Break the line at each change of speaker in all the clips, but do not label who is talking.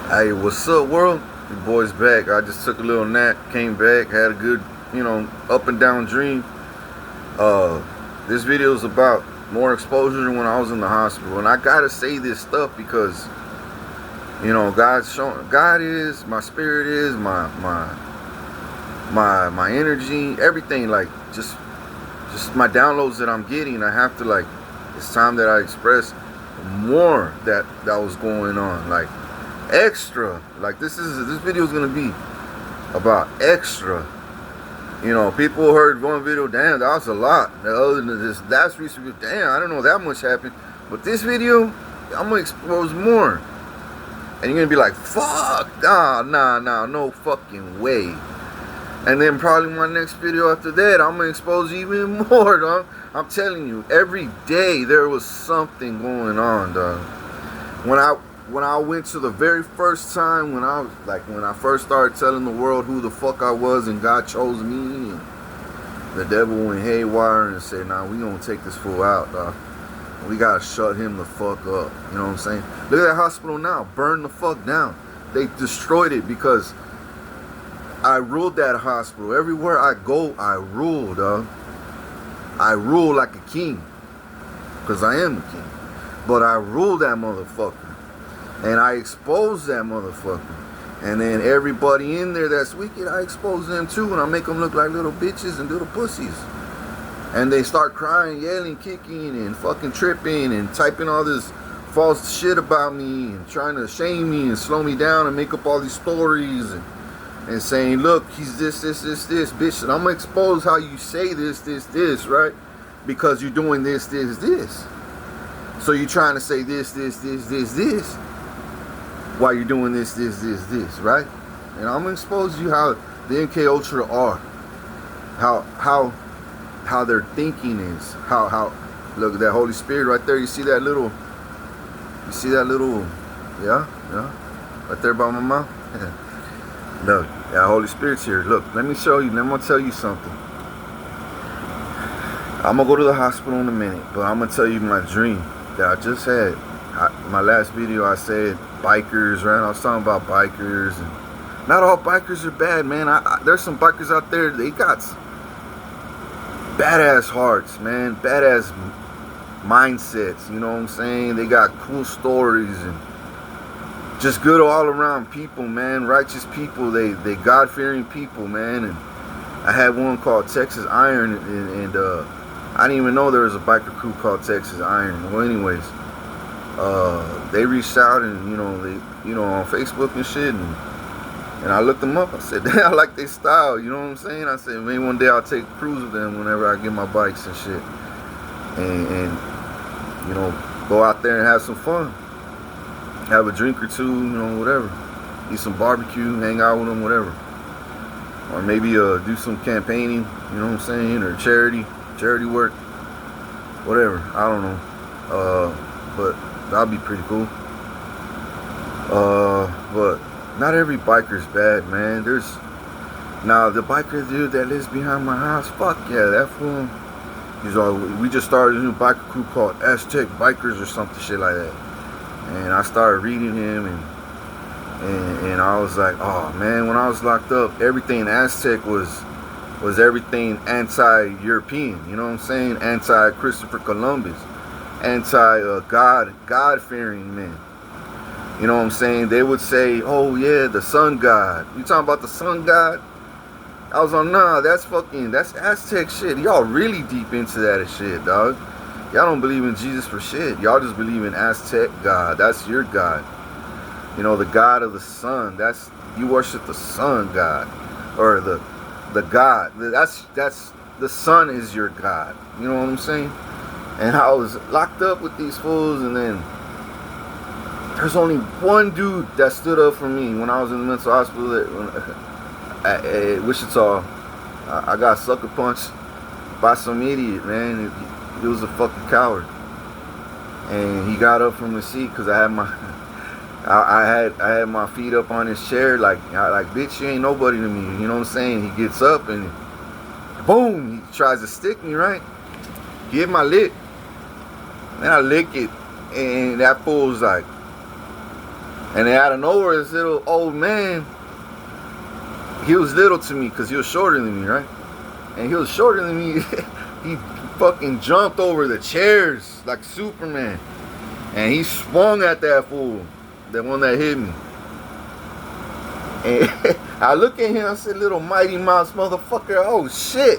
Hey, what's up, world? Your boy's back. I just took a little nap, came back, had a good, up and down dream. Uh, this video is about more exposure when I was in the hospital, and I gotta say this stuff because God's showing. God is my spirit, is my energy, everything. Like just my downloads that I'm getting. I have to like. It's time that I express more that was going on. Like extra. Like this video is gonna be about extra. People heard one video, damn, that was a lot. The other than this last recent video, damn, I don't know that much happened. But this video, I'm gonna expose more. And you're gonna be like, fuck, nah, no fucking way. And then probably my next video after that, I'm gonna expose even more, dog. I'm telling you, every day there was something going on, dog. When I went to the very first time, when I first started telling the world who the fuck I was and God chose me, and the devil went haywire and said, nah, we gonna take this fool out, dog. We gotta shut him the fuck up. You know what I'm saying? Look at that hospital now, burned the fuck down. They destroyed it because I ruled that hospital. Everywhere I go, I rule, dog. I rule like a king, because I am a king. But I rule that motherfucker. And I expose that motherfucker. And then everybody in there that's wicked, I expose them too. And I make them look like little bitches and little pussies. And they start crying, yelling, kicking, and fucking tripping, and typing all this false shit about me, and trying to shame me and slow me down and make up all these stories, and saying, look, he's this, bitch. And I'm going to expose how you say this, right? Because you're doing this. So you're trying to say this, while you're doing this, right? And I'm going to expose you how the MK Ultra are. How their thinking is. How, look at that Holy Spirit right there. You see that little, yeah? Right there by my mouth. Look, that Holy Spirit's here. Look, let me show you. Let me tell you something. I'm going to go to the hospital in a minute, but I'm going to tell you my dream that I just had. My last video, I said bikers, right? I was talking about bikers. And not all bikers are bad, man. There's some bikers out there, they got badass hearts, man. Badass mindsets, you know what I'm saying? They got cool stories and just good all around people, man. Righteous people. They God-fearing people, man. And I had one called Texas Iron, and I didn't even know there was a biker crew called Texas Iron. Well, anyways, they reached out and they on Facebook and shit, and I looked them up. I said, damn, I like their style. You know what I'm saying? I said, maybe one day I'll take a cruise with them whenever I get my bikes and shit, and go out there and have some fun. Have a drink or two, whatever. Eat some barbecue, hang out with them, whatever. Or maybe do some campaigning, you know what I'm saying, or charity work, whatever. I don't know. But that'll be pretty cool. But not every biker's bad, man. Now the biker dude that lives behind my house, fuck yeah, that fool. We just started a new biker crew called Aztec Bikers or something shit like that. And I started reading him, and I was like, oh man, when I was locked up, everything Aztec was everything anti-European, you know what I'm saying? Anti-Christopher Columbus, God-fearing men. You know what I'm saying? They would say, oh yeah, the sun god. You talking about the sun god? I was like, nah, that's Aztec shit. Y'all really deep into that shit, dog. Y'all don't believe in Jesus for shit. Y'all just believe in Aztec God. That's your God. The God of the sun. You worship the sun God, or the God. That's the sun is your God. You know what I'm saying? And I was locked up with these fools, and then there's only one dude that stood up for me when I was in the mental hospital at Wichita. I got sucker punched by some idiot, man. He was a fucking coward, and he got up from the seat because I had my feet up on his chair, like bitch, you ain't nobody to me. You know what I'm saying? He gets up and boom, he tries to stick me, right? He hit my lip, and I lick it, and that fool's like, And then out of nowhere, this little old man, he was little to me because he was shorter than me, right? And he was shorter than me. He fucking jumped over the chairs like Superman. And he swung at that fool, the one that hit me. And I look at him, I said, little Mighty Mouse motherfucker, oh shit.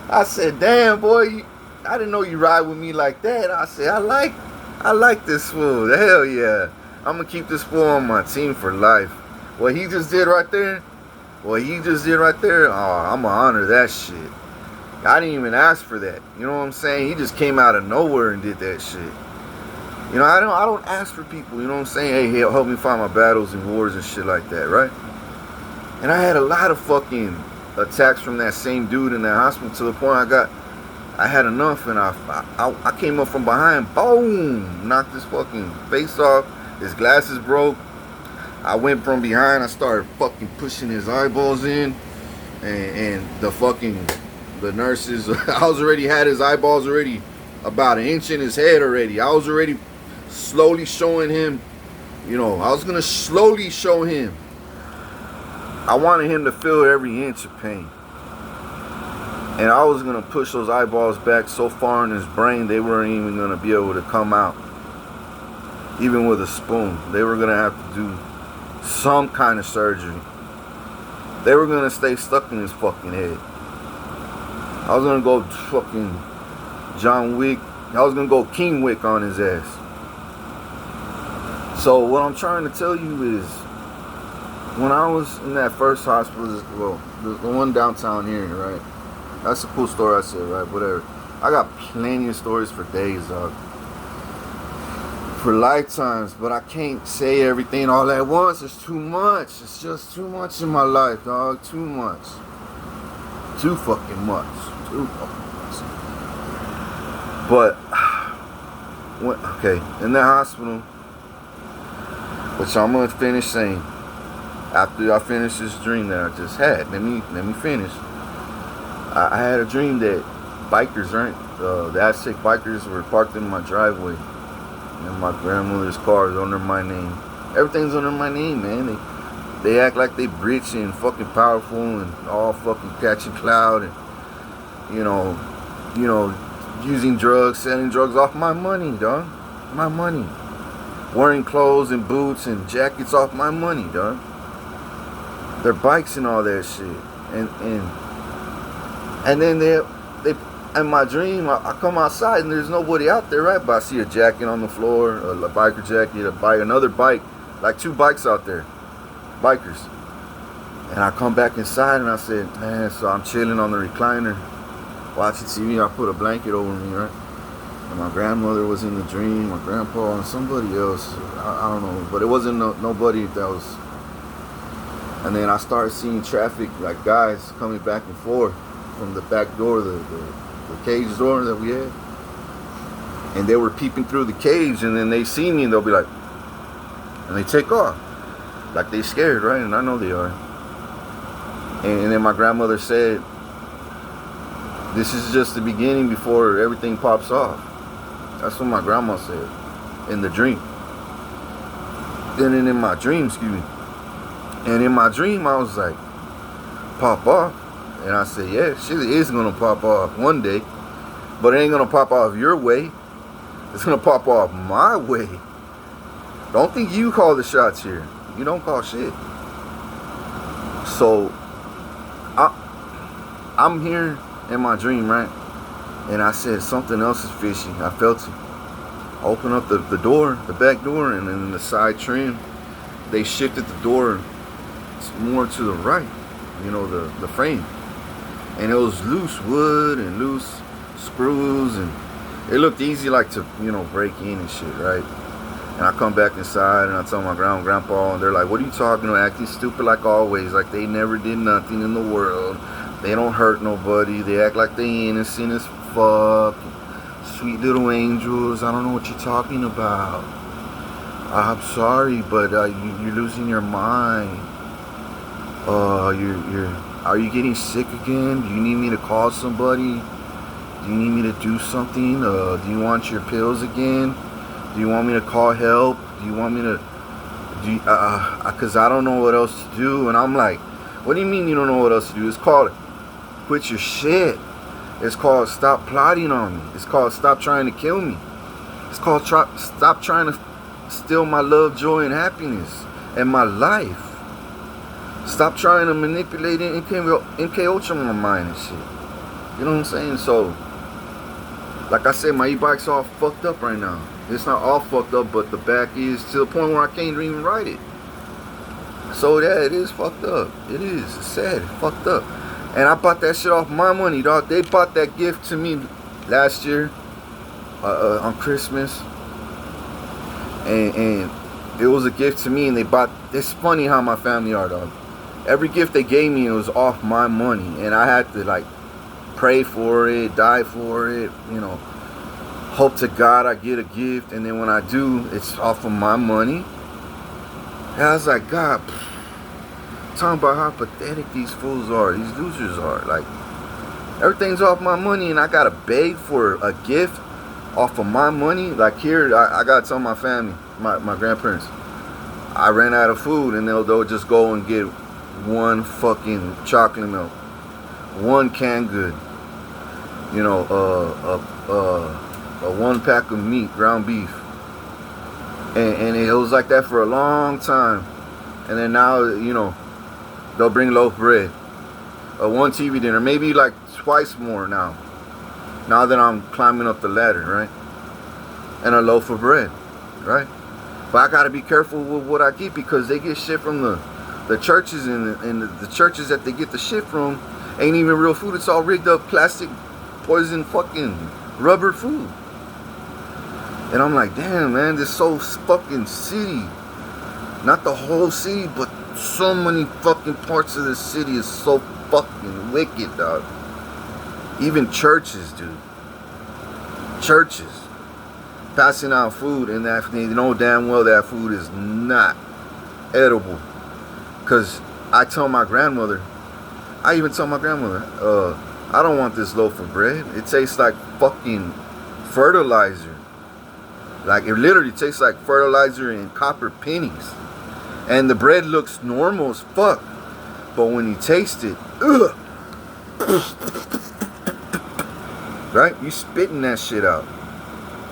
I said, damn boy, I didn't know you ride with me like that. I said, I like this fool. Hell yeah. I'm gonna keep this fool on my team for life. What he just did right there, oh, I'm gonna honor that shit. I didn't even ask for that. You know what I'm saying? He just came out of nowhere and did that shit. You know, I don't ask for people, you know what I'm saying? Hey, help me find my battles and wars and shit like that, right? And I had a lot of fucking attacks from that same dude in that hospital to the point I had enough, and I came up from behind, boom, knocked his fucking face off, his glasses broke. I went from behind, I started fucking pushing his eyeballs in, and the nurses, I was already had his eyeballs already about an inch in his head already. I was already slowly showing him, you know, I was gonna slowly show him. I wanted him to feel every inch of pain. And I was gonna push those eyeballs back so far in his brain they weren't even gonna be able to come out. Even with a spoon. They were gonna have to do some kind of surgery. They were gonna stay stuck in his fucking head. I was gonna go fucking John Wick. I was gonna go King Wick on his ass. So what I'm trying to tell you is, when I was in that first hospital, well, the one downtown here, right? That's a cool story I said, right? Whatever. I got plenty of stories for days, dog. For lifetimes, but I can't say everything all at once. It's too much. It's just too much in my life, dog. Too much. Too fucking much. Too fucking much. But, okay, in the hospital, which I'm gonna finish saying, after I finish this dream that I just had, let me finish. I had a dream that bikers, right? The Aztec bikers were parked in my driveway, and my grandmother's car is under my name. Everything's under my name, man. They act like they rich and fucking powerful and all fucking catching cloud, and you know, using drugs, selling drugs off my money, dog. My money. Wearing clothes and boots and jackets off my money, dog. Their bikes and all that shit, and then they in my dream I come outside and there's nobody out there, right? But I see a jacket on the floor, a biker jacket, a bike, another bike, like two bikes out there, bikers. And I come back inside and I said, man, so I'm chilling on the recliner, watching TV. I put a blanket over me, right? And my grandmother was in the dream, my grandpa, and somebody else. I don't know, but it wasn't nobody that was. And then I started seeing traffic, like guys coming back and forth from the back door, the cage door that we had. And they were peeping through the cage, and then they see me and they'll be like, and they take off. Like they scared, right? And I know they are. And then my grandmother said, this is just the beginning before everything pops off. That's what my grandma said in the dream. Then in my dream, excuse me. And in my dream, I was like, pop off. And I said, yeah, shit is going to pop off one day. But it ain't going to pop off your way. It's going to pop off my way. Don't think you call the shots here. You don't call shit. So, I'm here in my dream, right? And I said, something else is fishy. I felt it. I opened up the door, the back door, and then the side trim, they shifted the door more to the right, you know, the frame. And it was loose wood and loose screws, and it looked easy, like to, you know, break in and shit, right? And I come back inside and I tell my grandpa, and they're like, what are you talking about? Acting stupid like always, like they never did nothing in the world. They don't hurt nobody. They act like they innocent as fuck. Sweet little angels. I don't know what you're talking about. I'm sorry, but you're losing your mind. Are you getting sick again? Do you need me to call somebody? Do you need me to do something? Do you want your pills again? Do you want me to call help? Do you want me to Because I don't know what else to do. And I'm like, what do you mean you don't know what else to do? It's called quit your shit. It's called stop plotting on me. It's called stop trying to kill me. It's called stop trying to steal my love, joy, and happiness and my life. Stop trying to manipulate MK Ultra in my mind and shit. You know what I'm saying? So, like I said, my e-bike's all fucked up right now. It's not all fucked up, but the back is to the point where I can't even ride it. So yeah, it is fucked up. It is. It's sad. It's fucked up. And I bought that shit off my money, dog. They bought that gift to me last year on Christmas. And it was a gift to me, and they bought... It's funny how my family are, dog. Every gift they gave me, it was off my money. And I had to, like, pray for it, die for it, you know. Hope to God I get a gift. And then when I do, it's off of my money. And I was like, God... Talking about how pathetic these fools are, these losers are. Like, everything's off my money, and I gotta beg for a gift off of my money. Like here, I gotta tell my family, my grandparents, I ran out of food, and they'll just go and get one fucking chocolate milk, one canned good, you know, a 1 pack of meat, ground beef, and it was like that for a long time, and then now, you know, they'll bring loaf bread, one TV dinner, maybe like twice more now that I'm climbing up the ladder, right? And a loaf of bread, right? But I gotta be careful with what I get, because they get shit from the churches, and the churches that they get the shit from ain't even real food. It's all rigged up plastic, poison, fucking rubber food. And I'm like, damn, man, this whole fucking city, not the whole city, but so many fucking parts of the city is so fucking wicked, dog. Even churches, dude. Churches passing out food, and that they know damn well that food is not edible. Cause I even tell my grandmother, I don't want this loaf of bread. It tastes like fucking fertilizer. Like, it literally tastes like fertilizer and copper pennies. And the bread looks normal as fuck, but when you taste it, ugh, right? You spitting that shit out.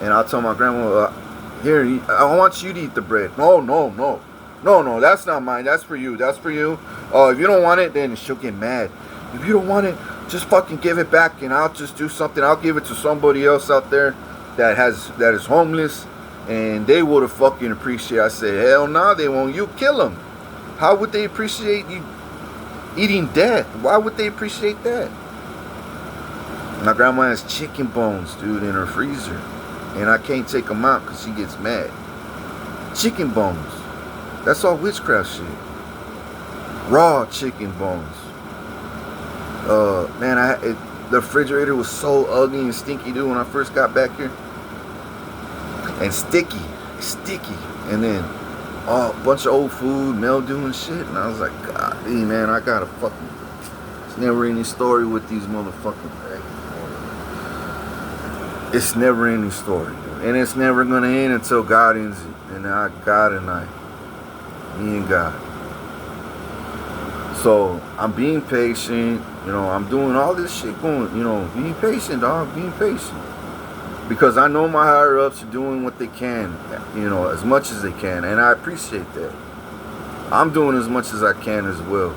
And I'll tell my grandma, here, I want you to eat the bread. No, that's not mine. That's for you. That's for you. If you don't want it, then she'll get mad. If you don't want it, just fucking give it back, and I'll just do something. I'll give it to somebody else out there that is homeless, and they would have fucking appreciate. I said, hell no, they won't. You kill them. How would they appreciate you eating death? Why would they appreciate that? My grandma has chicken bones, dude, in her freezer, and I can't take them out because she gets mad. Chicken bones. That's all witchcraft shit. Raw chicken bones. Man, the refrigerator was so ugly and stinky, dude, when I first got back here. And sticky. And then a bunch of old food, mildew and shit. And I was like, God, man, I gotta fucking... It's never any story with these motherfucking things. It's never any story, dude. And it's never gonna end until God ends it. And me and God. So I'm being patient, you know, I'm doing all this shit going, you know, being patient, dog, being patient. Because I know my higher ups are doing what they can, you know, as much as they can, and I appreciate that. I'm doing as much as I can as well.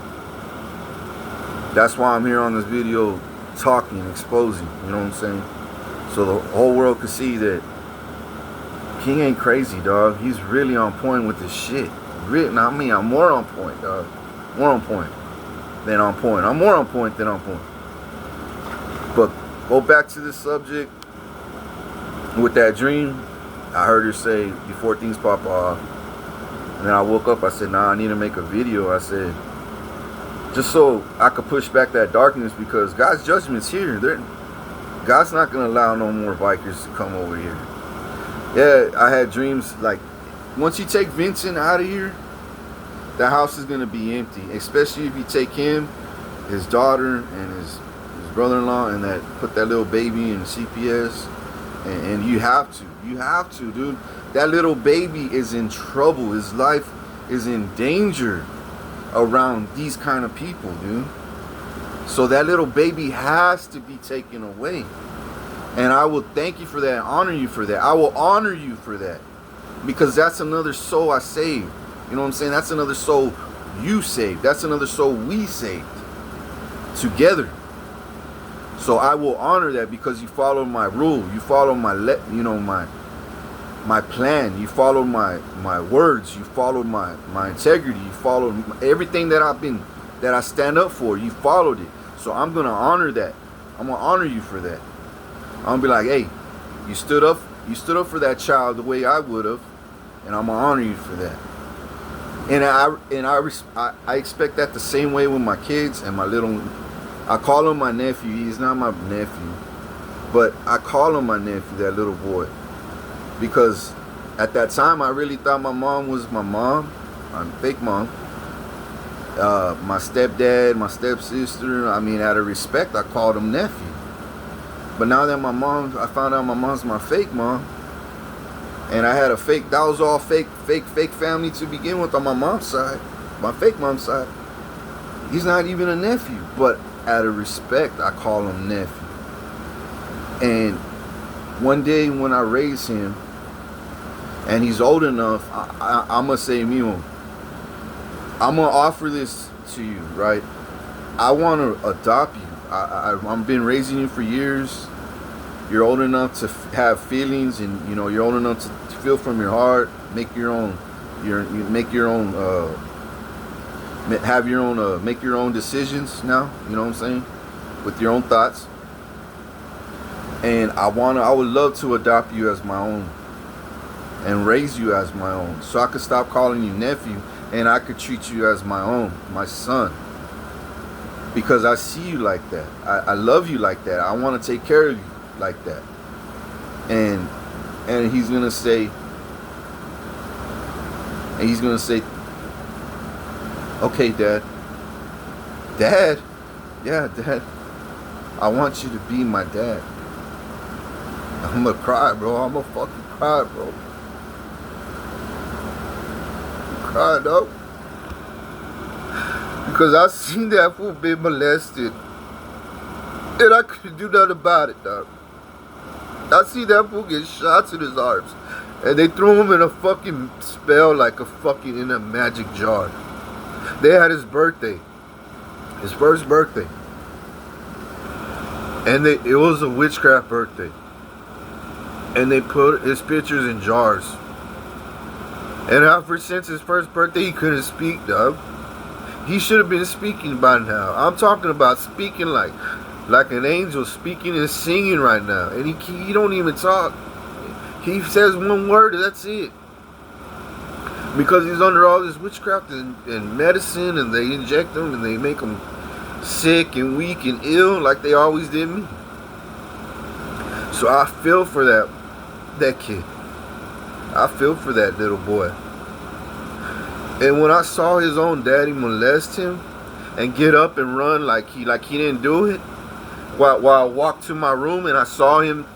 That's why I'm here on this video talking, exposing, you know what I'm saying? So the whole world can see that King ain't crazy, dog. He's really on point with this shit. Really, I mean, I'm more on point, dog. More on point than on point. I'm more on point than on point. But go back to this subject with that dream. I heard her say before things pop off, and then I woke up. I said, nah, I need to make a video. I said, just so I could push back that darkness, because God's judgment's here. God's not gonna allow no more bikers to come over here. Yeah, I had dreams like, once you take Vincent out of here, the house is gonna be empty. Especially if you take him, his daughter, and his brother-in-law, and that put that little baby in CPS. And you have to, dude. That little baby is in trouble. His life is in danger around these kind of people, dude. So that little baby has to be taken away. And I will thank you for that and honor you for that. I will honor you for that. Because that's another soul I saved. You know what I'm saying? That's another soul you saved. That's another soul we saved together. So I will honor that because you followed my rule. You followed my plan. You followed my words. You followed my integrity. You followed everything that I stand up for. You followed it. So I'm gonna honor that. I'm gonna honor you for that. I'm gonna be like, hey, you stood up for that child the way I would have, and I'm gonna honor you for that. And I expect that the same way with my kids and my little. I call him my nephew. He's not my nephew, but I call him my nephew, that little boy, because at that time I really thought my mom was my mom, my fake mom. My stepdad, my stepsister. I mean, out of respect, I called him nephew. But now that I found out my mom's my fake mom, and I had a fake. That was all fake family to begin with on my mom's side, my fake mom's side. He's not even a nephew, but out of respect, I call him nephew. And one day when I raise him, and he's old enough, I'm gonna say, Mimo, I'm gonna offer this to you, right? I want to adopt you. I've been raising you for years. You're old enough to have feelings, and you're old enough to feel from your heart, make your own, make your own decisions now. You know what I'm saying? With your own thoughts. And I would love to adopt you as my own, and raise you as my own, so I could stop calling you nephew, and I could treat you as my own, my son. Because I see you like that. I love you like that. I want to take care of you like that. And he's gonna say, okay, Dad. Dad? Yeah, Dad. I want you to be my dad. I'm gonna cry, bro. I'm gonna fucking cry, bro. Cry, dog. Because I seen that fool being molested, and I couldn't do nothing about it, dog. I see that fool get shots in his arms, and they threw him in a fucking spell, like in a magic jar. They had his birthday, his first birthday, and it was a witchcraft birthday, and they put his pictures in jars. And ever since his first birthday, he couldn't speak, dog. He should have been speaking by now. I'm talking about speaking like an angel, speaking and singing right now. And he don't even talk. He says one word, that's it. Because he's under all this witchcraft and medicine, and they inject him and they make him sick and weak and ill like they always did me. So I feel for that kid. I feel for that little boy. And when I saw his own daddy molest him and get up and run like he didn't do it, while I walked to my room and I saw him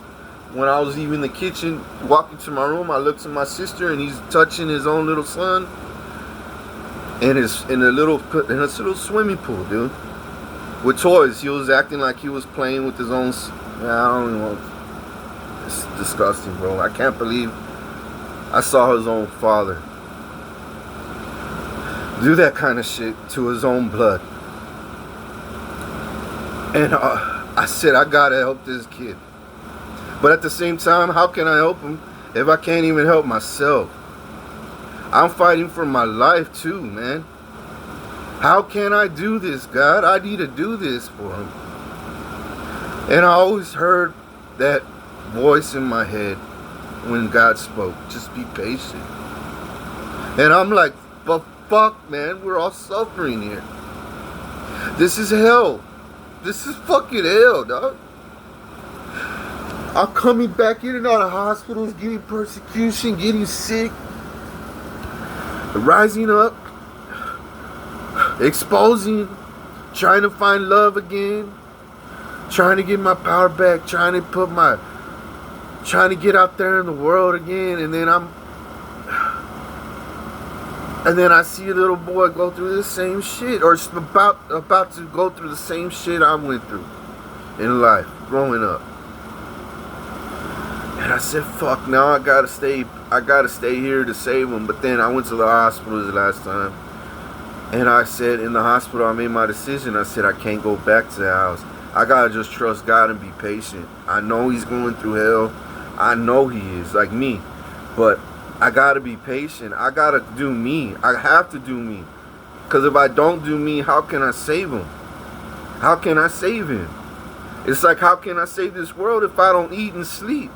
when I was leaving the kitchen, walking to my room, I looked to my sister and he's touching his own little son in a little swimming pool, dude, with toys. He was acting like he was playing with his own. I don't even want. It's disgusting, bro. I can't believe I saw his own father do that kind of shit to his own blood. And I said, I gotta help this kid. But at the same time, how can I help him if I can't even help myself? I'm fighting for my life too, man. How can I do this, God? I need to do this for him. And I always heard that voice in my head when God spoke, just be patient. And I'm like, but fuck, man, we're all suffering here. This is hell. This is fucking hell, dog. I'm coming back in and out of hospitals, getting persecution, getting sick, rising up, exposing, trying to find love again, trying to get my power back, trying to get out there in the world again, and then And then I see a little boy go through the same shit, or about to go through the same shit I went through in life, growing up. And I said, fuck, now I gotta stay here to save him. But then I went to the hospital the last time. And I said, in the hospital, I made my decision. I said, I can't go back to the house. I gotta just trust God and be patient. I know he's going through hell. I know he is, like me. But I gotta be patient. I gotta do me. I have to do me. Because if I don't do me, how can I save him? How can I save him? It's like, how can I save this world if I don't eat and sleep?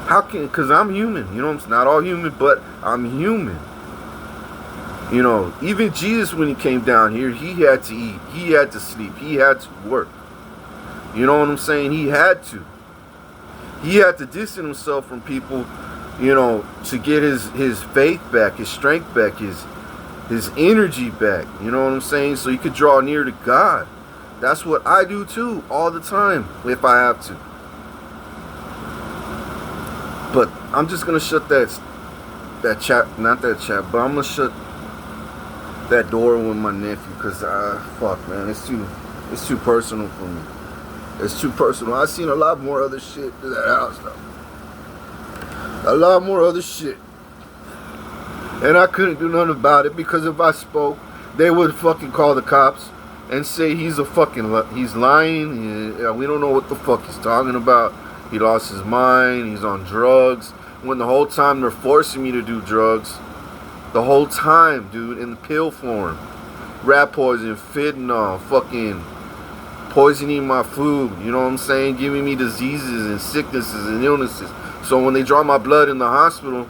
How can, because I'm human. You know, I'm not all human, but I'm human. You know, even Jesus, when he came down here, he had to eat. He had to sleep. He had to work. You know what I'm saying? He had to. He had to distance himself from people, you know, to get his faith back, his strength back, his energy back. You know what I'm saying? So he could draw near to God. That's what I do too, all the time, if I have to. But I'm just gonna shut that chat, not that chat, but I'm gonna shut that door with my nephew, because fuck, man, it's too personal for me. It's too personal. I've seen a lot more other shit to that house though. A lot more other shit. And I couldn't do nothing about it, because if I spoke, they would fucking call the cops and say he's he's lying. We don't know what the fuck he's talking about. He lost his mind. He's on drugs. When the whole time they're forcing me to do drugs. The whole time, dude, in the pill form. Rat poison, fentanyl, fucking poisoning my food. You know what I'm saying? Giving me diseases and sicknesses and illnesses. So when they draw my blood in the hospital,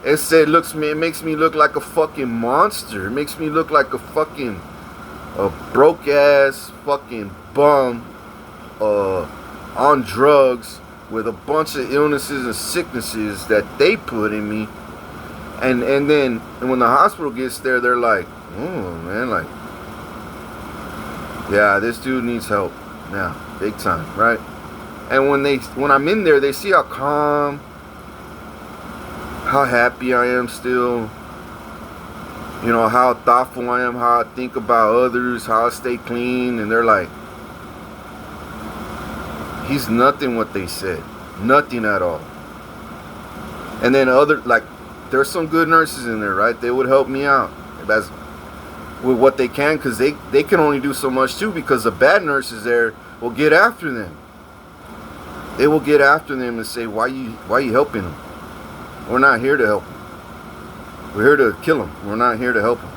it makes me look like a fucking monster. It makes me look like a broke ass fucking bum on drugs with a bunch of illnesses and sicknesses that they put in me. And then when the hospital gets there, they're like, oh man, like, yeah, this dude needs help now, big time, right? And when I'm in there, they see how calm, how happy I am still, you know, how thoughtful I am, how I think about others, how I stay clean. And they're like, he's nothing what they said. Nothing at all. And then there's some good nurses in there, right? They would help me out. That's with what they can, because they can only do so much too, because the bad nurses there will get after them. They will get after them and say, why you helping them? We're not here to help them. We're here to kill them. We're not here to help them.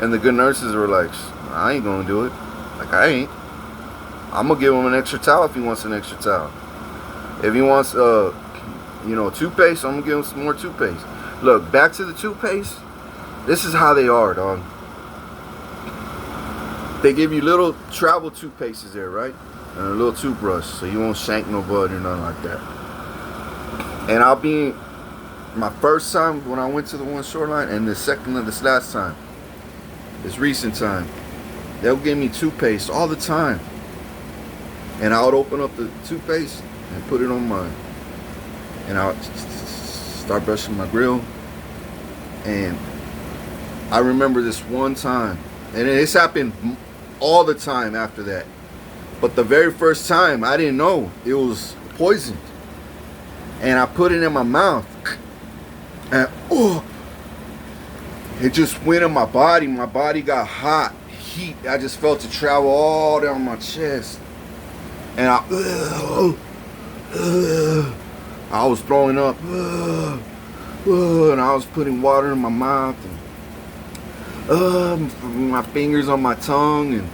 And the good nurses were like, I ain't gonna do it. Like, I ain't. I'm gonna give him an extra towel if he wants an extra towel. If he wants toothpaste, I'm gonna give him some more toothpaste. Look, back to the toothpaste. This is how they are, dog. They give you little travel toothpastes there, right? And a little toothbrush, so you won't shank nobody or nothing like that. And I'll be my first time when I went to the one shoreline, and the second of this last time, this recent time, they'll give me toothpaste all the time. And I would open up the toothpaste and put it on mine. And I would start brushing my grill. And I remember this one time, and it's happened all the time after that. But the very first time, I didn't know it was poisoned. And I put it in my mouth. And it just went in my body. My body got hot, heat. I just felt it travel all down my chest. And I was throwing up. And I was putting water in my mouth. And my fingers on my tongue. And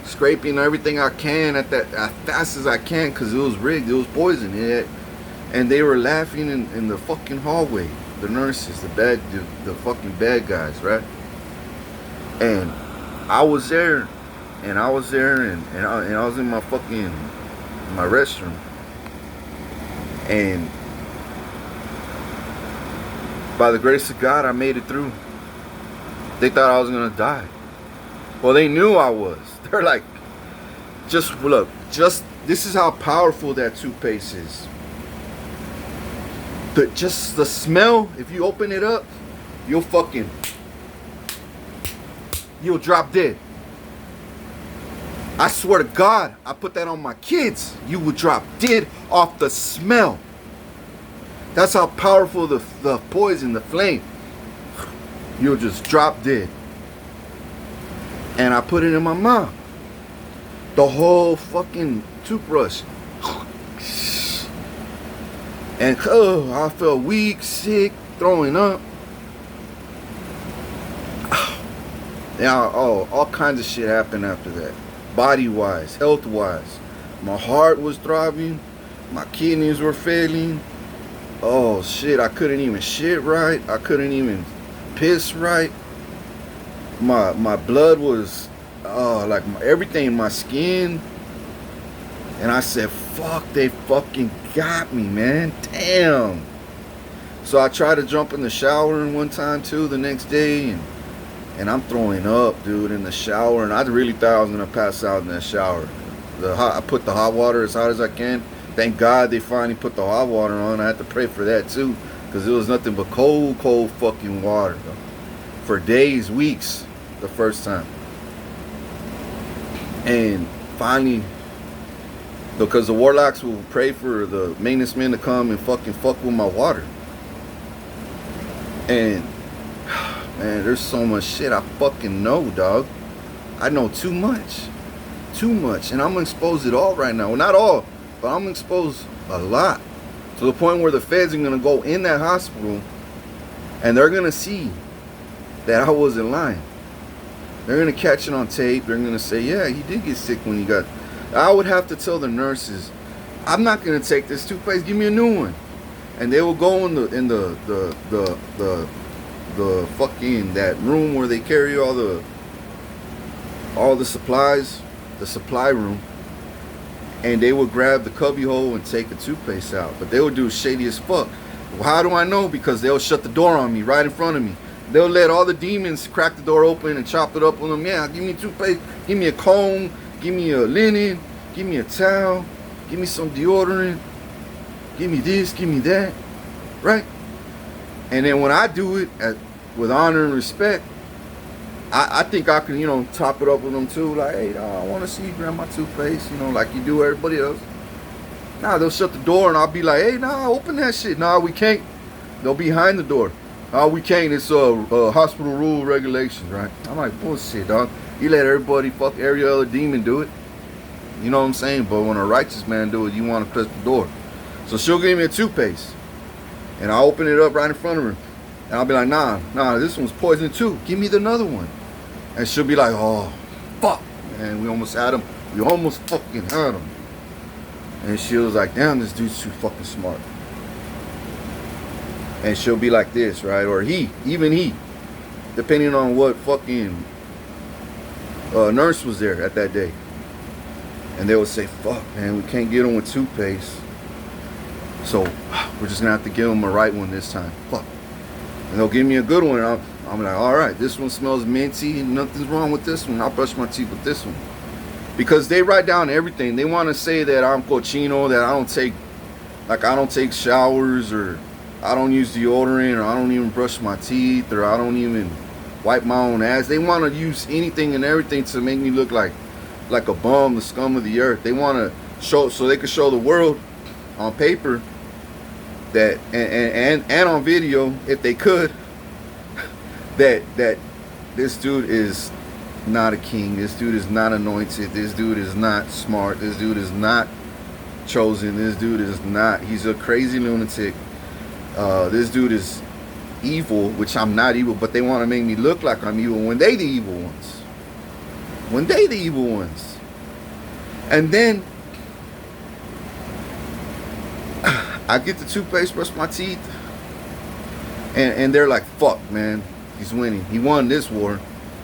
scraping everything I can as fast as I can, because it was rigged. It was poison. And they were laughing in the fucking hallway. The nurses, the fucking bad guys, right? And I was there, and I was in my restroom, and by the grace of God, I made it through. They thought I was gonna die. Well, they knew I was. They're like, just this is how powerful that toothpaste is. Just the smell, if you open it up, you'll fucking you'll drop dead. I swear to God, I put that on my kids. You will drop dead off the smell. That's how powerful the poison, the flame. You'll just drop dead. And I put it in my mouth. The whole fucking toothbrush. And I felt weak, sick, throwing up. Yeah, all kinds of shit happened after that. Body-wise, health-wise. My heart was throbbing. My kidneys were failing. Oh, shit, I couldn't even shit right. I couldn't even piss right. My blood was, like everything in my skin. And I said, fuck, they fucking got me, man. Damn. So I tried to jump in the shower one time, too, the next day. And I'm throwing up, dude, in the shower. And I really thought I was going to pass out in that shower. I put the hot water as hot as I can. Thank God they finally put the hot water on. I had to pray for that, too. Because it was nothing but cold, cold fucking water, bro. For days, weeks, the first time. And finally, because the warlocks will pray for the maintenance men to come and fucking fuck with my water. And, man, there's so much shit I fucking know, dog. I know too much. Too much. And I'm gonna expose it all right now. Well, not all, but I'm gonna expose a lot. To the point where the feds are gonna go in that hospital and they're gonna see that I wasn't lying. They're gonna catch it on tape. They're gonna say, yeah, he did get sick when he got... I would have to tell the nurses, I'm not gonna take this toothpaste, give me a new one. And they will go in the fucking, that room where they carry all the supplies, the supply room, and they would grab the cubby hole and take the toothpaste out. But they would do shady as fuck. Well, how do I know? Because they'll shut the door on me right in front of me. They'll let all the demons crack the door open and chop it up on them. Yeah, give me toothpaste, give me a comb, give me a linen, give me a towel, give me some deodorant, give me this, give me that, right? And then when I do it with honor and respect, I think I can, top it up with them too. Like, hey, I want to see you grab my toothpaste, like you do everybody else. Nah, they'll shut the door and I'll be like, hey, nah, open that shit. Nah, we can't. They'll be behind the door. Oh, we can't. It's hospital rule regulations, right? I'm like, bullshit, dog. You let everybody fuck every other demon do it. You know what I'm saying? But when a righteous man do it, you want to press the door. So she'll give me a toothpaste. And I'll open it up right in front of her. And I'll be like, nah, this one's poison too. Give me another one. And she'll be like, oh, fuck. And we almost had him. We almost fucking had him. And she was like, damn, this dude's too fucking smart. And she'll be like this, right? Or even he, depending on what fucking nurse was there at that day. And they would say, fuck, man, we can't get him with toothpaste. So we're just gonna have to give him a right one this time. Fuck. And they'll give me a good one. And I'm like, all right, this one smells minty. Nothing's wrong with this one. I'll brush my teeth with this one. Because they write down everything. They want to say that I'm cochino, that I don't take showers, or I don't use deodorant, or I don't even brush my teeth, or I don't even wipe my own ass. They want to use anything and everything to make me look like a bum, the scum of the earth. They want to show, so they can show the world on paper that and on video, if they could, that this dude is not a king. This dude is not anointed. This dude is not smart. This dude is not chosen. This dude is not. He's a crazy lunatic. This dude is evil, which I'm not evil, but they want to make me look like I'm evil when they the evil ones. When they the evil ones. And then I get the toothpaste, brush my teeth, and they're like, fuck, man, he's winning. He won this war.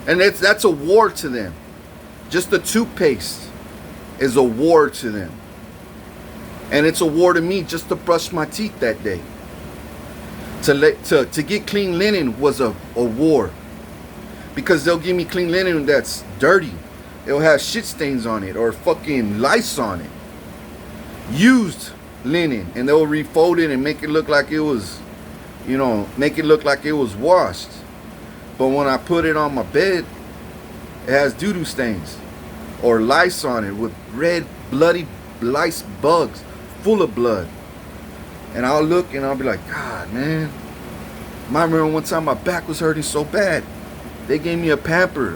And that's a war to them. Just the toothpaste is a war to them. And it's a war to me just to brush my teeth that day. To get clean linen was a war. Because they'll give me clean linen that's dirty. It'll have shit stains on it or fucking lice on it. Used linen. And they'll refold it and make it look like it was, washed. But when I put it on my bed, It has doo-doo stains or lice on it with red bloody lice bugs full of blood. And I'll look and I'll be like, God, man. I remember one time my back was hurting so bad. They gave me a pamper,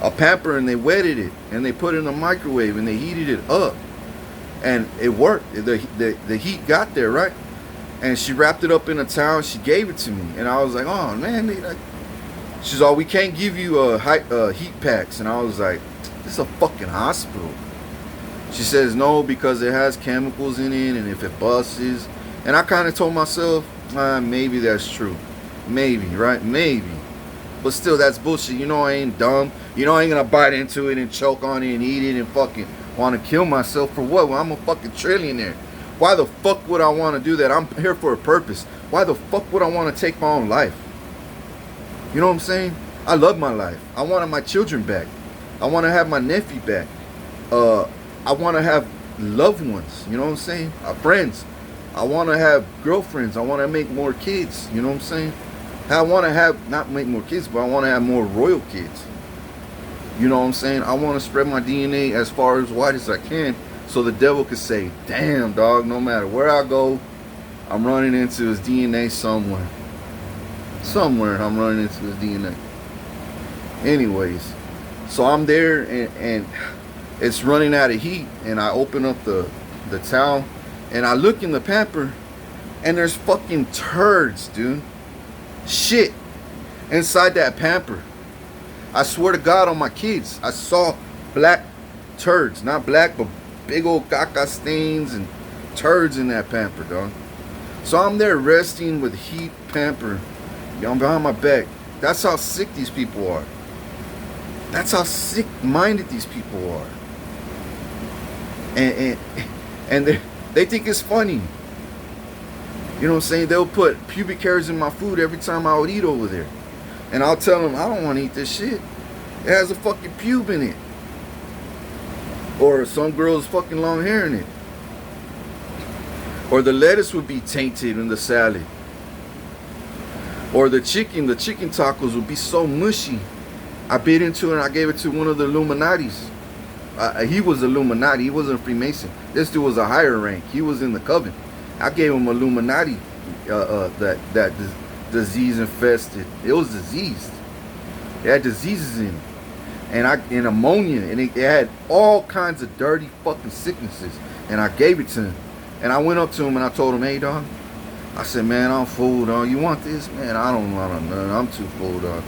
a pamper, and they wetted it and they put it in the microwave and they heated it up, and it worked. The heat got there, right? And she wrapped it up in a towel. She gave it to me, and I was like, oh man. She's all, we can't give you heat packs, and I was like, this is a fucking hospital. She says no because it has chemicals in it, and if it busts, and I kind of told myself, maybe that's true, maybe, right, maybe. But still, that's bullshit. You know I ain't dumb. You know I ain't gonna bite into it and choke on it and eat it and fucking want to kill myself for what? Well, I'm a fucking trillionaire. Why the fuck would I want to do that? I'm here for a purpose. Why the fuck would I want to take my own life? You know what I'm saying? I love my life. I wanted my children back. I want to have my nephew back. I want to have loved ones. You know what I'm saying? Friends. I want to have girlfriends. I want to make more kids. You know what I'm saying? I want to have, not make more kids, but I want to have more royal kids. You know what I'm saying? I want to spread my DNA as far as wide as I can, so the devil could say, damn, dog, no matter where I go, I'm running into his DNA somewhere. Somewhere I'm running into his DNA. Anyways, so I'm there, and it's running out of heat, and I open up the towel, and I look in the pamper, and there's fucking turds, dude. Shit inside that pamper. I swear to God on my kids, I saw black turds. Not black, but big old caca stains and turds in that pamper, dog. So I'm there resting with heat pamper behind my back. That's how sick these people are. That's how sick-minded these people are. And they think it's funny. You know what I'm saying? They'll put pubic hairs in my food every time I would eat over there. And I'll tell them, I don't want to eat this shit. It has a fucking pube in it. Or some girl's fucking long hair in it. Or the lettuce would be tainted in the salad. Or the chicken tacos would be so mushy. I bit into it and I gave it to one of the Illuminatis. He was Illuminati. He wasn't a Freemason. This dude was a higher rank. He was in the coven. I gave him Illuminati, that disease infested. It was diseased. It had diseases in it, and ammonia, and it had all kinds of dirty fucking sicknesses. And I gave it to him, and I went up to him and I told him, hey dog, I said, man, I'm full, dog. You want this, man? I don't want none. I'm too full, dog.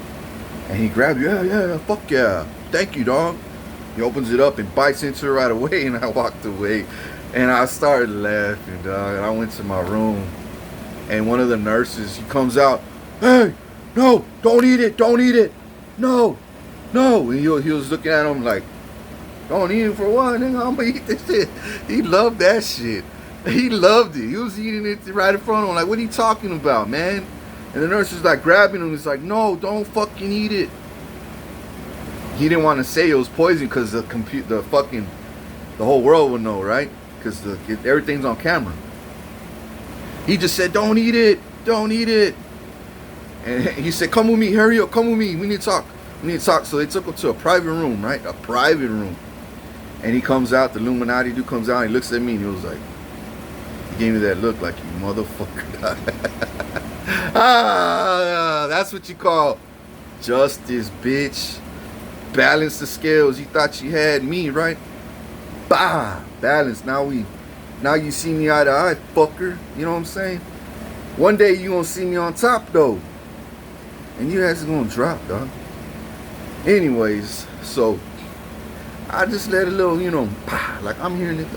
And he grabbed it. Yeah, fuck yeah, thank you, dog. He opens it up and bites into it right away, and I walked away. And I started laughing, dog. And I went to my room. And one of the nurses, he comes out, hey, no, don't eat it, don't eat it. No. And he was looking at him like, don't eat it for what? Nigga, I'm going to eat this shit. He loved that shit. He loved it. He was eating it right in front of him. Like, what are you talking about, man? And the nurse was like grabbing him. He's like, no, don't fucking eat it. He didn't want to say it was poison because the whole world would know, right? Because everything's on camera. He just said, don't eat it. Don't eat it. And he said, come with me. Hurry up. Come with me. We need to talk. So they took him to a private room, right? A private room. And he comes out. The Illuminati dude comes out. He looks at me and he was like, he gave me that look like, you motherfucker. That's what you call justice, bitch. Balance the scales. You thought you had me, right? Bah, balance. Now you see me eye to eye, fucker. You know what I'm saying? One day you gonna see me on top though, and you guys gonna drop, dog. Anyways, so I just let a little, bah, like I'm hearing it.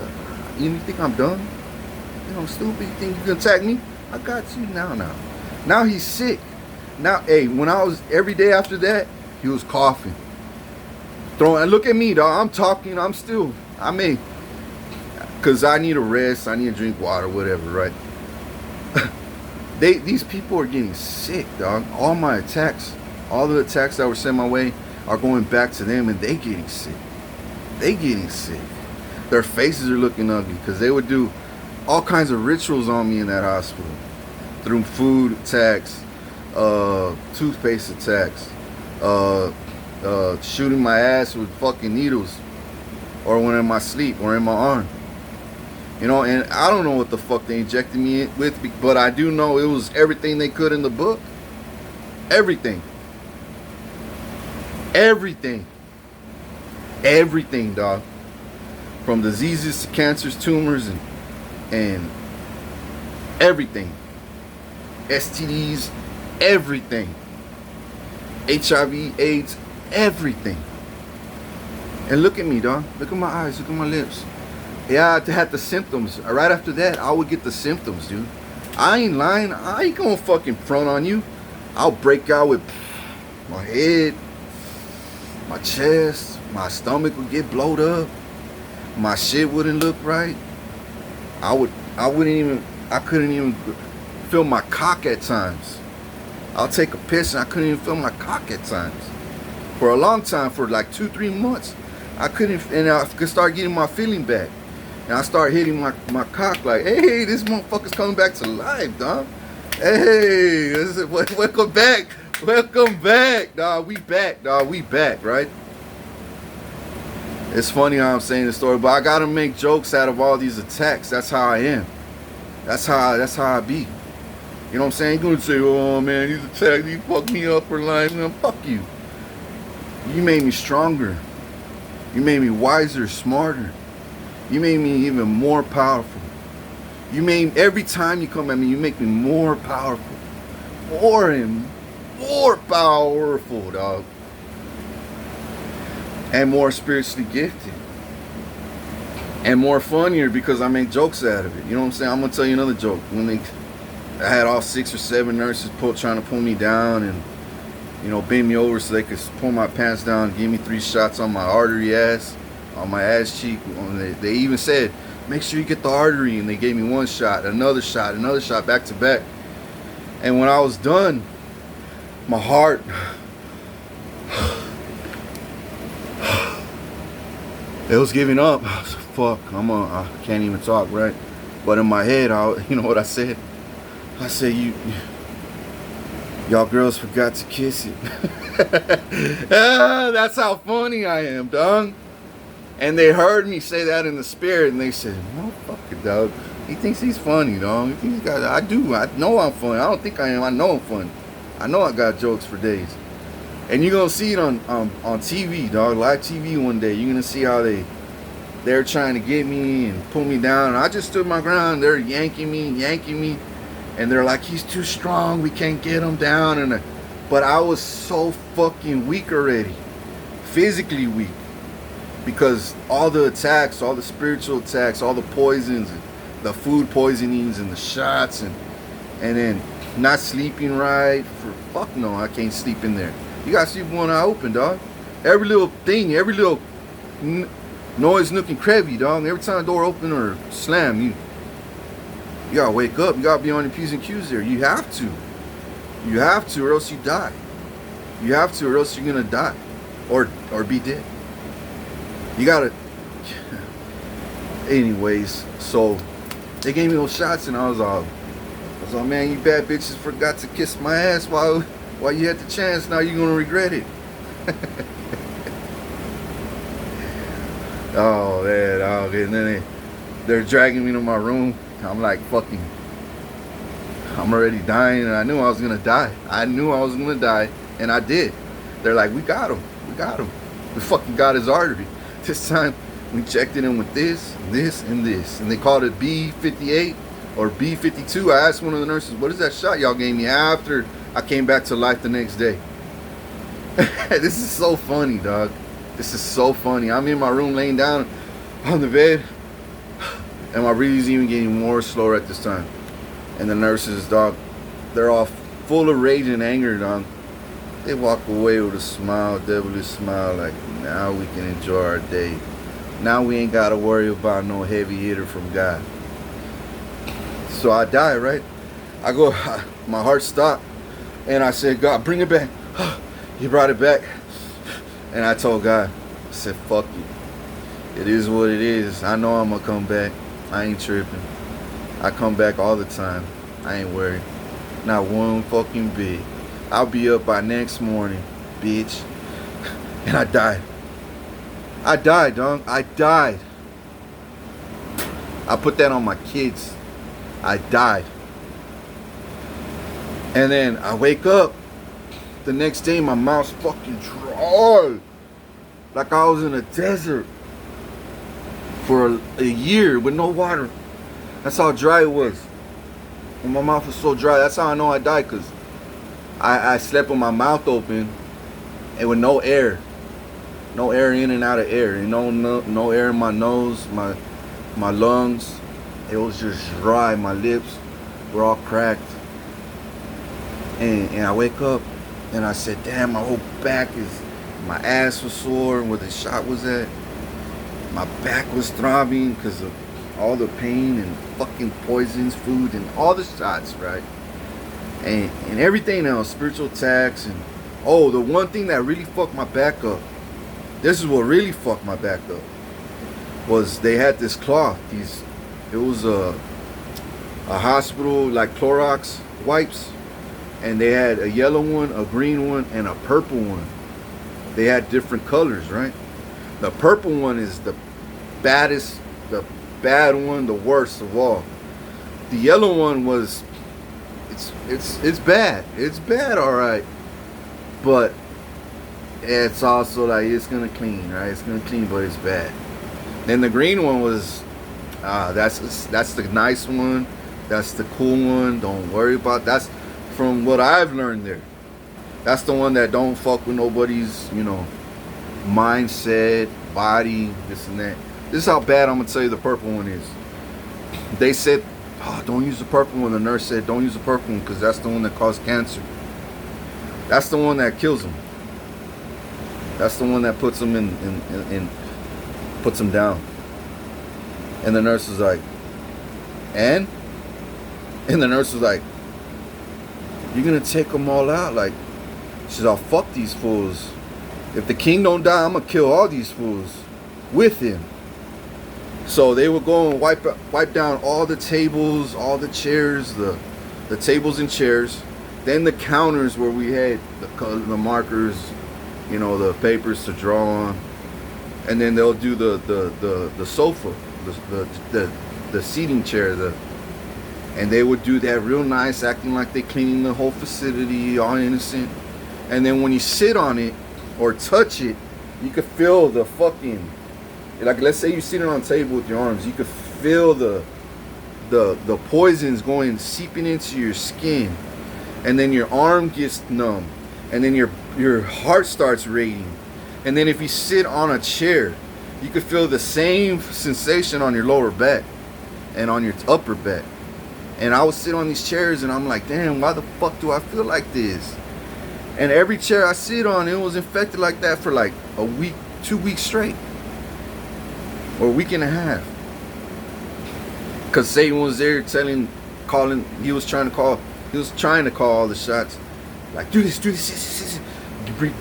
You think I'm done? Stupid. You think you can attack me? I got you now. Now he's sick. Now, hey, when I was every day after that, he was coughing. And look at me, dog. I'm talking. I'm still. Because I need a rest. I need to drink water, whatever, right? These people are getting sick, dog. All my attacks, all the attacks that were sent my way are going back to them, and they getting sick. Their faces are looking ugly because they would do all kinds of rituals on me in that hospital. Through food attacks, toothpaste attacks, shooting my ass with fucking needles, or when in my sleep, or in my arm. You know, and I don't know what the fuck they injected me with, but I do know it was everything they could in the book. Everything. Everything. Everything, dog. From diseases to cancers, tumors, and everything. STDs, everything. HIV, AIDS, everything. And look at me, dog. Look at my eyes. Look at my lips. Yeah, I had the symptoms. Right after that, I would get the symptoms, dude. I ain't lying. I ain't gonna fucking front on you. I'll break out with my head, my chest, my stomach would get blowed up. My shit wouldn't look right. I couldn't even feel my cock at times. I'll take a piss and I couldn't even feel my cock at times. For a long time, for like 2-3 months, I couldn't, and I could start getting my feeling back. And I start hitting my cock like, hey, this motherfucker's coming back to life, dog. Hey, welcome back. Welcome back, dog. We back, dog. We back, right? It's funny how I'm saying the story, but I gotta make jokes out of all these attacks. That's how I am. That's how I be. You know what I'm saying? You're gonna say, oh man, these attacks, you fucked me up for life. Man, fuck you. You made me stronger. You made me wiser, smarter. You made me even more powerful. You made, every time you come at me, you make me more powerful. More and more powerful, dog. And more spiritually gifted. And more funnier because I make jokes out of it. You know what I'm saying? I'm going to tell you another joke. I had all 6 or 7 nurses trying to pull me down and, you know, bend me over so they could pull my pants down, give me 3 shots on my artery ass, on my ass cheek. They even said, make sure you get the artery, and they gave me 1 shot, another shot, back to back. And when I was done, my heart, it was giving up. I was like, fuck, I can't even talk, right? But in my head, you know what I said? I said, y'all girls forgot to kiss it. That's how funny I am, dog. And they heard me say that in the spirit, and they said, motherfucker, dog. He thinks he's funny, dog. He thinks I do. I know I'm funny. I don't think I am. I know I'm funny. I know I got jokes for days. And you're going to see it on TV, dog. Live TV one day. You're going to see how they're trying to get me and pull me down. And I just stood my ground. They're yanking me. And they're like, he's too strong. We can't get him down. But I was so fucking weak already. Physically weak. Because all the attacks, all the spiritual attacks, all the poisons, the food poisonings and the shots, and then not sleeping right. Fuck no, I can't sleep in there. You gotta sleep with one eye open, dog. Every little thing, every little noise, nook and cranny, dog. Every time the door open or slam, you gotta wake up. You gotta be on your P's and Q's there. You have to. You have to, or else you die. You have to, or else you're gonna die, or be dead. You gotta. Anyways, so they gave me those shots, and I was like, man, you bad bitches forgot to kiss my ass while you had the chance. Now you're gonna regret it. Oh man, and then they're dragging me to my room. I'm like fucking, I'm already dying, and I knew I was gonna die. And I did. They're like, we got him. We fucking got his artery. This time we injected him with this, and this. And they called it B58 or B52. I asked one of the nurses, what is that shot y'all gave me after I came back to life the next day? This is so funny, dog. This is so funny. I'm in my room laying down on the bed, and my breathing's even getting more slower at this time. And the nurses, dog, they're all full of rage and anger, dog. They walk away with a smile, devilish smile, like, now we can enjoy our day. Now we ain't got to worry about no heavy hitter from God. So I die, right? I go, my heart stopped, and I said, God, bring it back. He brought it back. And I told God, I said, fuck you. It is what it is. I know I'm going to come back. I ain't tripping. I come back all the time. I ain't worried. Not one fucking bit. I'll be up by next morning, bitch. And I died. I died, dog. I died. I put that on my kids. I died. And then I wake up the next day, my mouth's fucking dry. Like I was in a desert for a year with no water. That's how dry it was. And my mouth was so dry. That's how I know I died, because I slept with my mouth open and with no air. No air in and out of air. You know, no air in my nose, my lungs. It was just dry. My lips were all cracked. And I wake up and I said, damn, my whole back is, my ass was sore where the shot was at. My back was throbbing because of all the pain and fucking poisons, food, and all the shots, right? And everything else, spiritual attacks. And oh, the one thing that really fucked my back up, this is what really fucked my back up, was they had this cloth. It was a hospital, like Clorox wipes. And they had a yellow one, a green one, and a purple one. They had different colors, right? The purple one is the baddest, the bad one, the worst of all. The yellow one was, it's bad. It's bad, all right. But it's also like, it's gonna clean, right? It's gonna clean, but it's bad. Then the green one was, that's the nice one. That's the cool one. Don't worry about that's. From what I've learned there, that's the one that don't fuck with nobody's, mindset, body, this and that. This is how bad I'm gonna tell you the purple one is. They said, oh, don't use the purple one. The nurse said, don't use the purple one because that's the one that caused cancer. That's the one that kills them. That's the one that puts them in puts them down. And the nurse was like, and the nurse was like, you're gonna take them all out? Like, she said, I'll fuck these fools. If the king don't die, I'm gonna kill all these fools with him. So they would go and wipe down all the tables, all the chairs, the tables and chairs, then the counters where we had the markers, the papers to draw on, and then they'll do the sofa, the seating chair, and they would do that real nice, acting like they cleaning the whole facility, all innocent. And then when you sit on it or touch it, you could feel the fucking, like, let's say you're sitting on a table with your arms, you could feel the poisons seeping into your skin, and then your arm gets numb, and then your heart starts racing. And then if you sit on a chair, you could feel the same sensation on your lower back and on your upper back. And I would sit on these chairs and I'm like, damn, why the fuck do I feel like this? And every chair I sit on, it was infected like that for like a week, 2 weeks straight. Or a week and a half. Because Satan was there he was trying to call all the shots. Like, do this.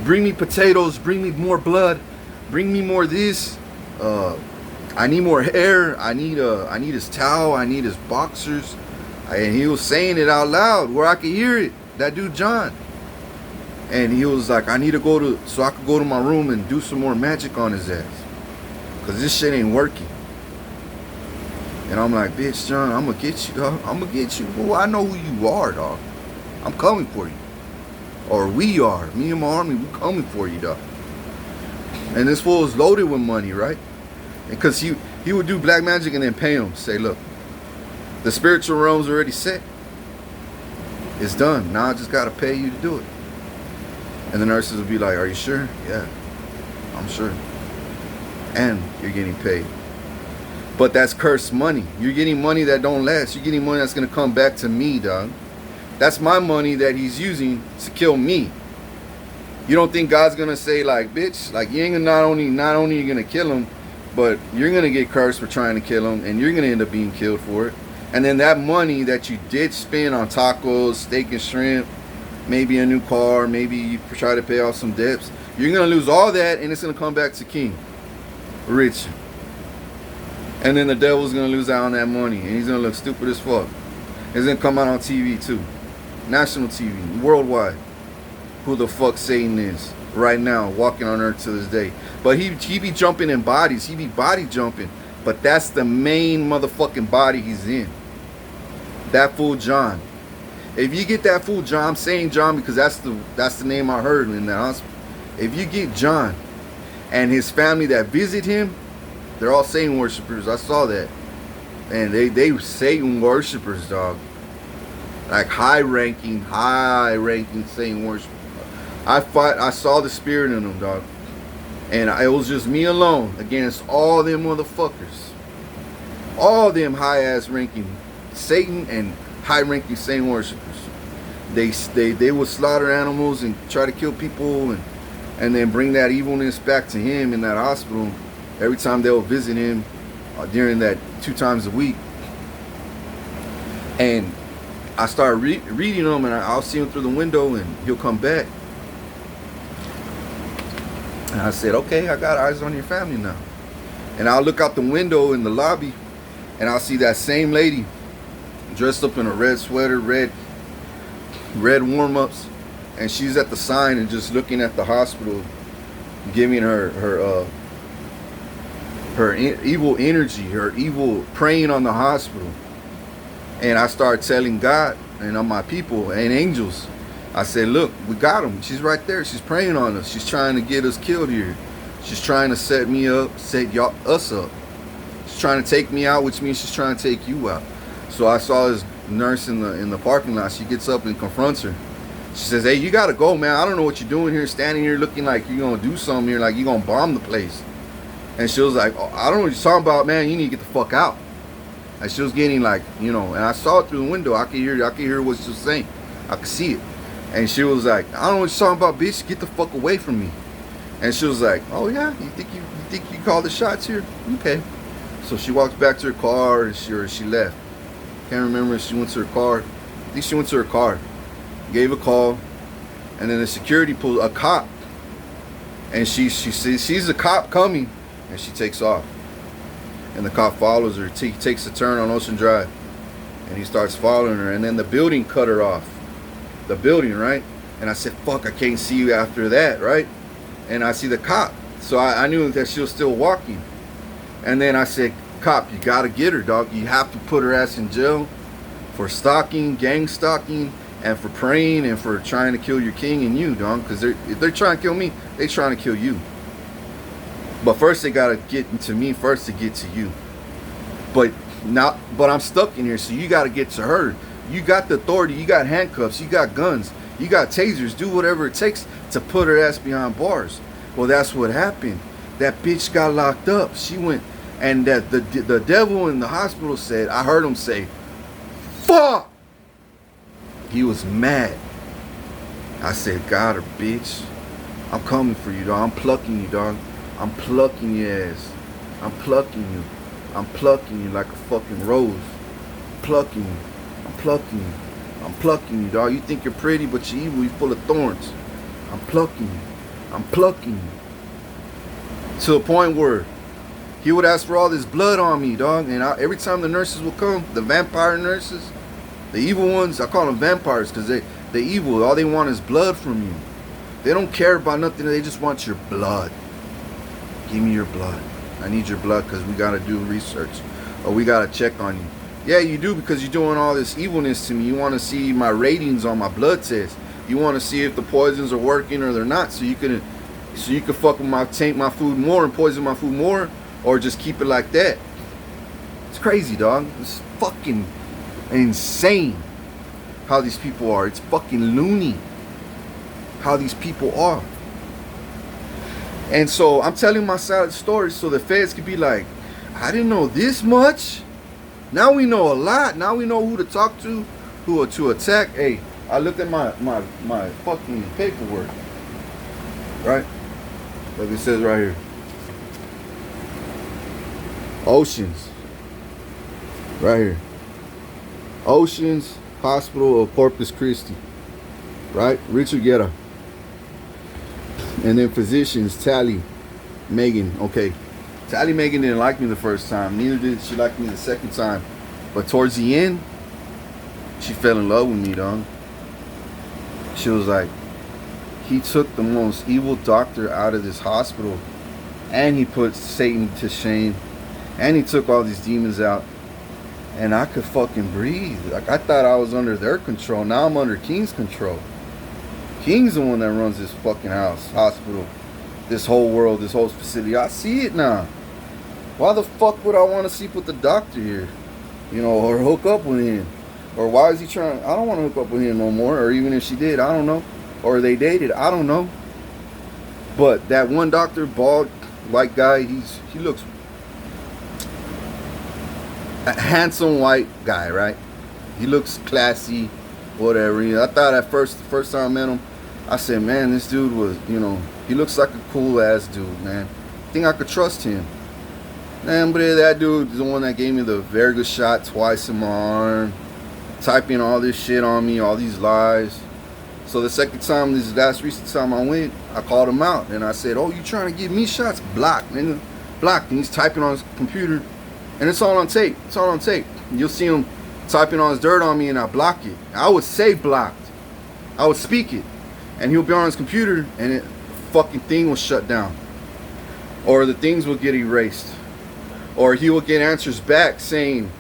Bring me potatoes, bring me more blood, bring me more this. I need more hair, I need his towel, I need his boxers. And he was saying it out loud where I could hear it. That dude John. And he was like, I need to so I could go to my room and do some more magic on his ass, because this shit ain't working. And I'm like, bitch, John, I'm gonna get you, dog. I'm gonna get you. Well, I know who you are, dog. I'm coming for you. Or we are. Me and my army, we coming for you, dog. And this fool is loaded with money, right? Because he would do black magic and then pay him. Say, look, the spiritual realm's already set. It's done. Now I just gotta pay you to do it. And the nurses would be like, are you sure? Yeah, I'm sure. And you're getting paid. But that's cursed money. You're getting money that don't last. You're getting money that's gonna come back to me, dog. That's my money that he's using to kill me. You don't think God's gonna say, like, bitch, like, you ain't not only you gonna kill him, but you're gonna get cursed for trying to kill him, and you're gonna end up being killed for it. And then that money that you did spend on tacos, steak and shrimp, maybe a new car, maybe you try to pay off some debts, you're gonna lose all that, and it's gonna come back to King, rich. And then the devil's gonna lose out on that money, and he's gonna look stupid as fuck. It's gonna come out on TV too, national TV, worldwide. Who the fuck Satan is? right now, walking on earth to this day. But he be jumping in bodies. He be body jumping. But that's the main motherfucking body he's in. That fool John. If you get that fool John, I'm saying John because that's the name I heard in the hospital. If you get John and his family that visit him, they're all Satan worshipers. I saw that. And they Satan worshipers, dog. Like high-ranking Satan worshipers. I saw the spirit in them, dog. And it was just me alone against all them motherfuckers. All them high-ass ranking Satan and high-ranking Satan worshipers. They would slaughter animals and try to kill people and then bring that evilness back to him in that hospital every time they'll visit him during that 2 times a week. And I started reading them, and I'll see him through the window, and he'll come back. And I said, okay, I got eyes on your family now. And I'll look out the window in the lobby, and I'll see that same lady dressed up in a red sweater, red warm-ups, and she's at the sign and just looking at the hospital, giving her evil energy, her evil praying on the hospital. And I started telling God and on my people and angels, I said, look, we got them. She's right there. She's praying on us. She's trying to get us killed here. She's trying to set me up, set us up. She's trying to take me out, which means she's trying to take you out. So I saw this nurse in the parking lot. She gets up and confronts her. She says, hey, you got to go, man. I don't know what you're doing here, standing here looking like you're going to do something here, like you're going to bomb the place. And she was like, oh, I don't know what you're talking about, man. You need to get the fuck out. And she was getting like, you know, and I saw it through the window. I could hear what she was saying. I could see it. And she was like, I don't know what you're talking about, bitch. Get the fuck away from me. And she was like, oh yeah, you think you called the shots here? Okay. So she walks back to her car, and she left. Can't remember if she went to her car. I think she went to her car. Gave a call, and then the security pulled a cop. And she sees the cop coming, and she takes off. And the cop follows her. He takes a turn on Ocean Drive, and he starts following her. And then the building cut her off. The building, right? And I said, fuck, I can't see you after that, right? And I see the cop. So I knew that she was still walking. And then I said, cop, you gotta get her, dog. You have to put her ass in jail for stalking, gang stalking, and for praying and for trying to kill your king and you, dog. Because if they're trying to kill me, they're trying to kill you. But first they gotta get to me first to get to you. But I'm stuck in here, so you gotta get to her. You got the authority, you got handcuffs, you got guns, you got tasers, do whatever it takes to put her ass behind bars. Well, that's what happened. That bitch got locked up. She went, and that the devil in the hospital said, I heard him say, fuck! He was mad. I said, got her, bitch. I'm coming for you, dog. I'm plucking you, dog. I'm plucking your ass. I'm plucking you. I'm plucking you like a fucking rose. Plucking you. I'm plucking you. I'm plucking you, dog. You think you're pretty, but you're evil. You're full of thorns. I'm plucking you. I'm plucking you. To a point where he would ask for all this blood on me, dog. And every time the nurses would come, the vampire nurses, the evil ones, I call them vampires because they're evil. All they want is blood from you. They don't care about nothing. They just want your blood. Give me your blood. I need your blood because we got to do research. Or we got to check on you. Yeah, you do, because you're doing all this evilness to me. You want to see my ratings on my blood test. You want to see if the poisons are working or they're not, so you can fuck with taint my food more and poison my food more, or just keep it like that. It's crazy, dog. It's fucking insane how these people are. It's fucking loony how these people are. And so I'm telling my side of the story so the feds could be like, I didn't know this much. Now we know a lot. Now we know who to talk to, who to attack. Hey, I looked at my fucking paperwork. Right? Like it says right here. Oceans. Right here. Oceans Hospital of Corpus Christi. Right? Richard Guerra. And then physicians, Tally, Megan. Okay. Tally Megan didn't like me the first time. Neither did she like me the second time. But towards the end, she fell in love with me, dog. She was like, he took the most evil doctor out of this hospital, and he put Satan to shame, and he took all these demons out, and I could fucking breathe. Like, I thought I was under their control. Now I'm under King's control. King's the one that runs this fucking hospital, this whole world, this whole facility. I see it now. Why the fuck would I want to sleep with the doctor here? You know, or hook up with him? Or why is he trying? I don't want to hook up with him no more. Or even if she did, I don't know. Or they dated, I don't know. But that one doctor, bald, white guy, he looks a handsome white guy, right? He looks classy, whatever. You know, I thought the first time I met him, I said, man, this dude was, you know, he looks like a cool ass dude, man. I think I could trust him. Man, but that dude is the one that gave me the very good shot twice in my arm, typing all this shit on me, all these lies. So the second time, this last recent time I went, I called him out and I said, oh, you trying to give me shots? Blocked, nigga. Blocked. And he's typing on his computer. And it's all on tape. It's all on tape. You'll see him typing on his dirt on me and I block it. I would say blocked. I would speak it. And he'll be on his computer and the fucking thing will shut down. Or the things will get erased. Or he will get answers back saying,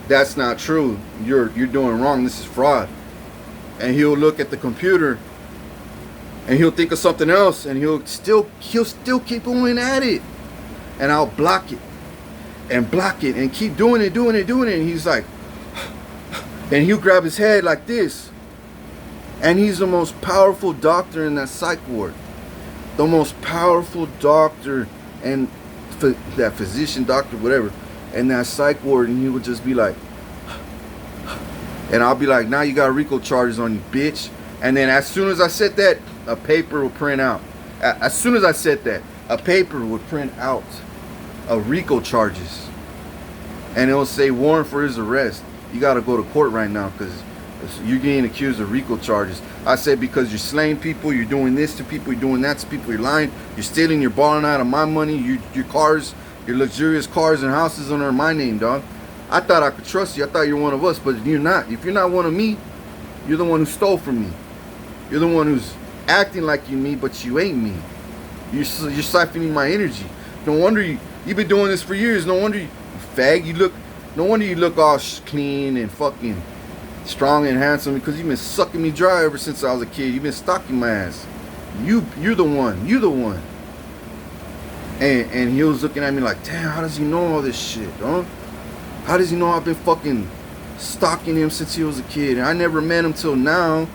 that's not true. You're doing wrong. This is fraud. And he'll look at the computer and he'll think of something else and he'll still keep going at it. And I'll block it and block it and keep doing it. And he's like, and he'll grab his head like this. And he's the most powerful doctor in that psych ward. The most powerful doctor and that physician, doctor, whatever, in that psych ward. And he would just be like, and I'll be like, now you got RICO charges on you, bitch. And then as soon as I said that, a paper will print out. As soon as I said that, a paper would print out of RICO charges. And it'll say warrant for his arrest. You got to go to court right now because you're getting accused of RICO charges. I said because you're slaying people, you're doing this to people, you're doing that to people, you're lying, you're stealing, you're balling out of my money, your cars, your luxurious cars and houses under my name, dog. I thought I could trust you. I thought you're one of us, but you're not. If you're not one of me, you're the one who stole from me. You're the one who's acting like you me, but you ain't me. You're siphoning my energy. No wonder you've been doing this for years. No wonder you fag. No wonder you look all clean and fucking strong and handsome because you've been sucking me dry ever since I was a kid. You've been stalking my ass. You're the one. You're the one. And he was looking at me like, damn, how does he know all this shit, huh? How does he know I've been fucking stalking him since he was a kid? And I never met him till now.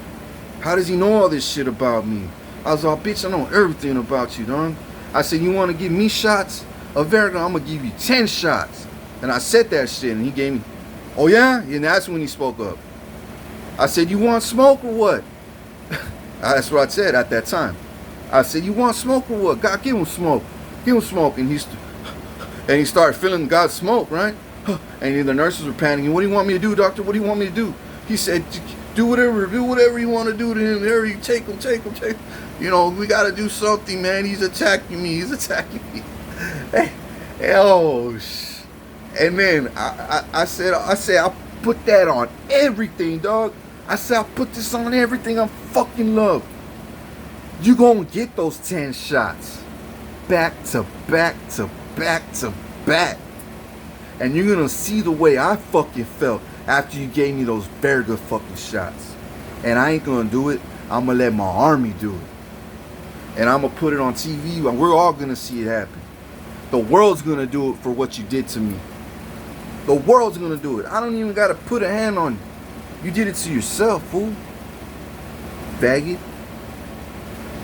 How does he know all this shit about me? I was like, bitch, I know everything about you, dog. I said, you want to give me shots of Vertigo? I'm going to give you 10 shots. And I said that shit, and he gave me, oh yeah? And that's when he spoke up. I said, you want smoke or what? That's what I said at that time. I said, you want smoke or what? God, give him smoke. Give him smoke. And he started feeling God's smoke, right? And the nurses were panicking. What do you want me to do, doctor? What do you want me to do? He said, do whatever you want to do to him. There, you take him. You know, we got to do something, man. He's attacking me. Hey, oh, and then I said, I'll put that on everything, dog. I said, I'll put this on everything I fucking love. You gonna get those 10 shots. Back to back to back to back. And you're gonna see the way I fucking felt after you gave me those very good fucking shots. And I ain't gonna do it. I'm gonna let my army do it. And I'm gonna put it on TV and we're all gonna see it happen. The world's gonna do it for what you did to me. The world's gonna do it. I don't even gotta put a hand on you. You did it to yourself, fool. Faggot.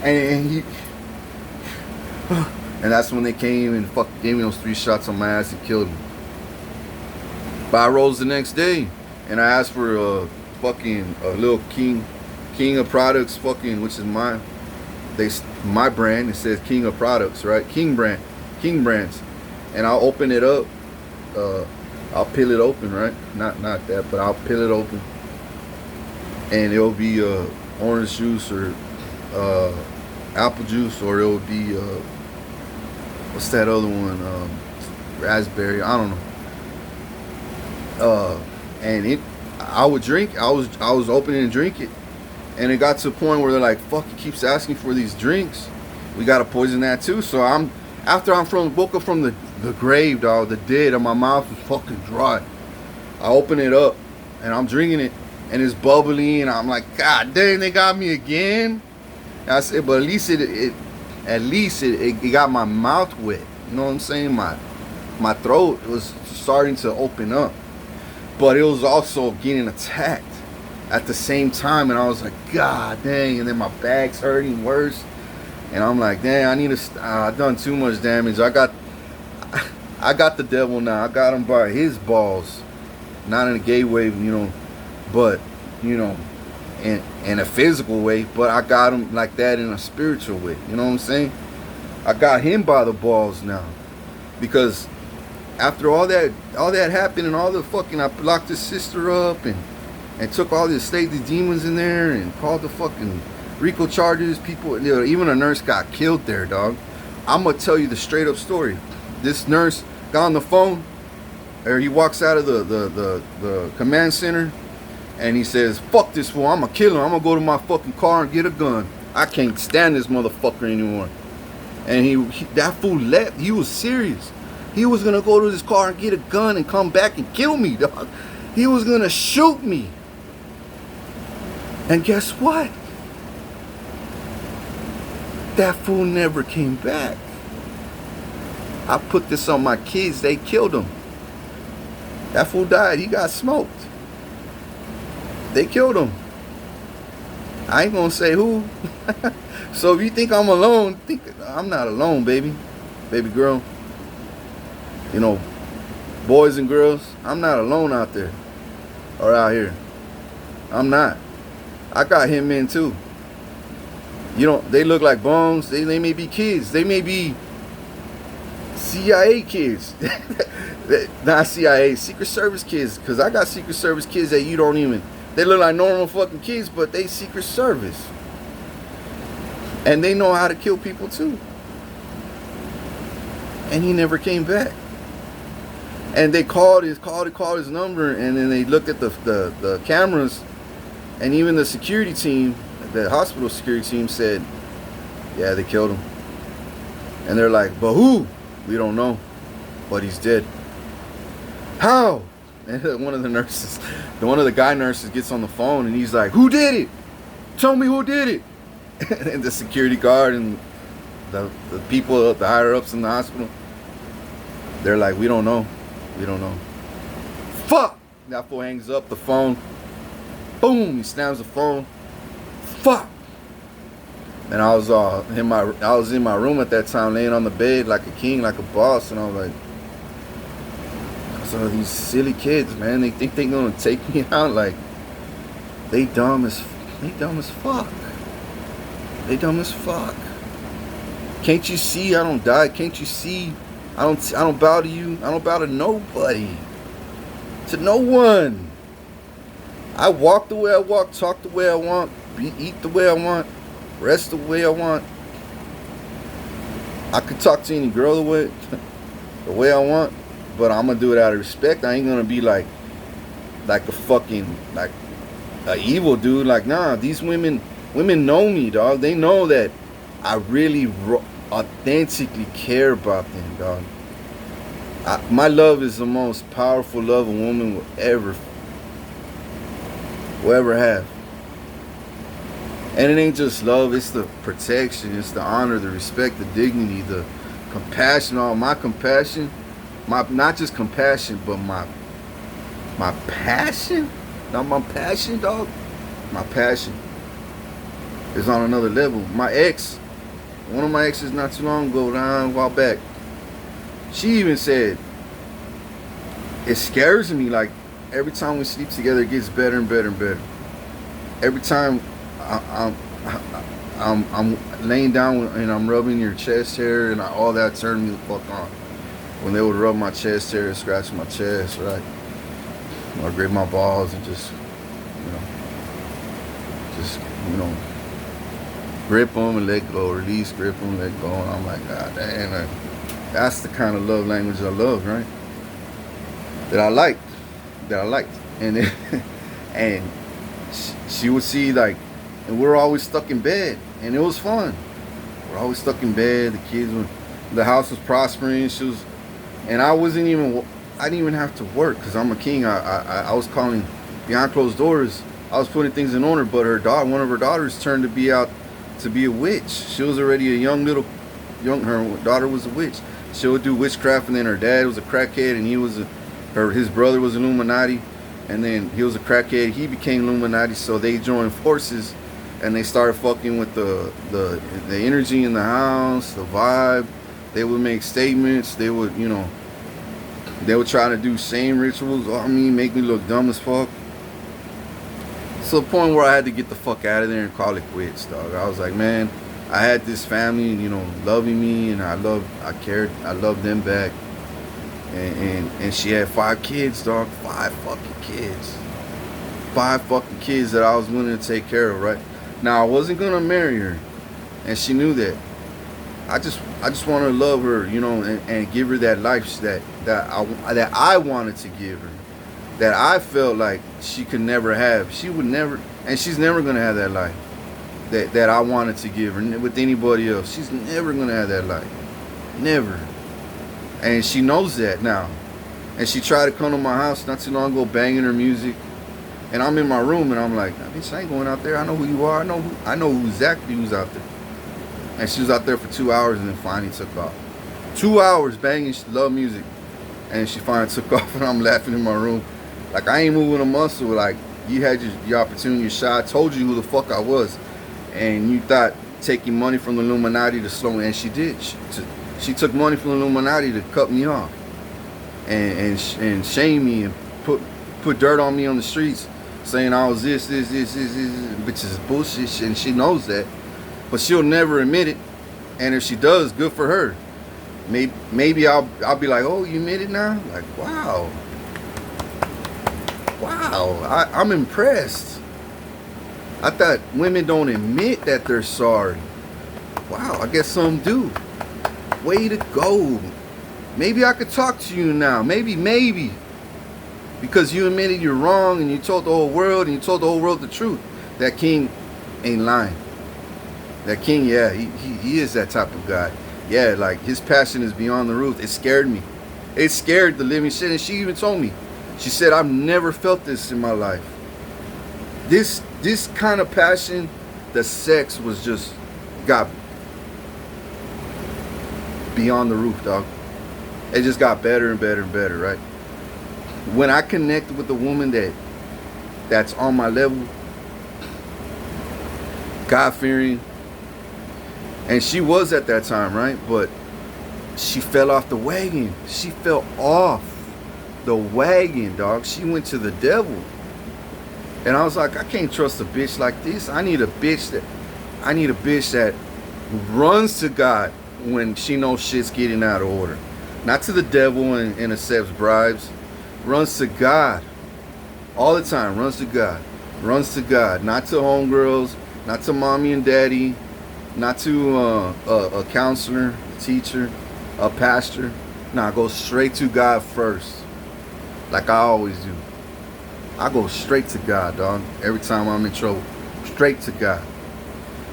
And that's when they came and fucking gave me those 3 shots on my ass and killed me. But I rose the next day and I asked for a little King of Products fucking, which is my brand. It says King of Products, right? King Brands. And I'll open it up. I'll peel it open, right? Not that, but I'll peel it open. And it'll be orange juice or apple juice, or it'll be what's that other one? Raspberry. I don't know. And I would drink. I was opening and drink it, And it got to a point where they're like, fuck, he keeps asking for these drinks. We gotta poison that too. So after woke up from the grave, dog, the dead, and my mouth was fucking dry. I open it up and I'm drinking it and it's bubbly and I'm like, God dang, they got me again. And I said, but at least it got my mouth wet. You know what I'm saying? My throat was starting to open up. But it was also getting attacked at the same time, and I was like, God dang, and then my back's hurting worse. And I'm like, damn, I've done too much damage. I got the devil now. I got him by his balls. Not in a gay way, but, in a physical way, but I got him like that in a spiritual way. You know what I'm saying? I got him by the balls now. Because after all that happened and all the fucking, I locked his sister up and took all the demons in there and called the fucking RICO charges. People, even a nurse got killed there, dog. I'm gonna tell you the straight up story. This nurse got on the phone, or he walks out of the command center, and he says, fuck this fool, I'm gonna kill him. I'm gonna go to my fucking car and get a gun. I can't stand this motherfucker anymore. And that fool left. He was serious. He was gonna go to his car and get a gun and come back and kill me, dog. He was gonna shoot me. And guess what? That fool never came back. I put this on my kids. They killed him. That fool died. He got smoked. They killed him. I ain't gonna say who. So if you think I'm alone, I'm not alone, baby. Baby girl. Boys and girls, I'm not alone out there. Or out here. I'm not. I got him in too. They look like bums. They may be kids. They may be CIA kids. Not CIA, Secret Service kids. Because I got Secret Service kids that you don't even... They look like normal fucking kids, but they Secret Service. And they know how to kill people too. And he never came back. And they called his number, and then they looked at the cameras, and even the security team, the hospital security team said, yeah, they killed him. And they're like, but who? We don't know. But he's dead. How? And one of the guy nurses gets on the phone and he's like, who did it? Tell me who did it. And the security guard and the people, the higher ups in the hospital, they're like, we don't know. We don't know. Fuck! That fool hangs up the phone. Boom! He snaps the phone. Fuck! And I was in my room at that time, laying on the bed like a king, like a boss, and I was like, so these silly kids, man, they think they're gonna take me out. Like, they dumb as fuck. They dumb as fuck. Can't you see I don't die? Can't you see I don't bow to you? I don't bow to nobody. To no one. I walk the way I walk, talk the way I want, eat the way I want, rest the way I want. I could talk to any girl the way I want, but I'm gonna do it out of respect. I ain't gonna be like a fucking a evil dude. Like, nah, these women know me, dog. They know that I really authentically care about them, dog. My love is the most powerful love a woman will ever have. And it ain't just love, it's the protection, it's the honor, the respect, the dignity, the compassion. All my compassion, not just compassion, but my passion. Not my passion, dog. My passion is on another level. My ex, one of my exes not too long ago, a while back, she even said, it scares me, like every time we sleep together it gets better and better and better. Every time I'm laying down and I'm rubbing your chest hair and all that turned me the fuck on. When they would rub my chest hair, scratch my chest, right? Or grab my balls and just grip them and let go, release, grip them, let go. And I'm like, God damn, that's the kind of love language I love, right? That I liked. And then, and she would see, like, and we're always stuck in bed, and it was fun. We're always stuck in bed. The house was prospering. And I didn't even have to work because I'm a king. I was calling behind closed doors. I was putting things in order, but one of her daughters turned to be a witch. She was already a her daughter was a witch. She would do witchcraft, and then her dad was a crackhead, and his brother was Illuminati, and then he was a crackhead. He became Illuminati, so they joined forces, and they started fucking with the energy in the house, the vibe. They would make statements. They would try to do same rituals on me, make me look dumb as fuck. To the point where I had to get the fuck out of there and call it quits, dog. I was like, man, I had this family, loving me, and I loved them back. And she had 5 kids, dog. 5 fucking kids. 5 fucking kids that I was willing to take care of, right? Now, I wasn't gonna marry her, and she knew that. I just wanted to love her, and give her that life that I wanted to give her, that I felt like she could never have. She would never, and she's never gonna have that life that I wanted to give her with anybody else. She's never gonna have that life, never. And she knows that now. And she tried to come to my house not too long ago, banging her music. And I'm in my room, and I'm like, bitch, I ain't going out there. I know who you are. I know exactly who's out there. And she was out there for 2 hours, and then finally took off. 2 hours banging love music, and she finally took off, and I'm laughing in my room. Like, I ain't moving a muscle. Like, you had your opportunity, your shot. I told you who the fuck I was. And you thought taking money from the Illuminati to slow me, and she did. She took money from the Illuminati to cut me off. And shame me and put dirt on me on the streets, saying I was this, which is bullshit, and she knows that. But she'll never admit it, and if she does, good for her. Maybe I'll be like, oh, you admit it now? Like, wow, I'm impressed. I thought women don't admit that they're sorry. Wow, I guess some do. Way to go. Maybe I could talk to you now. Maybe. Because you admitted you're wrong, and you told the whole world, the truth. That king ain't lying. That king, yeah, he is that type of guy. Yeah, like, his passion is beyond the roof. It scared me. It scared the living shit. And she even told me. She said, I've never felt this in my life. This kind of passion, the sex got beyond the roof, dog. It just got better and better and better, right? When I connected with a woman that's on my level, God-fearing, and she was at that time, right? But she fell off the wagon. She fell off the wagon, dog. She went to the devil. And I was like, I can't trust a bitch like this. I need a bitch that runs to God when she knows shit's getting out of order. Not to the devil and accepts bribes. Runs to God. All the time. Runs to God. Runs to God. Not to homegirls. Not to mommy and daddy. Not to a counselor, a teacher, a pastor. Nah, go straight to God first. Like I always do. I go straight to God, dog. Every time I'm in trouble. Straight to God.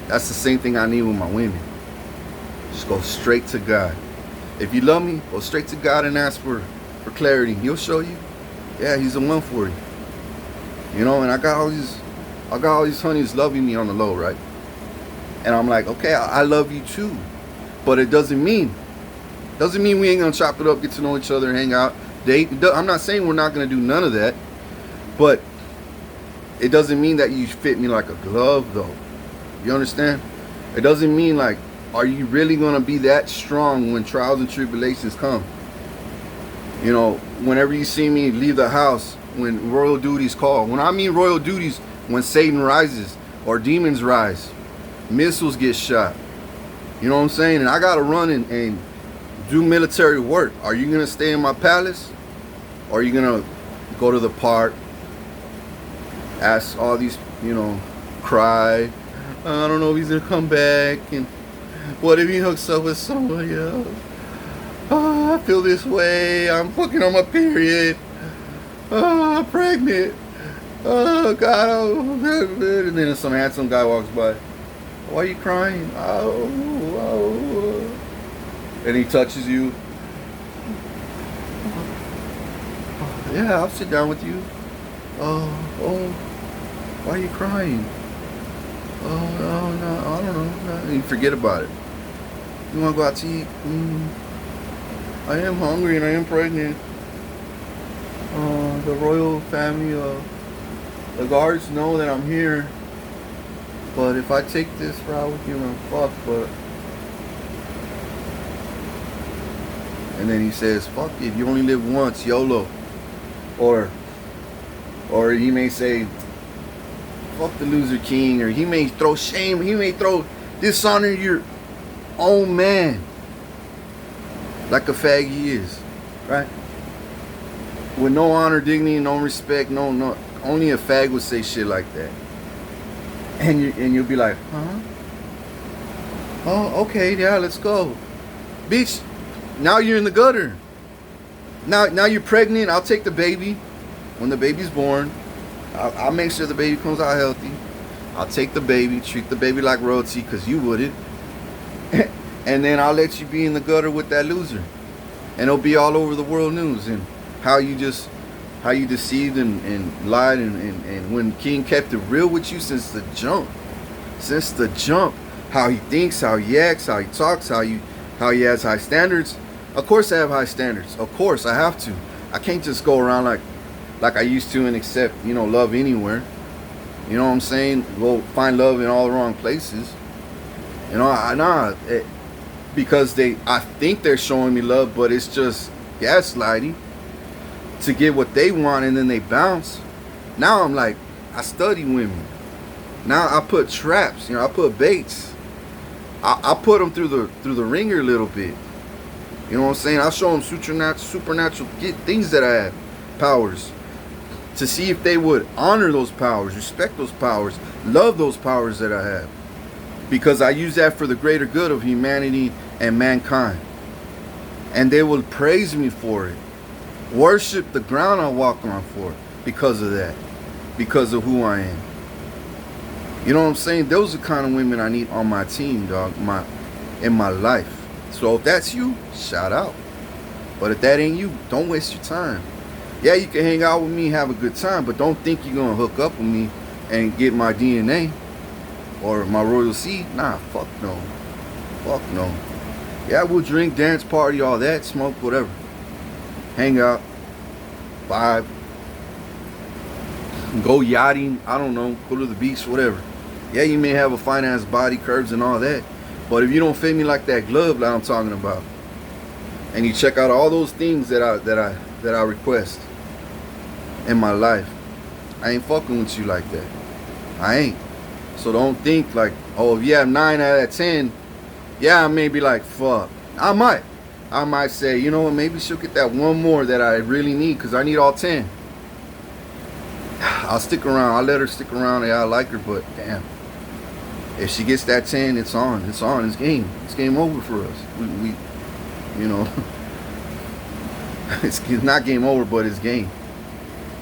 That's the same thing I need with my women. Just go straight to God. If you love me, go straight to God and ask for clarity. He'll show you. Yeah, he's the one for you. And I got all these honeys loving me on the low, right? And I'm like, okay, I love you too. But it doesn't mean we ain't gonna chop it up, get to know each other, hang out, date. I'm not saying we're not gonna do none of that. But it doesn't mean that you fit me like a glove, though. You understand? It doesn't mean like, are you really gonna be that strong when trials and tribulations come? Whenever you see me leave the house, when royal duties call. When I mean royal duties, when Satan rises or demons rise, missiles get shot. You know what I'm saying? And I gotta run and do military work. Are you gonna stay in my palace? Or are you gonna go to the park, ask all these, cry, I don't know if he's gonna come back, and what if he hooks up with somebody else? Oh, I feel this way, I'm fucking on my period, oh, I'm pregnant, Oh God, oh, and then some handsome guy walks by. Why are you crying? Oh. And he touches you. Yeah, I'll sit down with you. Oh, why are you crying? Oh, no, I don't know. No. You forget about it. You want to go out to eat? I am hungry and I am pregnant. The royal family, the guards know that I'm here. But if I take this route with you, I'm fucked. But and then he says, "Fuck it, you only live once, YOLO." Or he may say, "Fuck the loser king," or he may throw shame. He may throw dishonor your own man, like a fag he is, right? With no honor, dignity, no respect, no. Only a fag would say shit like that. And you'll be like, huh? Oh, okay, yeah, let's go. Bitch, now you're in the gutter. Now you're pregnant. I'll take the baby. When the baby's born, I'll make sure the baby comes out healthy. I'll take the baby, treat the baby like royalty, because you wouldn't. And then I'll let you be in the gutter with that loser. And it'll be all over the world news. And how you deceived and lied, and when King kept it real with you since the jump, how he thinks, how he acts, how he talks, how he has high standards. Of course I have high standards. Of course I have to. I can't just go around like I used to and accept, love anywhere. You know what I'm saying? Go find love in all the wrong places. Because I think they're showing me love, but it's just gaslighting to get what they want, and then they bounce. Now I'm like, I study women. Now I put traps, I put baits. I put them through the ringer a little bit. You know what I'm saying? I'll show them supernatural things that I have, powers, to see if they would honor those powers, respect those powers, love those powers that I have. Because I use that for the greater good of humanity and mankind. And they will praise me for it. Worship the ground I walk on for it because of that. Because of who I am. You know what I'm saying? Those are the kind of women I need on my team, dog. In my life. So if that's you, shout out. But if that ain't you, don't waste your time. Yeah, you can hang out with me, have a good time, but don't think you're gonna hook up with me and get my DNA or my royal seed. Nah, fuck no. Fuck no. Yeah, we'll drink, dance, party, all that, smoke, whatever. Hang out, vibe, go yachting, I don't know, go to the beach, whatever. Yeah, you may have a fine ass body, curves and all that, but if you don't fit me like that glove that I'm talking about, and you check out all those things that I request in my life, I ain't fucking with you like that. I ain't. So don't think like, oh, if you have 9 out of 10, yeah, I may be like, fuck. I might say, you know what, maybe she'll get that one more that I really need, because I need all 10. I'll stick around. I'll let her stick around. Yeah, I like her, but damn. If she gets that 10, it's on. It's on. It's game. It's game over for us. We it's not game over, but it's game.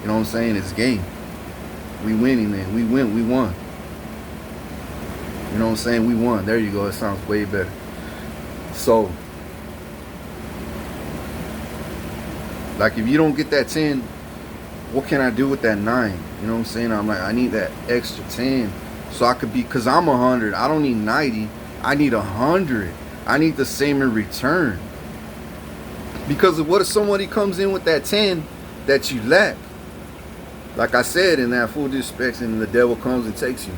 You know what I'm saying? It's game. We winning, man. We won. You know what I'm saying? We won. There you go. It sounds way better. So, like, if you don't get that 10, what can I do with that 9? You know what I'm saying? I'm like, I need that extra 10 so I could be, because I'm 100. I don't need 90. I need 100. I need the same in return. Because what if somebody comes in with that 10 that you lack? Like I said, in that full disrespect, and the devil comes and takes you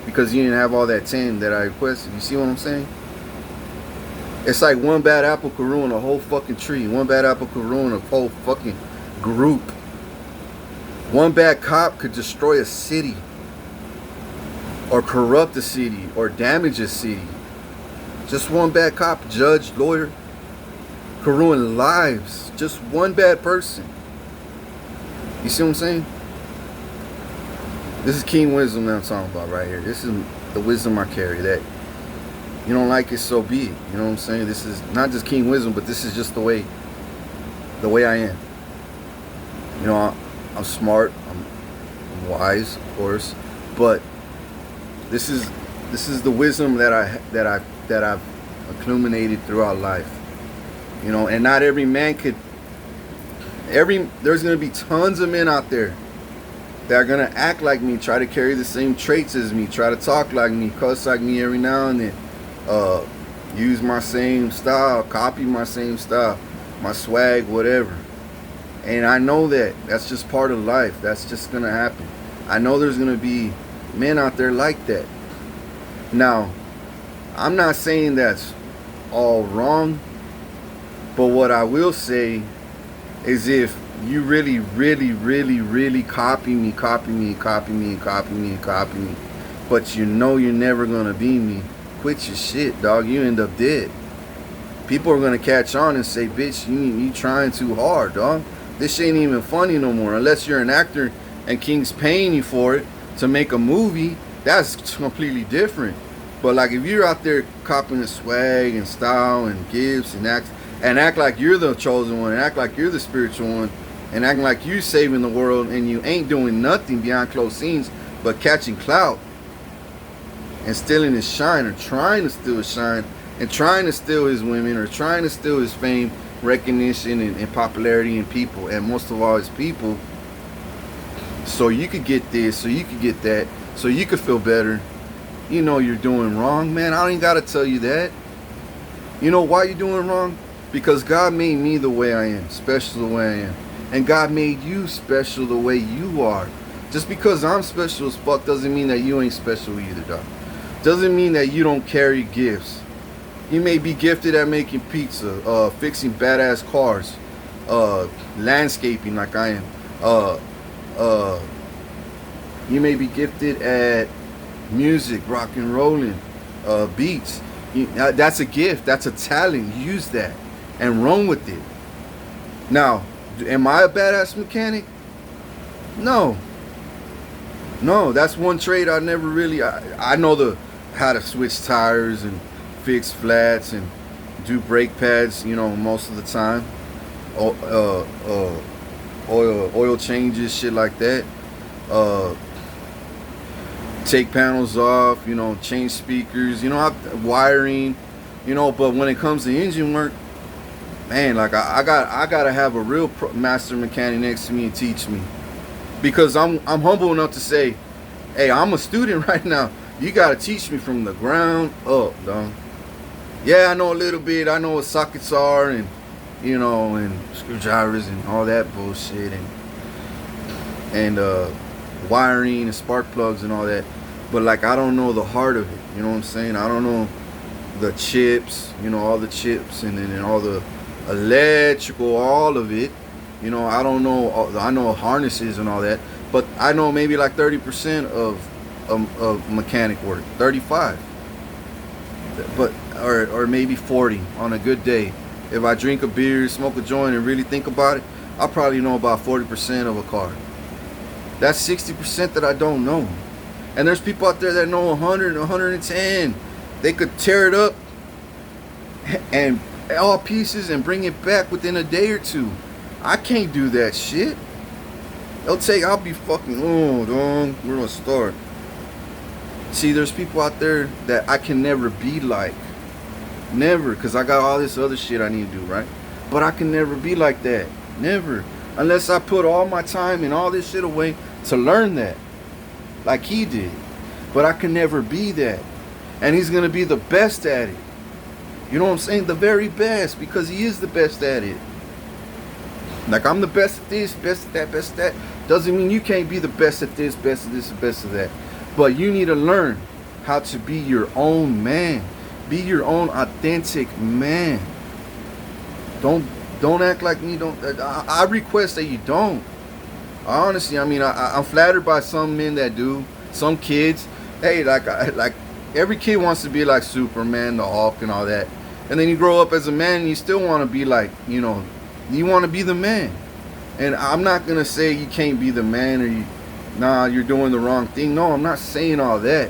because you didn't have all that 10 that I requested. You see what I'm saying? It's like one bad apple could ruin a whole fucking tree. One bad apple could ruin a whole fucking group. One bad cop could destroy a city, or corrupt a city, or damage a city. Just one bad cop, judge, lawyer, could ruin lives. Just one bad person. You see what I'm saying? This is King Wisdom that I'm talking about right here. This is the wisdom I carry. That you don't like it, so be it. You know what I'm saying? This is not just King Wisdom, but this is just the way I am. You know, I'm smart. wise, of course, but this is the wisdom that I've accumulated throughout life. You know, and not every man could. There's gonna be tons of men out there that are gonna act like me, try to carry the same traits as me, try to talk like me, cuss like me every now and then, use my same style, copy my same style, my swag, whatever. And I know that that's just part of life. That's just gonna happen. I know there's gonna be men out there like that. Now, I'm not saying that's all wrong, but what I will say is if you really, really, really, really copy me, but you know you're never gonna be me, quit your shit, dog. You end up dead. People are gonna catch on and say, bitch, you trying too hard, dog. This ain't even funny no more. Unless you're an actor and King's paying you for it to make a movie, that's completely different. But like if you're out there copying the swag and style and gifts and act like you're the chosen one, and act like you're the spiritual one, and acting like you're saving the world, and you ain't doing nothing beyond close scenes but catching clout and stealing his shine, or trying to steal his shine, and trying to steal his women, or trying to steal his fame, recognition, and popularity in people, and most of all his people, so you could get this, so you could get that, so you could feel better. You know you're doing wrong, man. I ain't gotta tell you that. You know why you're doing wrong? Because God made me the way I am, special the way I am. And God made you special the way you are. Just because I'm special as fuck doesn't mean that you ain't special either, dog. Doesn't mean that you don't carry gifts. You may be gifted at making pizza, fixing badass cars, landscaping like I am. You may be gifted at music, rock and rolling, beats. That's a gift. That's a talent. Use that and run with it. Now, am I a badass mechanic? No. That's one trade I never really. I know how to switch tires and fix flats and do brake pads. You know, most of the time. Oil changes, shit like that. Take panels off. You know, change speakers. You know, wiring. You know, but when it comes to engine work, man, like I gotta have a real master mechanic next to me and teach me, because I'm humble enough to say, hey, I'm a student right now. You gotta teach me from the ground up, dog. Yeah, I know a little bit. I know what sockets are, and you know, and screwdrivers and all that bullshit, and wiring and spark plugs and all that. But like, I don't know the heart of it. You know what I'm saying? I don't know the chips. You know, all the chips and all the electrical, all of it. You know, I don't know. I know harnesses and all that, but I know maybe like 30% of mechanic work, 35, but or maybe 40 on a good day. If I drink a beer, smoke a joint, and really think about it, I'll probably know about 40% of a car. That's 60% that I don't know. And there's people out there that know 100, 110. They could tear it up and all pieces and bring it back within a day or two. I can't do that shit. I'll be fucking, oh, dog, where do I start? See, there's people out there that I can never be like. Never, because I got all this other shit I need to do, right? But I can never be like that. Never. Unless I put all my time and all this shit away to learn that. Like he did. But I can never be that. And he's going to be the best at it. You know what I'm saying? The very best, because he is the best at it. Like, I'm the best at this, best at that, best at that. Doesn't mean you can't be the best at this, best at this, and best at that. But you need to learn how to be your own man. Be your own authentic man. Don't act like me. I request that you don't. Honestly, I mean, I'm flattered by some men that do. Some kids, hey, like every kid wants to be like Superman, the Hulk, and all that. And then you grow up as a man, and you still want to be like, you know, you want to be the man. And I'm not gonna say you can't be the man, or you're doing the wrong thing. No, I'm not saying all that.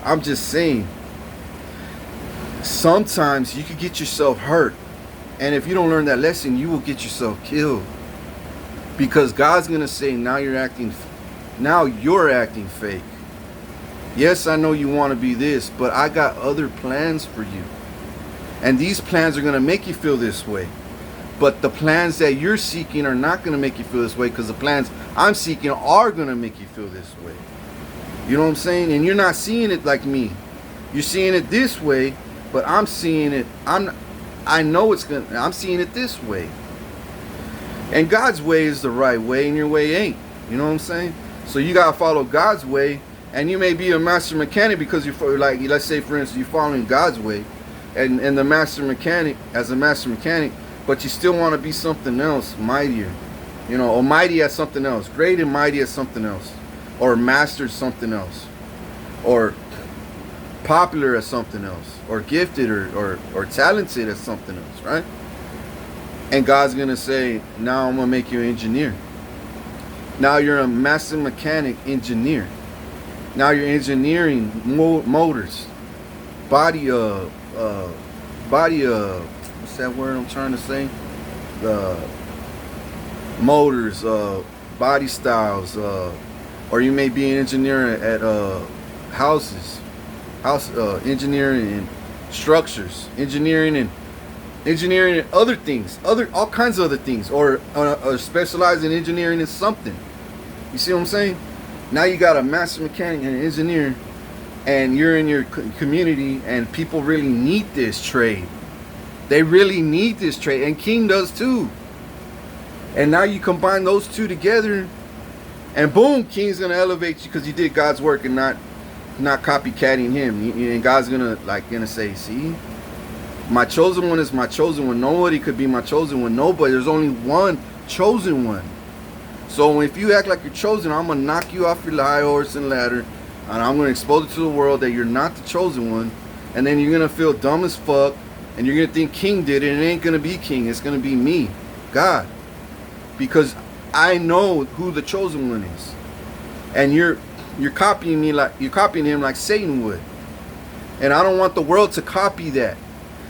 I'm just saying sometimes you could get yourself hurt, and if you don't learn that lesson, you will get yourself killed. Because God's gonna say, now you're acting Now you're acting fake. Yes, I know you want to be this, but I got other plans for you. And these plans are going to make you feel this way. But the plans that you're seeking are not going to make you feel this way, because the plans I'm seeking are going to make you feel this way. You know what I'm saying? And you're not seeing it like me. You're seeing it this way, but I'm seeing it. I know it's going to, I'm seeing it this way. And God's way is the right way, and your way ain't. You know what I'm saying? So you got to follow God's way. And you may be a master mechanic because you're like, let's say for instance, you're following God's way, and the master mechanic, as a master mechanic, but you still want to be something else, mightier, you know, or mighty at something else, great and mighty at something else, or mastered something else, or popular at something else, or gifted or talented at something else, right? And God's gonna say, now I'm gonna make you an engineer. Now you're a master mechanic engineer. Now you're engineering motors, body, what's that word I'm trying to say? The motors, body styles, or you may be an engineer at houses, engineering and structures, engineering and other things, all kinds of other things, or specialize in engineering in something. You see what I'm saying? Now you got a master mechanic and an engineer, and you're in your community, and people really need this trade. They really need this trade, and King does too. And now you combine those two together, and boom, King's gonna elevate you because you did God's work and not copycatting him. And God's gonna say, see, my chosen one is my chosen one. Nobody could be my chosen one. Nobody. There's only one chosen one. So if you act like you're chosen, I'm going to knock you off your high horse and ladder, and I'm going to expose it to the world that you're not the chosen one. And then you're going to feel dumb as fuck, and you're going to think King did it, and it ain't going to be King. It's going to be me, God. Because I know who the chosen one is. And you're copying me like you're copying him like Satan would. And I don't want the world to copy that.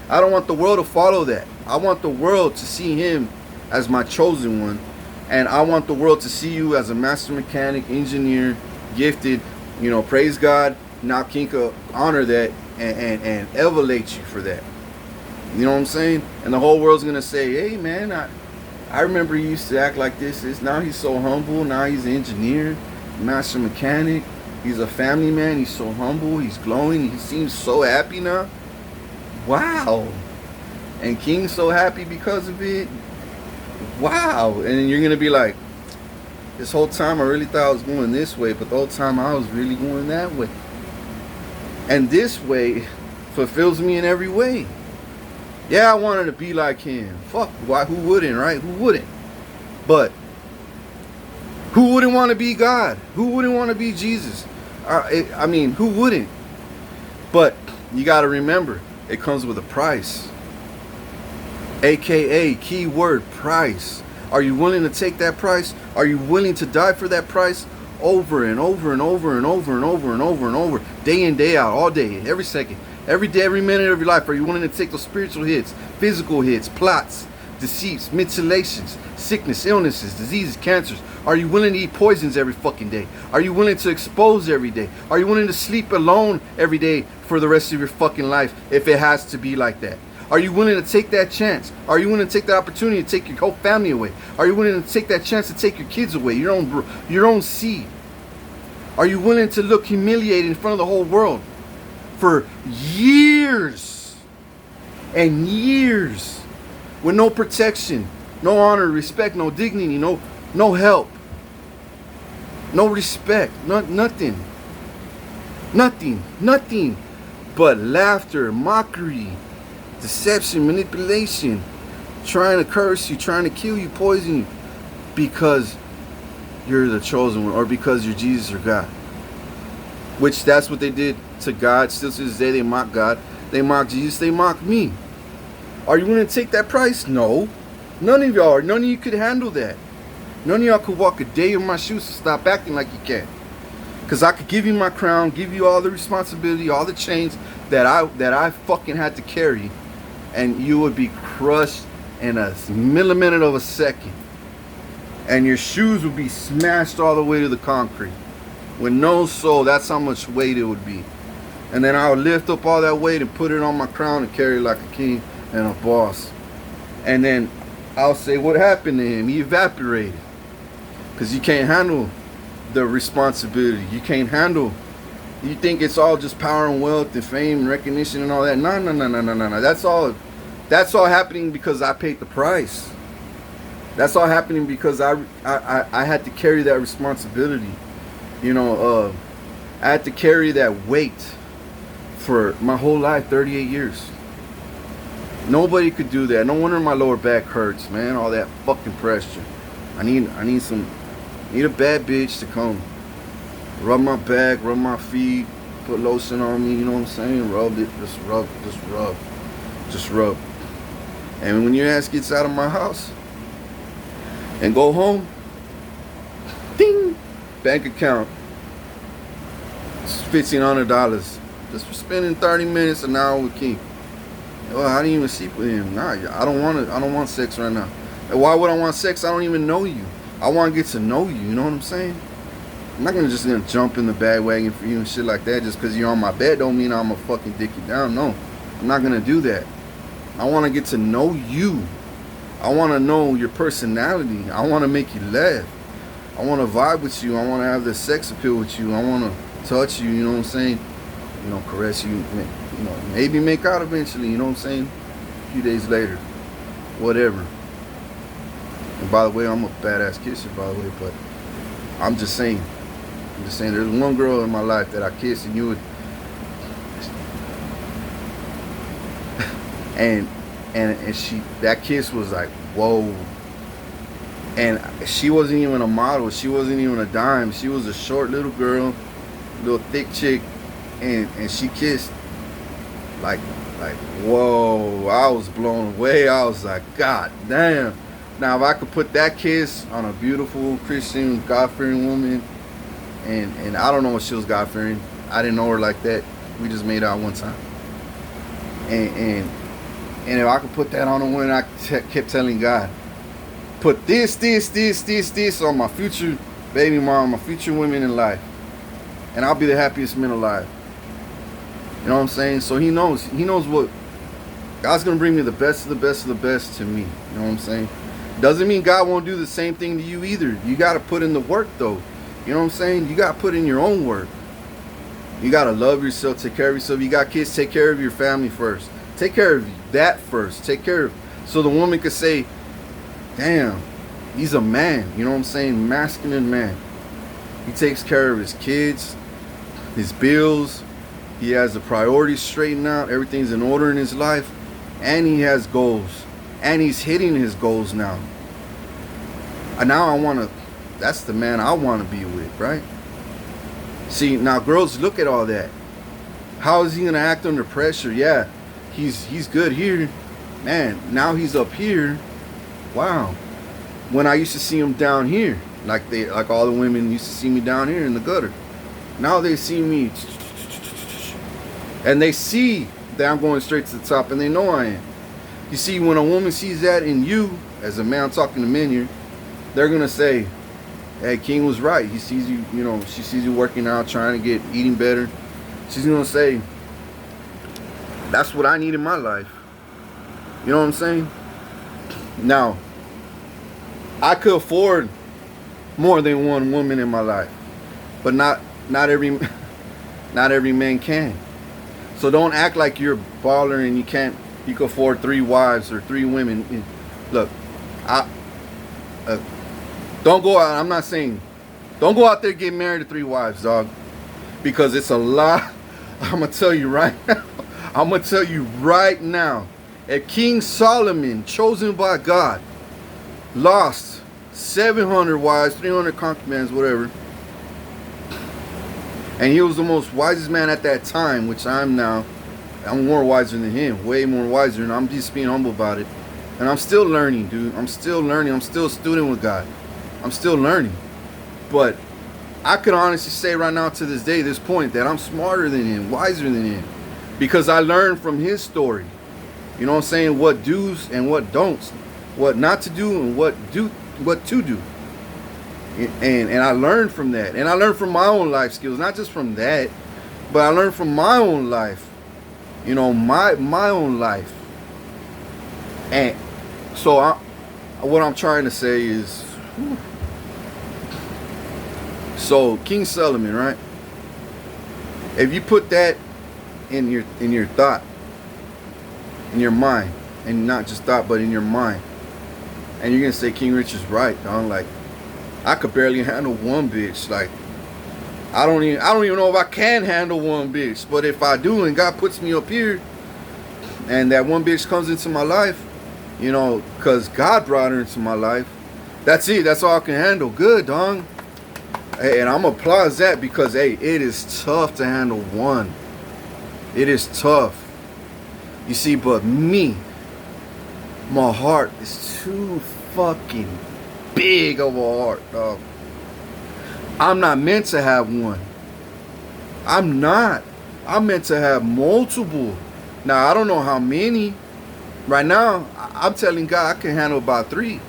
I don't want the world to follow that. I want the world to see him as my chosen one. And I want the world to see you as a master mechanic, engineer, gifted. You know, praise God. Now King could honor that and elevate you for that. You know what I'm saying? And the whole world's going to say, hey, man, I remember he used to act like this. Now he's so humble. Now he's an engineer, master mechanic. He's a family man. He's so humble. He's glowing. He seems so happy now. Wow. And King's so happy because of it. Wow. And then you're going to be like, this whole time I really thought I was going this way, but the whole time I was really going that way. And this way fulfills me in every way. Yeah, I wanted to be like him. Fuck, why? Who wouldn't, right? Who wouldn't? But who wouldn't want to be God? Who wouldn't want to be Jesus? I mean, who wouldn't? But you got to remember, it comes with a price. AKA, keyword, price. Are you willing to take that price? Are you willing to die for that price? Over and over and over and over and over and over and over. Day in, day out, all day, every second. Every day, every minute of your life. Are you willing to take those spiritual hits, physical hits, plots, deceits, mutilations, sickness, illnesses, diseases, cancers? Are you willing to eat poisons every fucking day? Are you willing to expose every day? Are you willing to sleep alone every day for the rest of your fucking life if it has to be like that? Are you willing to take that chance? Are you willing to take that opportunity to take your whole family away? Are you willing to take that chance to take your kids away, your own seed? Are you willing to look humiliated in front of the whole world for years and years with no protection, no honor, respect, no dignity, no help, no respect, nothing but laughter, mockery, deception, manipulation, trying to curse you, trying to kill you, poison you, because you're the chosen one, or because you're Jesus or God. Which that's what they did to God. Still to this day, they mock God. They mock Jesus. They mock me. Are you willing to take that price? No. None of y'all are. None of you could handle that. None of y'all could walk a day in my shoes to stop acting like you can. Because I could give you my crown, give you all the responsibility, all the chains that I fucking had to carry, and you would be crushed in a millimeter of a second. and your shoes would be smashed all the way to the concrete with no sole. That's how much weight it would be. And then I would lift up all that weight and put it on my crown and carry it like a king and a boss. And then I'll say, what happened to him? He evaporated. Because you can't handle the responsibility. You can't handle. You think it's all just power and wealth and fame and recognition and all that. No, no, no, no, no, no, no. That's all happening because I paid the price. That's all happening because I had to carry that responsibility. You know, I had to carry that weight for my whole life, 38 years. Nobody could do that. No wonder my lower back hurts, man. All that fucking pressure. I need a bad bitch to come rub my back, rub my feet, put lotion on me, you know what I'm saying? Rub it, just rub. And when your ass gets out of my house and go home, ding, bank account, it's $1,500 just for spending 30 minutes an hour with King. Well, I didn't even sleep with him. Nah, I don't want sex right now. And why would I want sex? I don't even know you. I want to get to know you, you know what I'm saying? I'm not gonna jump in the bandwagon for you and shit like that just because you're on my bed don't mean I'm gonna fucking dick you down. No, I'm not gonna do that. I want to get to know you. I want to know your personality. I want to make you laugh. I want to vibe with you. I want to have the sex appeal with you. I want to touch you, you know what I'm saying? You know, caress you, you know, maybe make out eventually, you know what I'm saying? A few days later, whatever. And by the way, I'm a badass kisser, by the way, but I'm just saying, there's one girl in my life that I kissed and you would, and she, that kiss was like, whoa. And she wasn't even a model, she wasn't even a dime, she was a short little girl, little thick chick, and she kissed like whoa. I was blown away. I was like, God damn. Now if I could put that kiss on a beautiful Christian God-fearing woman, and I don't know if she was God-fearing, I didn't know her like that, we just made out one time, and if I could put that on a woman, I kept telling God, put this on my future baby mom, my future women in life, and I'll be the happiest man alive. You know what I'm saying? So he knows what God's gonna bring me, the best of the best of the best to me. You know what I'm saying? Doesn't mean God won't do the same thing to you either. You gotta put in the work though. You know what I'm saying? You gotta put in your own work. You gotta love yourself, take care of yourself. You got kids, take care of your family first. Take care of that first. Take care of, so the woman could say, damn, he's a man. You know what I'm saying? Masculine man. He takes care of his kids, his bills. He has the priorities straightened out. Everything's in order in his life. And he has goals. And he's hitting his goals now. And now I want to, that's the man I want to be with, right? See, now girls, look at all that. How is he going to act under pressure? Yeah, he's good here. Man, now he's up here. Wow. When I used to see him down here, like all the women used to see me down here in the gutter. Now they see me, and they see that I'm going straight to the top, and they know I am. You see, when a woman sees that in you, as a man, I'm talking to men here, they're gonna say, hey, King was right. He sees you, you know, she sees you working out, trying to eating better. She's gonna say, that's what I need in my life. You know what I'm saying? Now, I could afford more than one woman in my life, but not every man can. So don't act like you're a baller and you can afford 3 wives or 3 women. Look, don't go out. I'm not saying don't go out there and get married to 3 wives, dog, because it's a lot. I'm gonna tell you right now. I'm gonna tell you right now. If King Solomon, chosen by God, lost 700 wives, 300 concubines, whatever, and he was the most wisest man at that time, which I'm now. I'm more wiser than him, way more wiser, and I'm just being humble about it. And I'm still learning, dude. I'm still learning. I'm still a student with God. I'm still learning. But I could honestly say right now to this day, this point, that I'm smarter than him, wiser than him, because I learned from his story. You know what I'm saying? What do's and what don'ts, what not to do and what to do. And I learned from that, and I learned from my own life skills, not just from that, but I learned from my own life, my own life. And so what I'm trying to say is, so King Solomon, right? If you put that in your thought, in your mind, and not just thought, but in your mind, and you're gonna say King Richard's right, dog. Like, I could barely handle one bitch. Like, I don't even know if I can handle one bitch. But if I do, and God puts me up here, and that one bitch comes into my life, because God brought her into my life, that's it. That's all I can handle. Good, dog. Hey, and I'm gonna applaud that, because, hey, it is tough to handle one. It is tough. You see, but me, my heart is too fucking big of a heart, dog. I'm not meant to have one. I'm not. I'm meant to have multiple. Now, I don't know how many. Right now, I'm telling God I can handle about 3.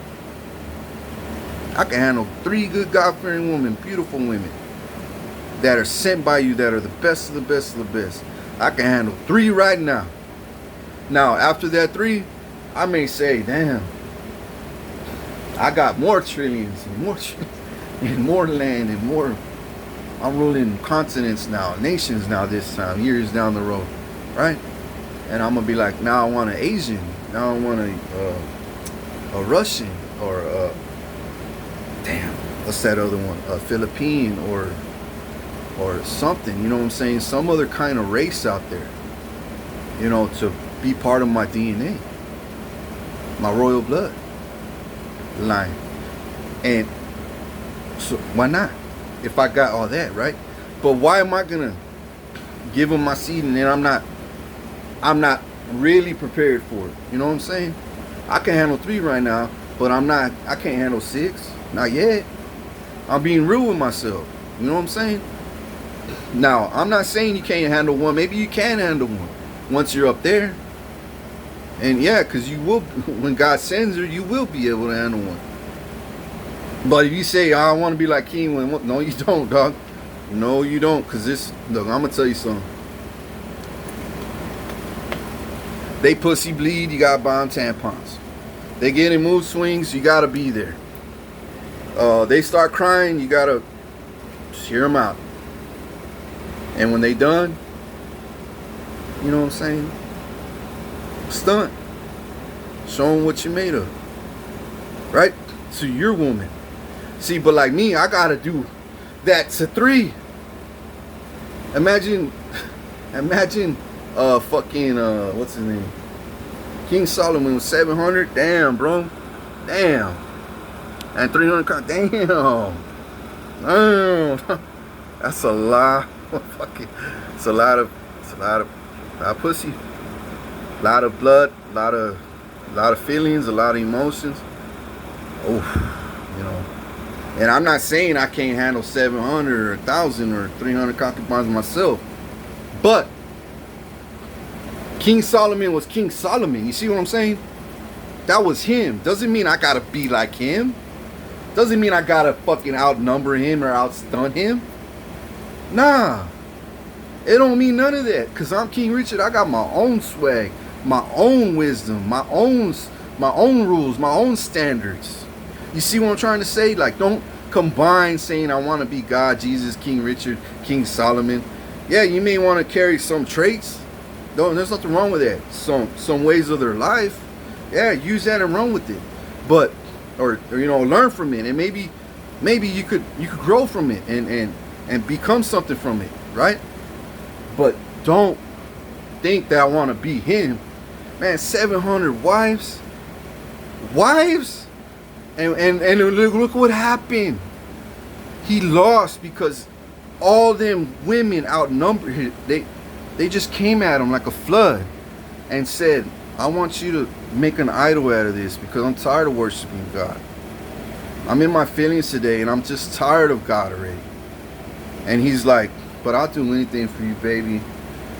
I can handle 3 good God-fearing women, beautiful women, that are sent by you, that are the best of the best of the best. I can handle 3 right now. Now, after that 3, I may say, damn, I got more trillions and more land and more. I'm ruling continents now, nations now this time, years down the road, right? And I'm gonna be like, now I want an Asian, now I want a Russian, or damn, what's that other one? A Philippine, or something. You know what I'm saying? Some other kind of race out there. To be part of my DNA, my royal blood line. And so why not? If I got all that, right? But why am I gonna give them my seed and then I'm not really prepared for it? You know what I'm saying? I can handle 3 right now, but I can't handle 6. Not yet. I'm being real with myself. You know what I'm saying? Now, I'm not saying you can't handle 1. Maybe you can handle 1 once you're up there. And yeah, because you will, when God sends her, you will be able to handle 1. But if you say, I want to be like King, no, you don't, dog. No, you don't. Because look, I'm going to tell you something. They pussy bleed, you got to buy them tampons. They get in mood swings, you got to be there. They start crying, you got to hear them out. And when they done, you know what I'm saying? Stunt. Show them what you made of. Right? To your woman. See, but like me, I gotta do that to 3. Imagine fucking what's his name? King Solomon was 700. Damn, bro. Damn. And 300. Damn. That's a lot. It's a lot of pussy, a lot of blood, a lot of feelings, a lot of emotions. And I'm not saying I can't handle 700 or 1,000 or 300 concubines myself, but King Solomon was King Solomon. You see what I'm saying? That was him. Doesn't mean I gotta be like him. Doesn't mean I gotta fucking outnumber him or outstun him. Nah. It don't mean none of that. Cause I'm King Richard. I got my own swag, my own wisdom, my own rules, my own standards. You see what I'm trying to say? Like, don't combine saying I want to be God, Jesus, King Richard, King Solomon. Yeah, you may want to carry some traits. No, there's nothing wrong with that. Some ways of their life. Yeah, use that and run with it. But or learn from it, and maybe you could grow from it and become something from it, right? But don't think that I want to be him. Man, 700 wives? And look what happened. He lost because all them women outnumbered him. They just came at him like a flood and said, I want you to make an idol out of this because I'm tired of worshiping God. I'm in my feelings today and I'm just tired of God already. And he's like, but I'll do anything for you, baby.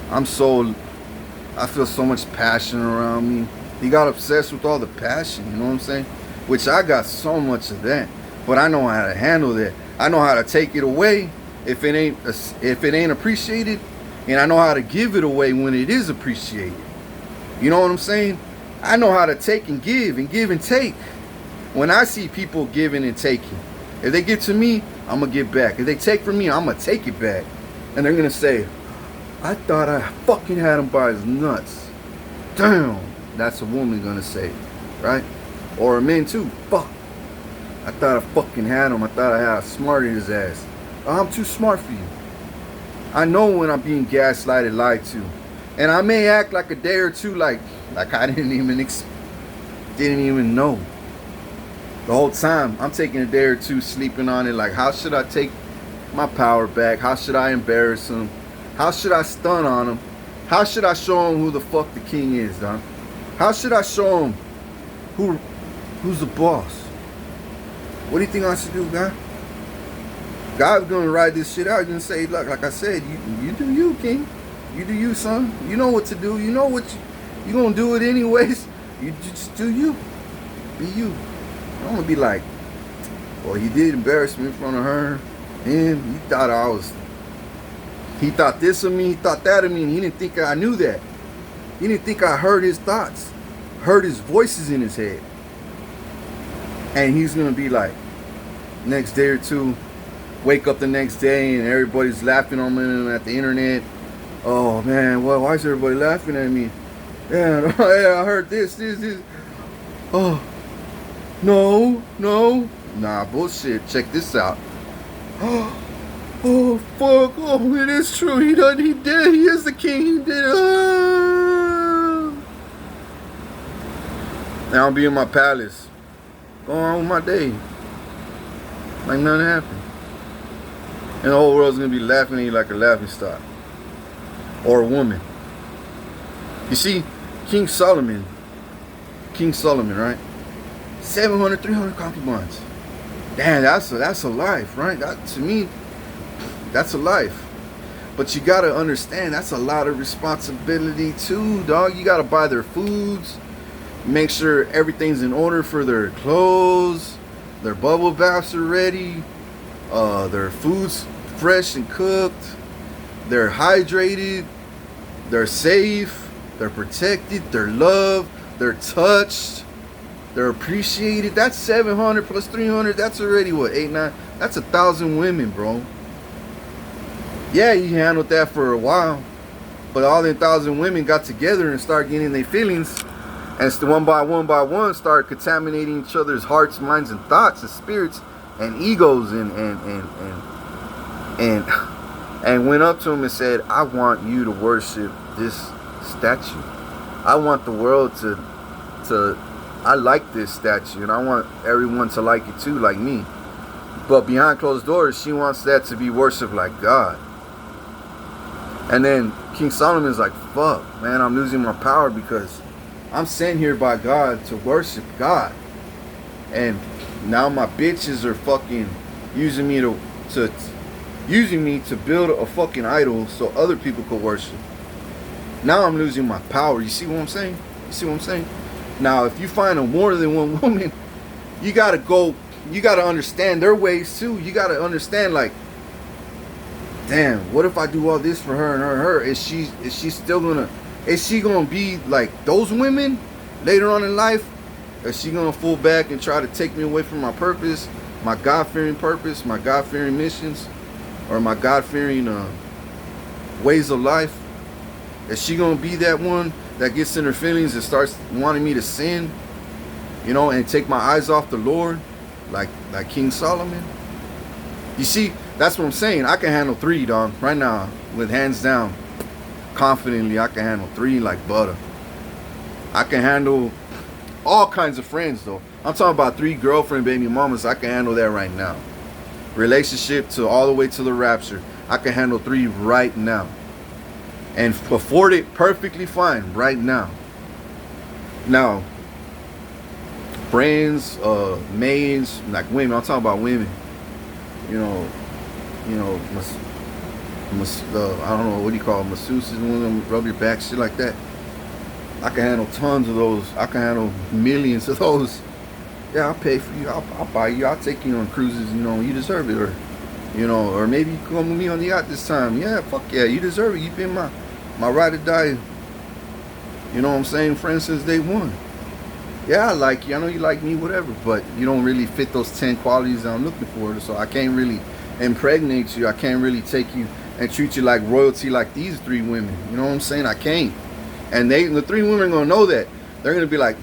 I feel so much passion around me. He got obsessed with all the passion, you know what I'm saying? Which I got so much of that. but I know how to handle that. I know how to take it away if it ain't appreciated, and I know how to give it away when it is appreciated. You know what I'm saying? I know how to take and give and take. When I see people giving and taking, if they give to me, I'm gonna give back. If they take from me, I'm gonna take it back. And they're gonna say, I thought I fucking had him by his nuts. Damn. That's a woman gonna say, right? Or a man too. Fuck. I thought I fucking had him. I thought I had smarted his ass. Oh, I'm too smart for you. I know when I'm being gaslighted, lied to. And I may act like a day or two like I didn't even know. The whole time I'm taking a day or two sleeping on it, like how should I take my power back? How should I embarrass him? How should I stun on him? How should I show him who the fuck the king is, dog? How should I show him who's the boss? What do you think I should do, guy? God's gonna ride this shit out and say, look, like I said, you do you, king. You do you, son. You know what to do. You know what you gonna do it anyways. You just do you. Be you. I'm gonna be like, well, he did embarrass me in front of her. Him. He thought this of me. He thought that of me. And he didn't think I knew that. He didn't think I heard his thoughts. Heard his voices in his head. And he's gonna be like, next day or two, wake up the next day and everybody's laughing on him at the internet. Oh man, well, why is everybody laughing at me? Yeah, I heard this. Oh, no. Nah, bullshit. Check this out. Oh, fuck. Oh, it is true. He did. He is the king. He did. Now I'll be in my palace. Going on with my day. Like nothing happened. And the whole world's going to be laughing at you like a laughing stock. Or a woman. You see, King Solomon, right? 300 concubines. Damn, that's a life, right? That, to me, that's a life. But you gotta understand, that's a lot of responsibility too, dog. You gotta buy their foods, make sure everything's in order for their clothes, their bubble baths are ready, their food's fresh and cooked, they're hydrated, they're safe, they're protected, they're loved, they're touched, they're appreciated. That's 700 plus 300. That's already what, 8, 9? That's 1,000 women, bro. Yeah, you handled that for a while, but all the 1,000 women got together and started getting their feelings, and it's the one by one start contaminating each other's hearts, minds, and thoughts, and spirits, and egos, and went up to him and said, I want you to worship this statue. I want the world to I like this statue, and I want everyone to like it too, like me. But behind closed doors, she wants that to be worshipped like God. And then King Solomon's like, fuck, man, I'm losing my power because I'm sent here by God to worship God. And now my bitches are fucking using me to build a fucking idol so other people could worship. Now I'm losing my power. You see what I'm saying? Now, if you find a more than one woman, you gotta understand their ways too. You gotta understand, like, damn, what if I do all this for her and her? Is she gonna be like those women later on in life? Is she gonna fall back and try to take me away from my purpose, my God-fearing purpose, my God-fearing missions, or my God-fearing ways of life? Is she gonna be that one that gets in her feelings and starts wanting me to sin, and take my eyes off the Lord, like King Solomon? You see, that's what I'm saying. I can handle 3, dog, right now, with hands down, confidently. I can handle 3 like butter. I can handle all kinds of friends, though. I'm talking about 3 girlfriend, baby mamas. I can handle that right now. Relationship to all the way to the rapture. I can handle 3 right now. And afford it perfectly fine right now. Now, friends, maids, like women. I'm talking about women. I don't know, what do you call them? Masseuses, one of them rub your back, shit like that. I can handle tons of those. I can handle millions of those. Yeah, I'll pay for you. I'll buy you. I'll take you on cruises. You know, you deserve it. Or, you know, or maybe you come with me on the yacht this time. Yeah, fuck yeah, you deserve it. You've been my ride or die. You know what I'm saying? Friend since day one. Yeah, I like you. I know you like me, whatever. But you don't really fit those 10 qualities that I'm looking for. So I can't really impregnate you. I can't really take you and treat you like royalty like these 3 women. You know what I'm saying? I can't. And the 3 women are gonna know that. They're gonna be like,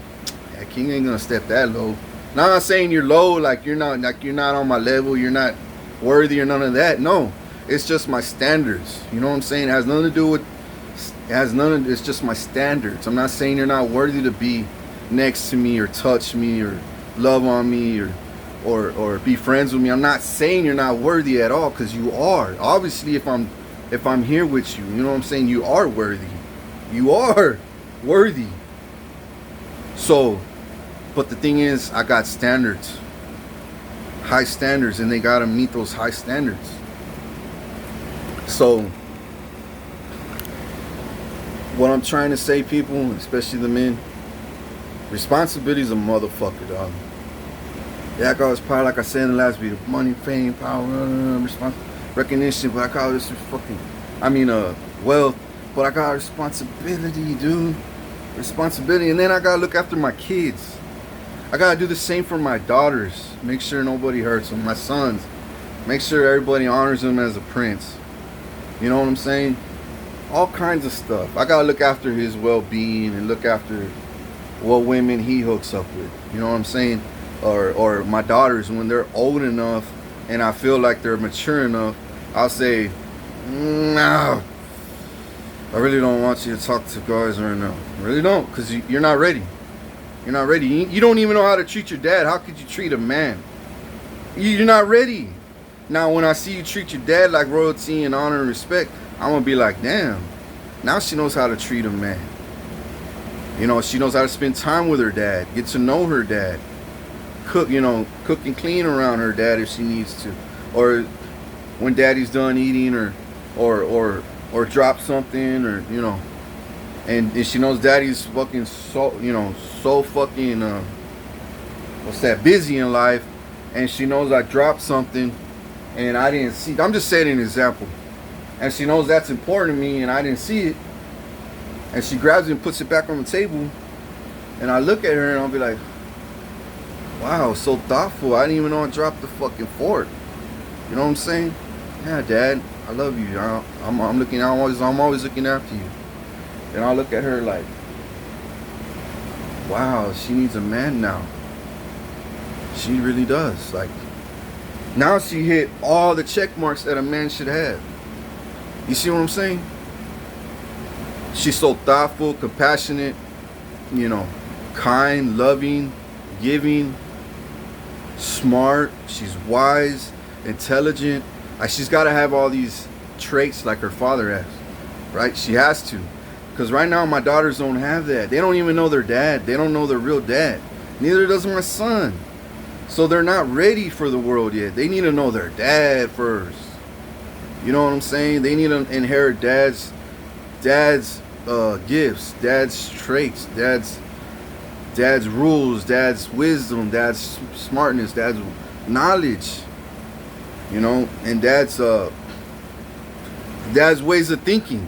yeah, King ain't gonna step that low. Now I'm not saying you're low, like you're not on my level, you're not worthy or none of that. No. It's just my standards. You know what I'm saying? It has nothing to do with it's just my standards. I'm not saying you're not worthy to be next to me or touch me or love on me or be friends with me. I'm not saying you're not worthy at all, because you are. Obviously, if I'm here with you, you know what I'm saying, you are worthy. You are worthy. So, but the thing is, I got standards. High standards, and they gotta meet those high standards. So what I'm trying to say, people, especially the men, responsibility is a motherfucker, dog. Yeah, I call this power, like I said in the last video, money, fame, power, recognition, but I call this fucking, wealth, but I got responsibility, dude. Responsibility, and then I gotta look after my kids. I gotta do the same for my daughters. Make sure nobody hurts them. My sons, make sure everybody honors them as a prince. You know what I'm saying? All kinds of stuff. I gotta look after his well-being and look after what women he hooks up with. You know what I'm saying? Or my daughters, when they're old enough and I feel like they're mature enough, I'll say, no, I really don't want you to talk to guys right now. I really don't, because you're not ready. You're not ready. You don't even know how to treat your dad. How could you treat a man? You're not ready. Now, when I see you treat your dad like royalty and honor and respect, I'm going to be like, damn, now she knows how to treat a man. You know, she knows how to spend time with her dad, get to know her dad, cook and clean around her dad if she needs to. Or when daddy's done eating or drop something, or, you know, and she knows daddy's fucking so fucking, busy in life, and she knows I dropped something and I didn't see. I'm just setting an example. And she knows that's important to me and I didn't see it. And she grabs it and puts it back on the table. And I look at her and I'll be like, wow, so thoughtful. I didn't even know I dropped the fucking fork. You know what I'm saying? Yeah, Dad, I love you. I'm always looking after you. And I'll look at her like, wow, she needs a man now. She really does. Like, now she hit all the check marks that a man should have. You see what I'm saying? She's so thoughtful, compassionate, kind, loving, giving, smart. She's wise, intelligent. She's got to have all these traits like her father has, right? She has to. Because right now my daughters don't have that. They don't even know their dad. They don't know their real dad. Neither does my son. So they're not ready for the world yet. They need to know their dad first. You know what I'm saying? They need to inherit dad's gifts, dad's traits, dad's rules, dad's wisdom, dad's smartness, dad's knowledge. And dad's ways of thinking.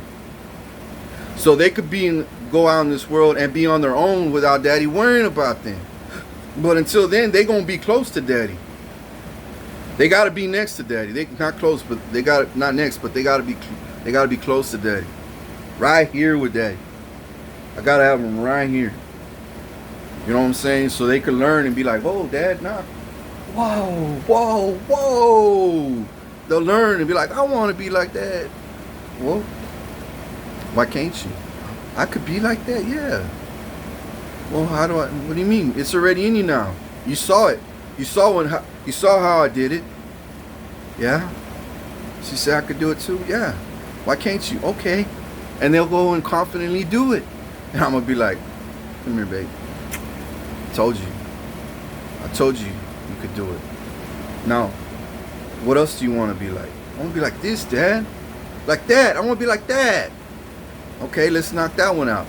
So they could go out in this world and be on their own without daddy worrying about them. But until then, they gonna be close to daddy. They gotta be next to daddy. They not close, but they gotta be close to daddy. Right here with daddy. I gotta have them right here. You know what I'm saying? So they can learn and be like, whoa, Dad, nah. Whoa. They'll learn and be like, I want to be like that. Well, why can't you? I could be like that, yeah. Well, what do you mean? It's already in you now. You saw it. You saw how I did it. Yeah. She said I could do it too. Yeah. Why can't you? Okay. And they'll go and confidently do it. And I'm going to be like, come here, babe. I told you you could do it. Now, what else do you want to be like? I want to be like this, Dad. Like that. I want to be like that. Okay, let's knock that one out.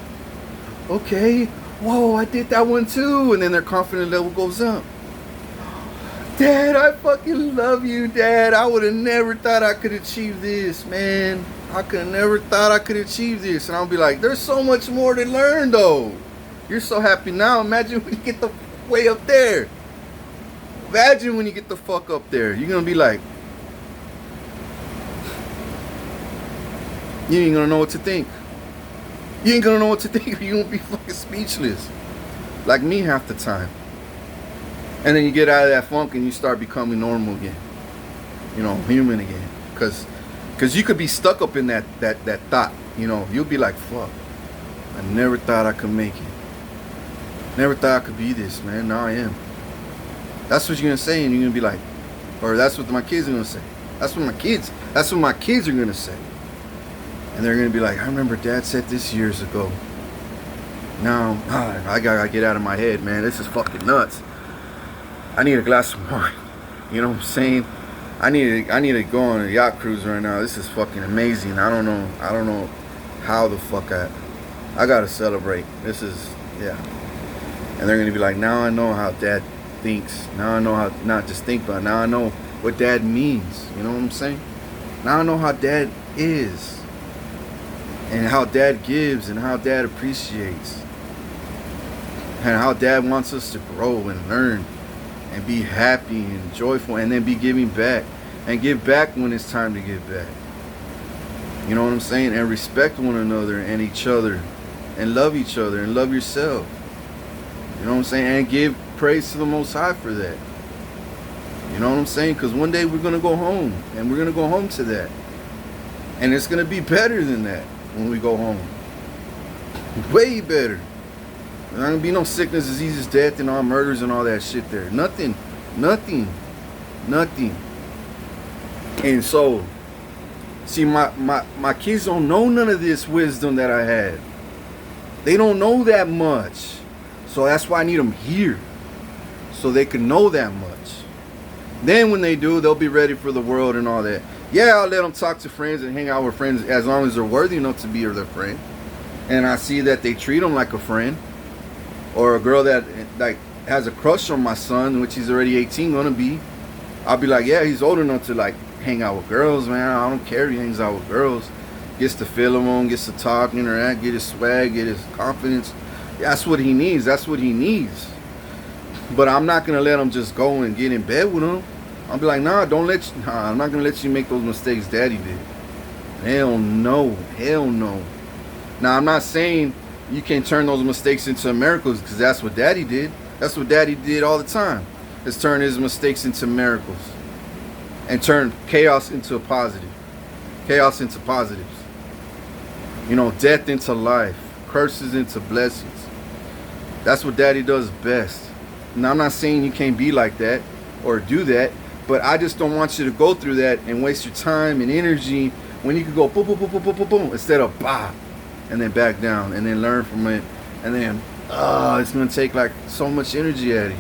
Okay. Whoa, I did that one too. And then their confidence level goes up. Dad, I fucking love you, Dad. I would have never thought I could achieve this, man. I could have never thought I could achieve this. And I'll be like, there's so much more to learn, though. You're so happy now. Imagine when you get the way up there. Imagine when you get the fuck up there. You're going to be like, you ain't going to know what to think. You ain't going to know what to think. You're going to be fucking speechless. Like me half the time. And then you get out of that funk and you start becoming normal again. You know, human again. Because you could be stuck up in that thought. You know, you'll be like, fuck. I never thought I could make it. Never thought I could be this, man. Now I am. That's what you're going to say, and you're going to be like, or that's what my kids are going to say. That's what my kids are going to say. And they're going to be like, I remember Dad said this years ago. Now, I got to get out of my head, man. This is fucking nuts. I need a glass of wine. You know what I'm saying? I need to go on a yacht cruise right now. This is fucking amazing. I don't know how the fuck I gotta celebrate. This is, yeah. And they're gonna be like, now I know how Dad thinks. Now I know how, not just think, but now I know what Dad means. You know what I'm saying? Now I know how Dad is. And how Dad gives and how Dad appreciates. And how Dad wants us to grow and learn. And be happy and joyful, and then be giving back, and give back when it's time to give back. You know what I'm saying? And respect one another and each other, and love each other, and love yourself. You know what I'm saying? And give praise to the Most High for that. You know what I'm saying? Because one day we're gonna go home, and we're gonna go home to that, and it's gonna be better than that when we go home. Way better. There's not gonna be no sickness, diseases, death, and all murders and all that shit there. Nothing. And so, see, my kids don't know none of this wisdom that I had. They don't know that much. So that's why I need them here. So they can know that much. Then when they do, they'll be ready for the world and all that. Yeah, I'll let them talk to friends and hang out with friends as long as they're worthy enough to be their friend. And I see that they treat them like a friend. Or a girl that like has a crush on my son, which he's already 18 gonna be. I'll be like, yeah, he's old enough to like hang out with girls, man. I don't care if he hangs out with girls. Gets to feel them on, gets to talk, interact, get his swag, get his confidence. That's what he needs. That's what he needs. But I'm not gonna let him just go and get in bed with him. I'll be like, nah, I'm not gonna let you make those mistakes Daddy did. Hell no. Hell no. Now I'm not saying you can turn those mistakes into miracles, because that's what Daddy did. That's what Daddy did all the time. Is turn his mistakes into miracles. And turn chaos into a positive. Chaos into positives. You know, death into life. Curses into blessings. That's what Daddy does best. Now I'm not saying you can't be like that or do that, but I just don't want you to go through that and waste your time and energy when you could go boom, boom, boom, boom, boom, boom, boom, instead of bah. And then back down, and then learn from it, and then it's gonna take like so much energy out of you.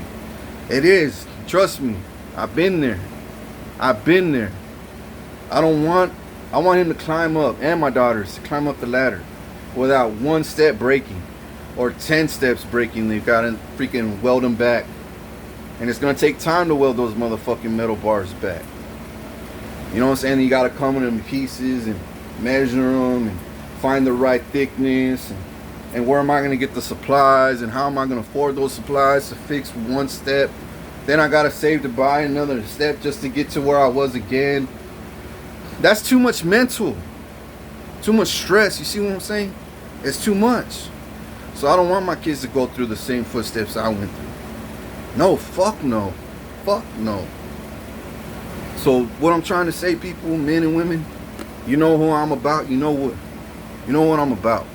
It is, trust me. I've been there. I want him to climb up, and my daughters to climb up the ladder without one step breaking, or 10 steps breaking. They've got to freaking weld them back, and it's gonna take time to weld those motherfucking metal bars back. You know what I'm saying? You gotta come in them pieces and measure them and find the right thickness, and where am I going to get the supplies, and how am I going to afford those supplies to fix one step. Then I got to save to buy another step just to get to where I was again. That's too much mental, too much stress. You see what I'm saying? It's too much. So I don't want my kids to go through the same footsteps I went through. No, fuck no. Fuck no. So what I'm trying to say, people, men and women, you know who I'm about. You know what I'm about.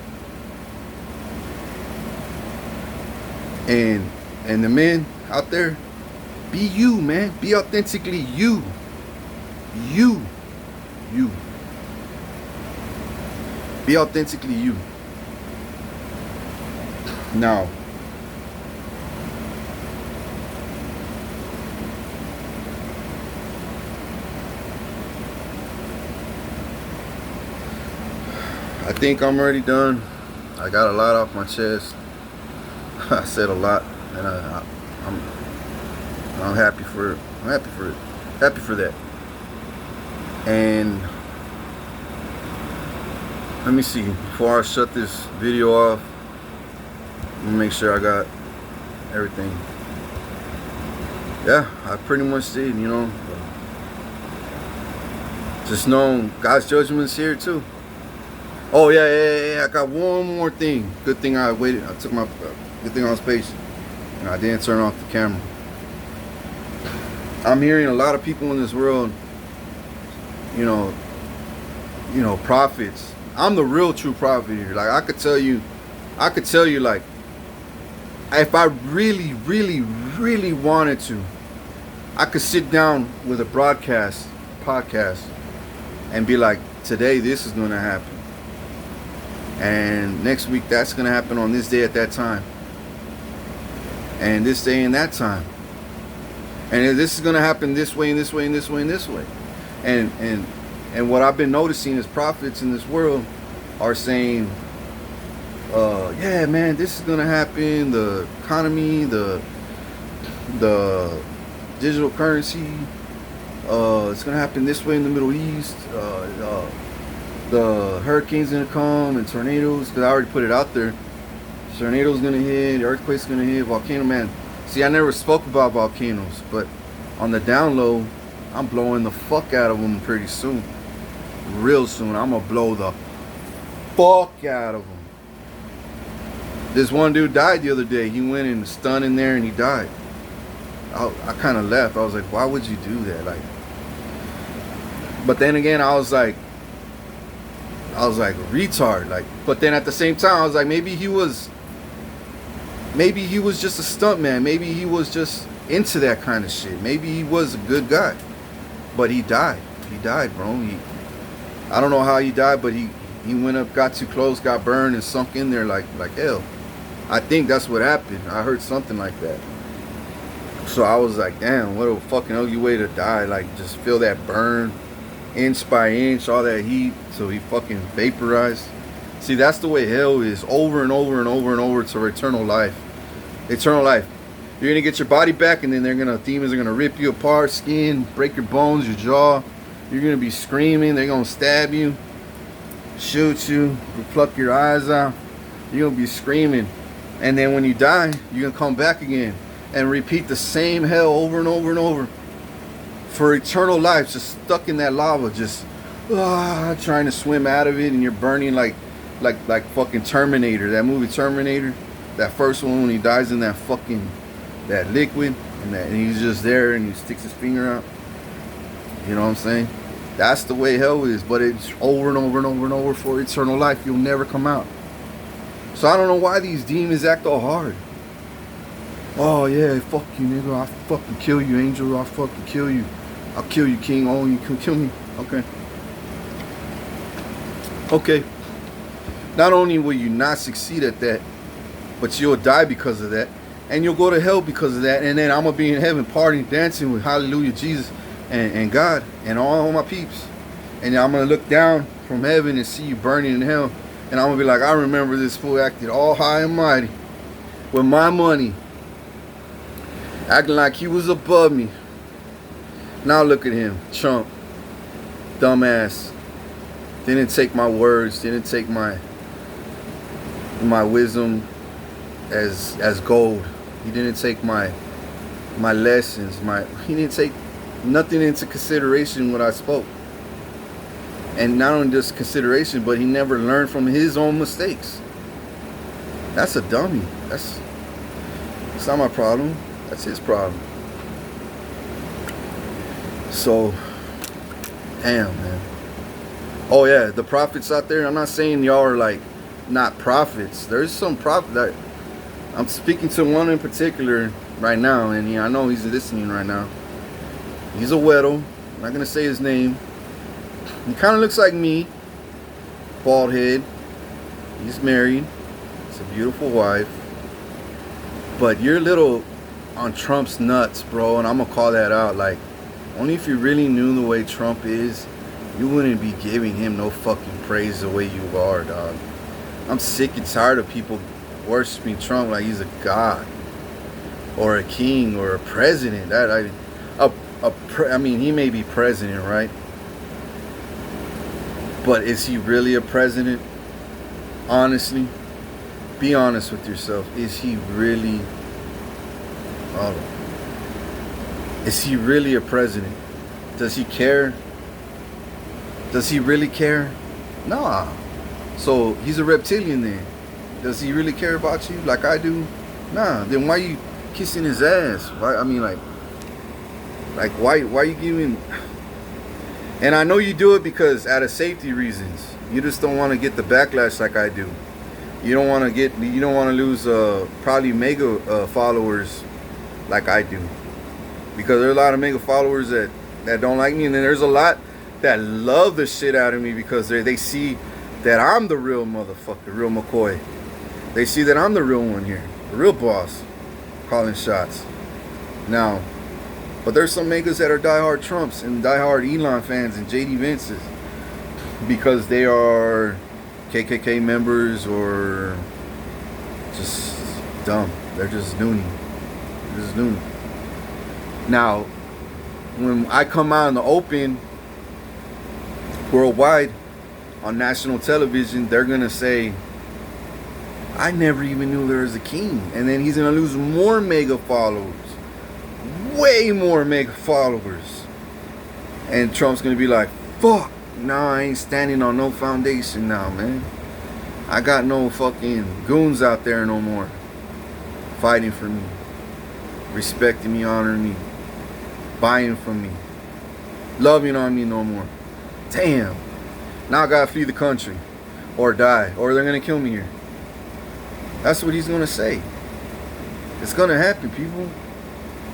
And the men out there, be you, man. Be authentically you. You. Be authentically you. Now, I think I'm already done. I got a lot off my chest. I said a lot, and I'm happy for it. I'm happy for it. Happy for that. And let me see. Before I shut this video off, let me make sure I got everything. Yeah, I pretty much did, you know. Just know God's judgment's here too. Oh yeah. I got one more thing. Good thing I waited. I took my. Good thing I was patient, and I didn't turn off the camera. I'm hearing a lot of people in this world, you know, prophets. I'm the real true prophet here. Like I could tell you, like, if I really, really, really wanted to, I could sit down with a podcast, and be like, today this is gonna happen. And next week that's going to happen on this day at that time. And this day and that time. And this is going to happen this way and this way and this way and this way. And what I've been noticing is prophets in this world are saying, yeah, man, this is going to happen. The economy, the digital currency, it's going to happen this way in the Middle East. The hurricane's gonna come and tornadoes, because I already put it out there. Tornadoes gonna hit, earthquake's gonna hit, volcano, man. See, I never spoke about volcanoes, but on the down low, I'm blowing the fuck out of them pretty soon. Real soon, I'm gonna blow the fuck out of them. This one dude died the other day. He went and stunned in there and he died. I kind of left. I was like, why would you do that? Like, but then again, I was like, retard. Like, but then at the same time, I was like, maybe he was just a stunt man. Maybe he was just into that kind of shit. Maybe he was a good guy, but he died. He died, bro. I don't know how he died, but he went up, got too close, got burned, and sunk in there like hell. I think that's what happened. I heard something like that. So I was like, damn, what a fucking ugly way to die. Like, just feel that burn, inch by inch, all that heat, so he fucking vaporized. See, that's the way hell is, over and over and over and over, to eternal life. Eternal life. You're gonna get your body back, and then demons are gonna rip you apart, skin, break your bones, your jaw. You're gonna be screaming. They're gonna stab you, shoot you, pluck your eyes out. You're gonna be screaming, and then when you die, you're gonna come back again and repeat the same hell over and over and over. For eternal life, just stuck in that lava, just trying to swim out of it, and you're burning like fucking Terminator. That movie Terminator, that first one, when he dies in that fucking liquid, and he's just there and he sticks his finger out. You know what I'm saying? That's the way hell is, but it's over and over and over and over for eternal life. You'll never come out. So I don't know why these demons act all hard. Oh yeah, fuck you, nigga. I'll fucking kill you, angel. I'll fucking kill you. I'll kill you, king. Oh, you can kill me. Okay. Okay. Not only will you not succeed at that, but you'll die because of that. And you'll go to hell because of that. And then I'm going to be in heaven partying, dancing with hallelujah, Jesus and God and all my peeps. And I'm going to look down from heaven and see you burning in hell. And I'm going to be like, I remember this fool acted all high and mighty with my money, acting like he was above me. Now look at him, chump, dumbass. Didn't take my words, didn't take my wisdom as gold. He didn't take my lessons. He didn't take nothing into consideration what I spoke. And not only just consideration, but he never learned from his own mistakes. That's a dummy. That's not my problem. That's his problem. So, damn, man. Oh yeah, the prophets out there, I'm not saying y'all are like not prophets. There's some prophet that I'm speaking to one in particular right now, and I know he's listening right now. He's a weddle. I'm not gonna say his name. He kind of looks like me, bald head. He's married. It's a beautiful wife. But you're a little on Trump's nuts, bro, and I'm gonna call that out. Like, only if you really knew the way Trump is, you wouldn't be giving him no fucking praise the way you are, dog. I'm sick and tired of people worshiping Trump like he's a god. or a king or a president. I mean, he may be president, right? But is he really a president? Honestly, be honest with yourself. Is he really? Uh, is he really a president? Does he care? Does he really care? Nah. So he's a reptilian then. Does he really care about you like I do? Nah. Then why you kissing his ass? Why? I mean, like why you giving? And I know you do it because out of safety reasons. You just don't want to get the backlash like I do. You don't want to lose probably mega followers like I do. Because there are a lot of mega followers that don't like me, and then there's a lot that love the shit out of me because they see that I'm the real motherfucker, real McCoy. They see that I'm the real one here, the real boss, calling shots. Now, but there's some megas that are diehard Trumps and diehard Elon fans and JD Vances because they are KKK members or just dumb. They're just noonie. They're just noonie. Now, when I come out in the open worldwide on national television, they're gonna say, I never even knew there was a king. And then he's gonna lose more mega followers. Way more mega followers. And Trump's gonna be like, fuck, nah, I ain't standing on no foundation now, man. I got no fucking goons out there no more fighting for me, respecting me, honoring me, buying from me, loving on me no more. Damn. Now I gotta flee the country or die, or they're gonna kill me here. That's what he's gonna say. It's gonna happen, people.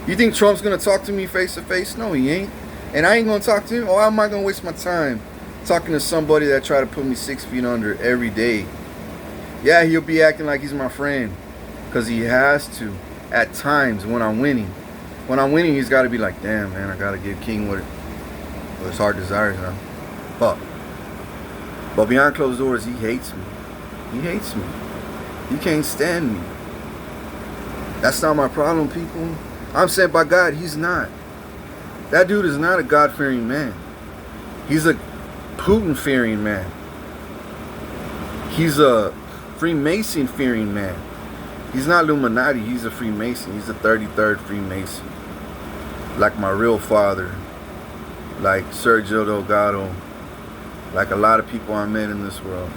You think Trump's gonna talk to me face to face? No, he ain't. And I ain't gonna talk to him. Why am I gonna waste my time talking to somebody that try to put me 6 feet under every day? Yeah, he'll be acting like he's my friend because he has to at times when I'm winning. When I'm winning, he's got to be like, damn, man, I got to give King what his heart desires now. But behind closed doors, he hates me. He hates me. He can't stand me. That's not my problem, people. I'm sent by God. He's not. That dude is not a God-fearing man. He's a Putin-fearing man. He's a Freemason-fearing man. He's not Illuminati. He's a Freemason. He's a 33rd Freemason. Like my real father. Like Sergio Delgado. Like a lot of people I met in this world.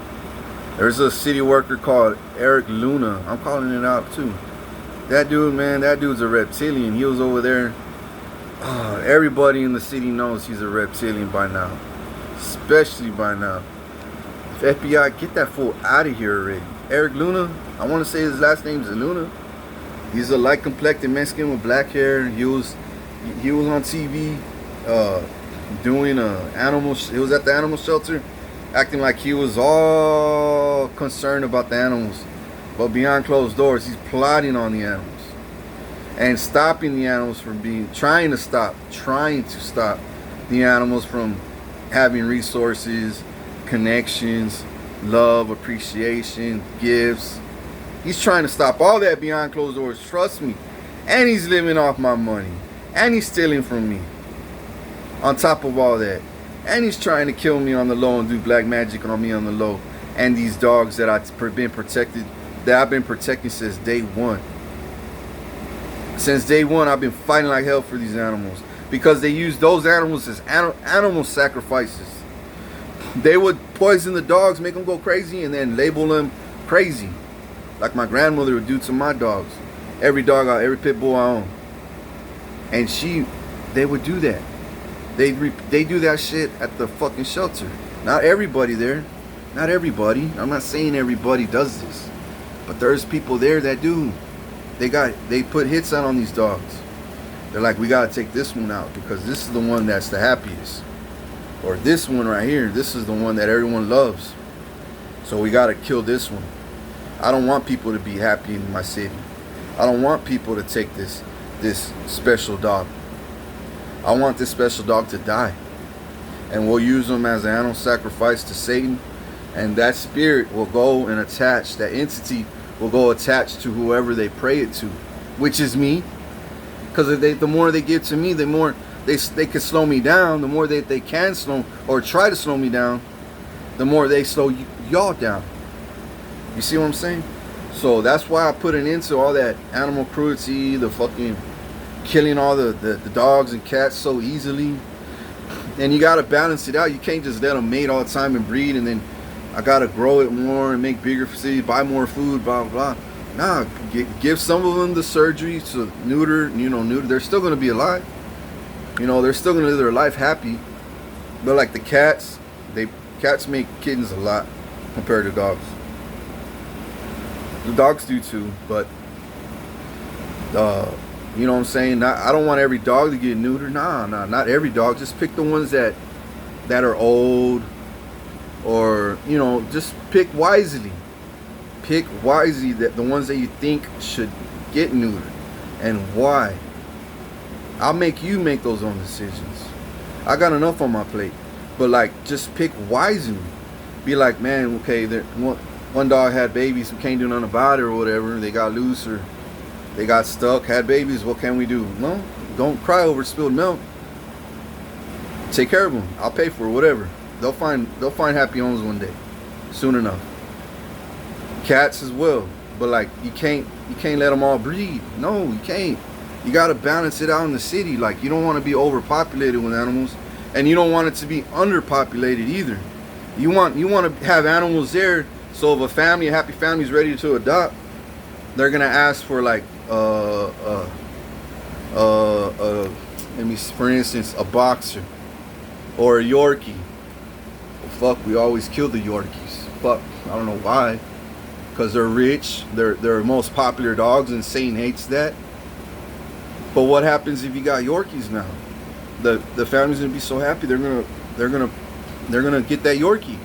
There's a city worker called Eric Luna. I'm calling it out too. That dude, man, that dude's a reptilian. He was over there. Everybody in the city knows he's a reptilian by now. Especially by now. If FBI, get that fool out of here already. Eric Luna, I want to say his last name is Luna. He's a light complected Mexican with black hair. He was on TV doing animal. He was at the animal shelter, acting like he was all concerned about the animals, but behind closed doors, he's plotting on the animals and stopping the animals from trying to stop the animals from having resources, connections, love, appreciation, gifts. He's trying to stop all that behind closed doors, trust me. And he's living off my money. And he's stealing from me. On top of all that. And he's trying to kill me on the low and do black magic on me on the low. And these dogs that I've been protecting since day one. Since day one, I've been fighting like hell for these animals. Because they use those animals as animal sacrifices. They would poison the dogs, make them go crazy, and then label them crazy. Like my grandmother would do to my dogs. Every pit bull I own. And they would do that. They do that shit at the fucking shelter. Not everybody there. Not everybody. I'm not saying everybody does this. But there's people there that do. They put hits out on these dogs. They're like, we gotta take this one out because this is the one that's the happiest. Or this one right here, this is the one that everyone loves. So we gotta kill this one. I don't want people to be happy in my city. I don't want people to take this special dog. I want this special dog to die. And we'll use them as an animal sacrifice to Satan. And that spirit will go and attach, that entity will go attach to whoever they pray it to. which is me. Because the more they give to me, the more they can slow me down. The more they can slow or try to slow me down, the more they slow y'all down. You see what I'm saying? So that's why I put an end to all that animal cruelty, the fucking killing all the dogs and cats so easily. And you gotta balance it out. You can't just let them mate all the time and breed, and then I gotta grow it more and make bigger facilities, buy more food, blah blah blah. Nah, give some of them the surgery to neuter. Neuter. They're still gonna be alive. They're still gonna live their life happy. But like the cats, cats make kittens a lot compared to dogs. The dogs do too, but you know what I'm saying? I don't want every dog to get neutered. Nah, not every dog. Just pick the ones that are old, or just pick wisely. Pick wisely the ones that you think should get neutered, and why. I'll make you make those own decisions. I got enough on my plate, but like just pick wisely. Be like, man, okay, one dog had babies, we can't do nothing about it or whatever. They got loose or they got stuck, had babies. What can we do? No, don't cry over spilled milk. Take care of them. I'll pay for it, whatever. They'll find happy homes one day, soon enough. Cats as well, but like you can't let them all breed. No, you can't. You gotta balance it out in the city. Like you don't want to be overpopulated with animals, and you don't want it to be underpopulated either. You want to have animals there. So if a happy family is ready to adopt, they're gonna ask for like for instance, a boxer or a Yorkie. Well, fuck, we always kill the Yorkies. Fuck, I don't know why. Because they're rich, they're most popular dogs, and Satan hates that. But what happens if you got Yorkies now? The family's gonna be so happy they're gonna get that Yorkie.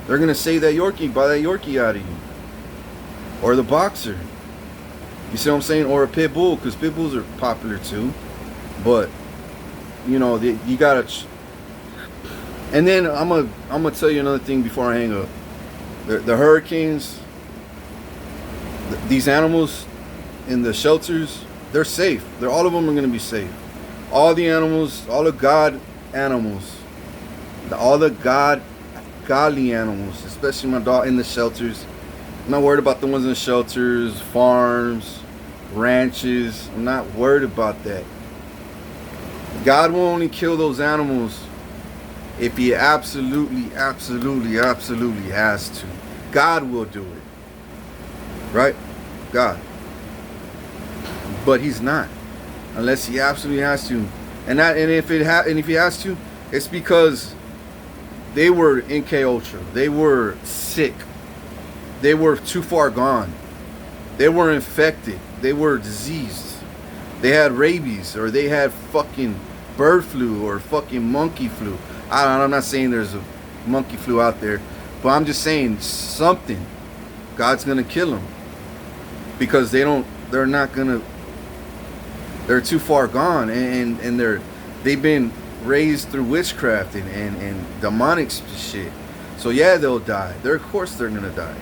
They're gonna save that Yorkie, buy that Yorkie out of you, or the boxer. You see what I'm saying? Or a pit bull, because pit bulls are popular too. But you gotta. And then I'm gonna tell you another thing before I hang up. The hurricanes. These animals in the shelters, they're safe. All of them are going to be safe. All the animals, all the God animals, all the godly animals, especially my dog in the shelters. I'm not worried about the ones in the shelters, farms, ranches. I'm not worried about that. God will only kill those animals if he absolutely has to. God will do it. Right? God. But he's not. Unless he absolutely has to. And if he has to, it's because they were in Ultra. They were sick. They were too far gone. They were infected. They were diseased. They had rabies, or they had fucking bird flu or fucking monkey flu. I'm not saying there's a monkey flu out there, but I'm just saying something. God's gonna kill them because they're too far gone, and they've been raised through witchcraft and demonic shit. So yeah, they'll die. Of course they're gonna die.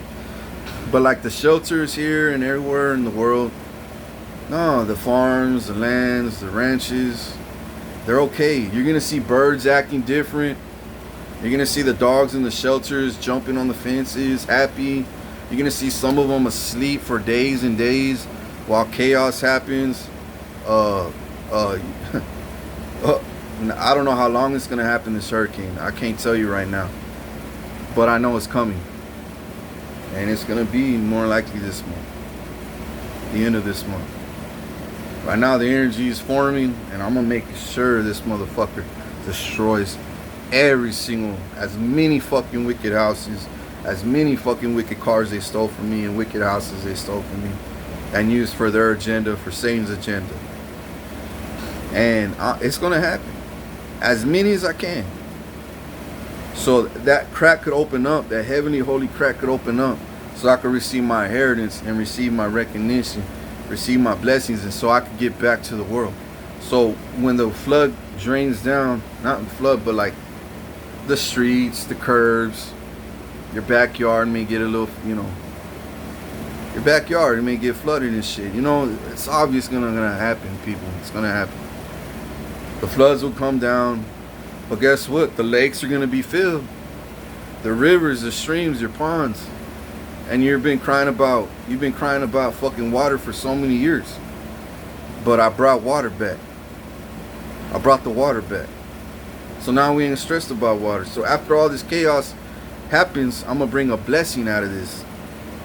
But like the shelters here and everywhere in the world, no, the farms, the lands, the ranches, they're okay. You're gonna see birds acting different. You're gonna see the dogs in the shelters jumping on the fences, happy. You're gonna see some of them asleep for days and days while chaos happens. I don't know how long it's gonna happen, this hurricane. I can't tell you right now, but I know it's coming, and it's gonna be more likely this month, the end of this month. Right now the energy is forming, and I'm gonna make sure this motherfucker destroys as many fucking wicked houses, as many fucking wicked cars they stole from me, and wicked houses they stole from me and used for their agenda, for Satan's agenda. And it's gonna happen, as many as I can, so that crack could open up, that heavenly holy crack could open up, so I could receive my inheritance and receive my recognition, receive my blessings, and so I could get back to the world. So when the flood drains down, not the flood, but like the streets, the curbs, your backyard may get a little, Your backyard, it may get flooded and shit. You know, it's obvious gonna happen, people. It's gonna happen. The floods will come down, but guess what? The lakes are gonna be filled. The rivers, the streams, your ponds, and you've been crying about fucking water for so many years. But I brought water back. I brought the water back. So now we ain't stressed about water. So after all this chaos happens, I'm gonna bring a blessing out of this.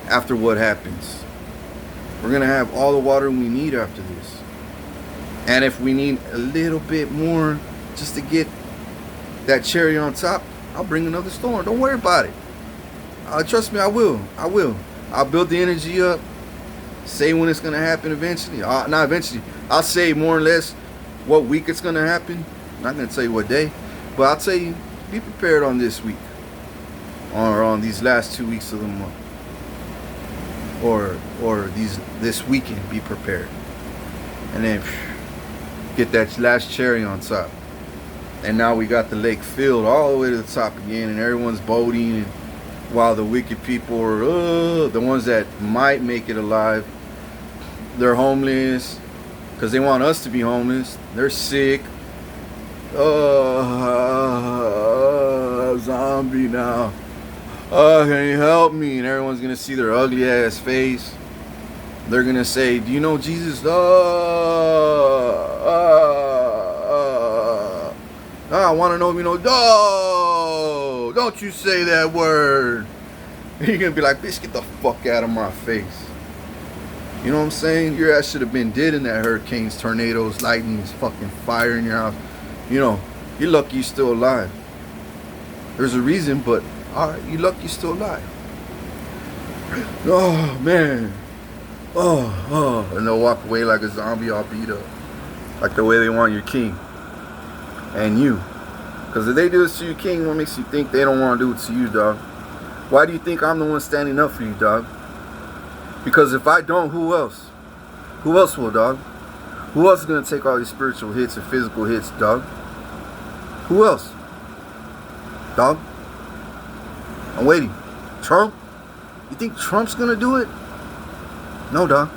After what happens, we're gonna have all the water we need after this. And if we need a little bit more just to get that cherry on top, I'll bring another storm. Don't worry about it. Trust me, I will. I'll build the energy up. Say when it's gonna happen eventually. Not eventually. I'll say more or less what week it's gonna happen. I'm not gonna tell you what day, but I'll tell you, be prepared on this week, or on these last 2 weeks of the month, or this weekend. Be prepared, and then get that last cherry on top. And now we got the lake filled all the way to the top again, and everyone's boating. And while the wicked people are the ones that might make it alive, they're homeless because they want us to be homeless. They're sick. Zombie now. Can you help me? And everyone's gonna see their ugly ass face. They're gonna say, do you know Jesus? I want to know if you know. Don't you say that word. And you're gonna be like, bitch, get the fuck out of my face. You know what I'm saying? Your ass should have been dead in that hurricanes, tornadoes, lightnings, fucking fire in your house. You know, you're lucky you're still alive. There's a reason, but alright, you're lucky you're still alive. Oh man. And they'll walk away like a zombie all beat up. Like the way they want your king. And you. Because if they do this to your king, what makes you think they don't want to do it to you, dog? Why do you think I'm the one standing up for you, dog? Because if I don't, who else? Who else will, dog? Who else is going to take all these spiritual hits and physical hits, dog? Who else? Dog? I'm waiting. Trump? You think Trump's going to do it? No, dog.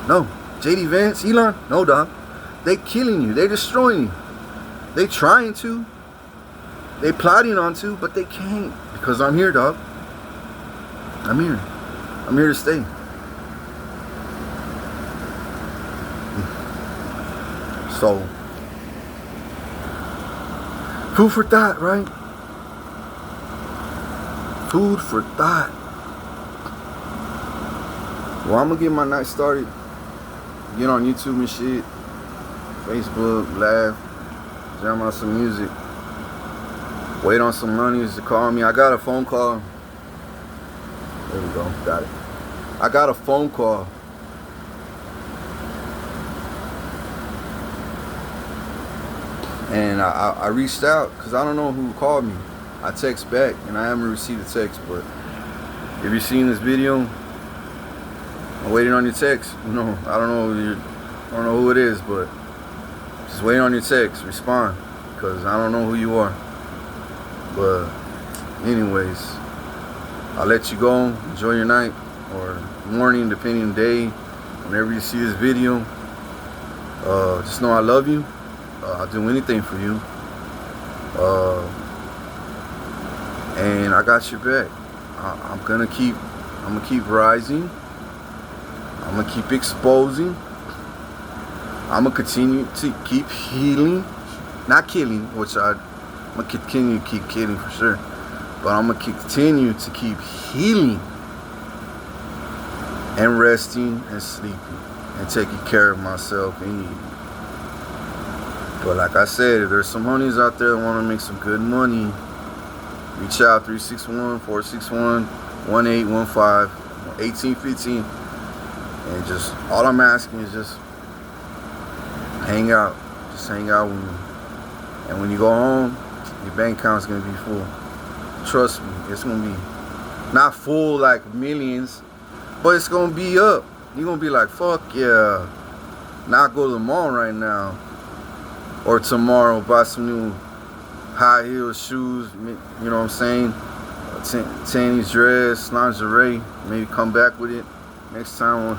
No. JD Vance, Elon? No, dog. They killing you. They destroying you. They trying to. They plotting on to, but they can't. Because I'm here, dog. I'm here. I'm here to stay. So, food for thought, right? Food for thought. Well, I'm gonna get my night started. Get on YouTube and shit. Facebook, laugh. Jam out some music. Wait on some honeys to call me. I got a phone call. There we go. Got it. I got a phone call. And I reached out because I don't know who called me. I text back and I haven't received a text. But if you're seeing this video, I'm waiting on your text. You know, I don't know who it is, but just wait on your text. Respond, because I don't know who you are. But anyways, I'll let you go. Enjoy your night or morning, depending on the day. Whenever you see this video, just know I love you. I'll do anything for you. And I got your back. I'm gonna keep rising. I'm gonna keep exposing. I'm gonna continue to keep healing, not killing, which I'm gonna continue to keep killing for sure. But I'm gonna continue to keep healing and resting and sleeping and taking care of myself and you. But like I said, if there's some honeys out there that want to make some good money, reach out 361-461-1815, 1815. And just, all I'm asking is just hang out. Just hang out with me. And when you go home, your bank account's going to be full. Trust me, it's going to be not full like millions, but it's going to be up. You're going to be like, fuck yeah. Not go to the mall right now. Or tomorrow buy some new high heel shoes, you know what I'm saying? Tanny's dress, lingerie. Maybe come back with it next time.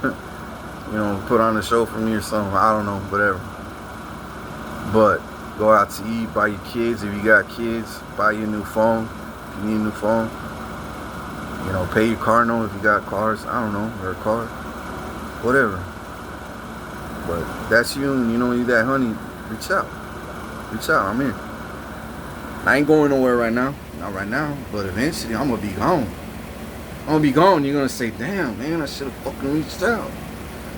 You know, put on a show for me or something. I don't know, whatever. But go out to eat, buy your kids. If you got kids, buy your new phone. If you need a new phone. You know, pay your car note if you got cars. I don't know, or a car. Whatever. But that's you, and you know you that honey. Reach out. Reach out. I'm here. I ain't going nowhere right now. Not right now. But eventually, I'm gonna be gone. I'm gonna be gone. You're gonna say, "Damn, man, I should have fucking reached out.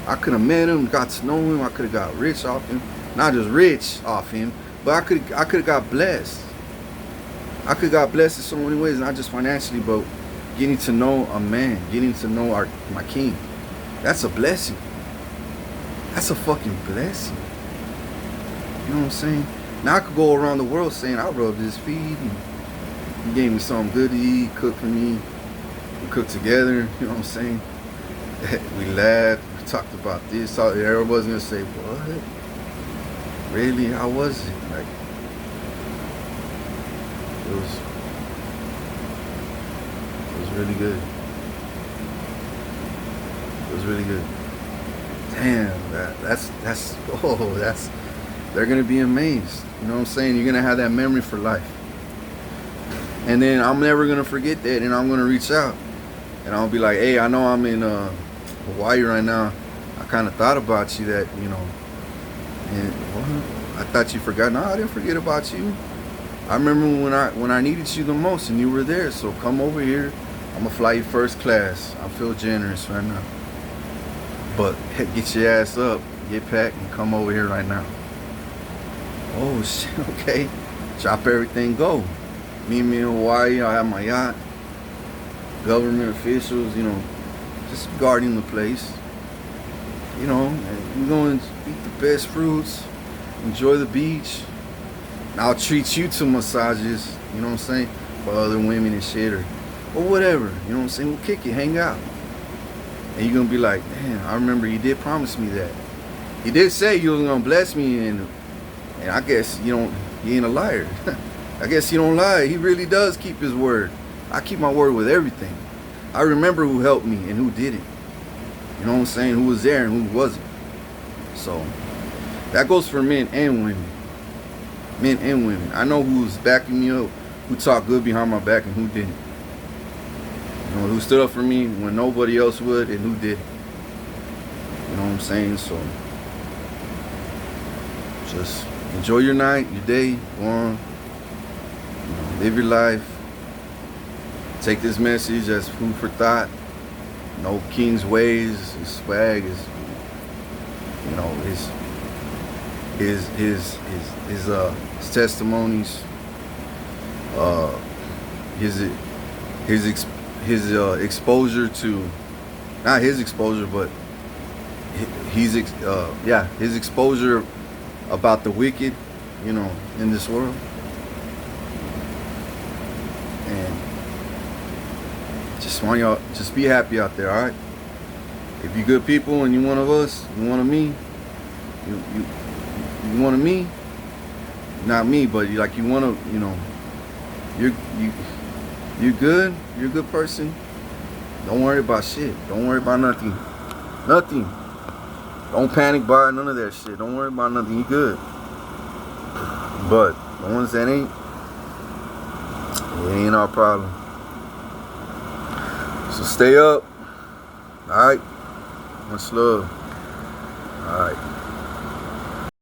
I could have met him, got to know him. I could have got rich off him. Not just rich off him, but I could have got blessed. I could have got blessed in so many ways, not just financially, but getting to know a man, getting to know my king. That's a blessing. That's a fucking blessing. You know what I'm saying? Now I could go around the world saying, I rubbed his feet, and he gave me something good to eat, cooked for me, we cooked together, you know what I'm saying? We laughed, we talked about this, everybody's gonna say, what? Really? How was it? Like, it was really good. It was really good. Damn, that's they're gonna be amazed. You know what I'm saying? You're gonna have that memory for life. And then I'm never gonna forget that, and I'm gonna reach out. And I'll be like, hey, I know I'm in Hawaii right now. I kinda thought about you that, you know, and well, I thought you forgot. No, I didn't forget about you. I remember when I needed you the most and you were there. So come over here. I'm gonna fly you first class. I feel generous right now. But get your ass up, get packed, and come over here right now. Oh shit, okay. Drop everything, go. Meet me in Hawaii, I'll have my yacht. Government officials, you know, just guarding the place. You know, and we're going to eat the best fruits, enjoy the beach. And I'll treat you to massages, you know what I'm saying, for other women and shit, or whatever, you know what I'm saying. We'll kick it, hang out. And you're going to be like, man, I remember you did promise me that. You did say you was going to bless me, and I guess you ain't a liar. I guess you don't lie. He really does keep his word. I keep my word with everything. I remember who helped me and who didn't. You know what I'm saying? Who was there and who wasn't. So that goes for men and women. Men and women. I know who's backing me up, who talked good behind my back, and who didn't. You know, who stood up for me when nobody else would, and who did. You know what I'm saying? So just enjoy your night, your day, go on. You know, live your life. Take this message as food for thought. No king's ways. His swag is, you know, his testimonies. His exposure to, not his exposure, but his exposure about the wicked, you know, in this world. And just want y'all, just be happy out there, all right? If you good people and you one of us, you one of me, you one of me, not me, but you like you want to, you know, you're good, you're a good person. Don't worry about shit. Don't worry about nothing. Nothing. Don't panic by none of that shit. Don't worry about nothing. You good. But the ones that ain't, it ain't our problem. So stay up. Alright? Much love. Alright.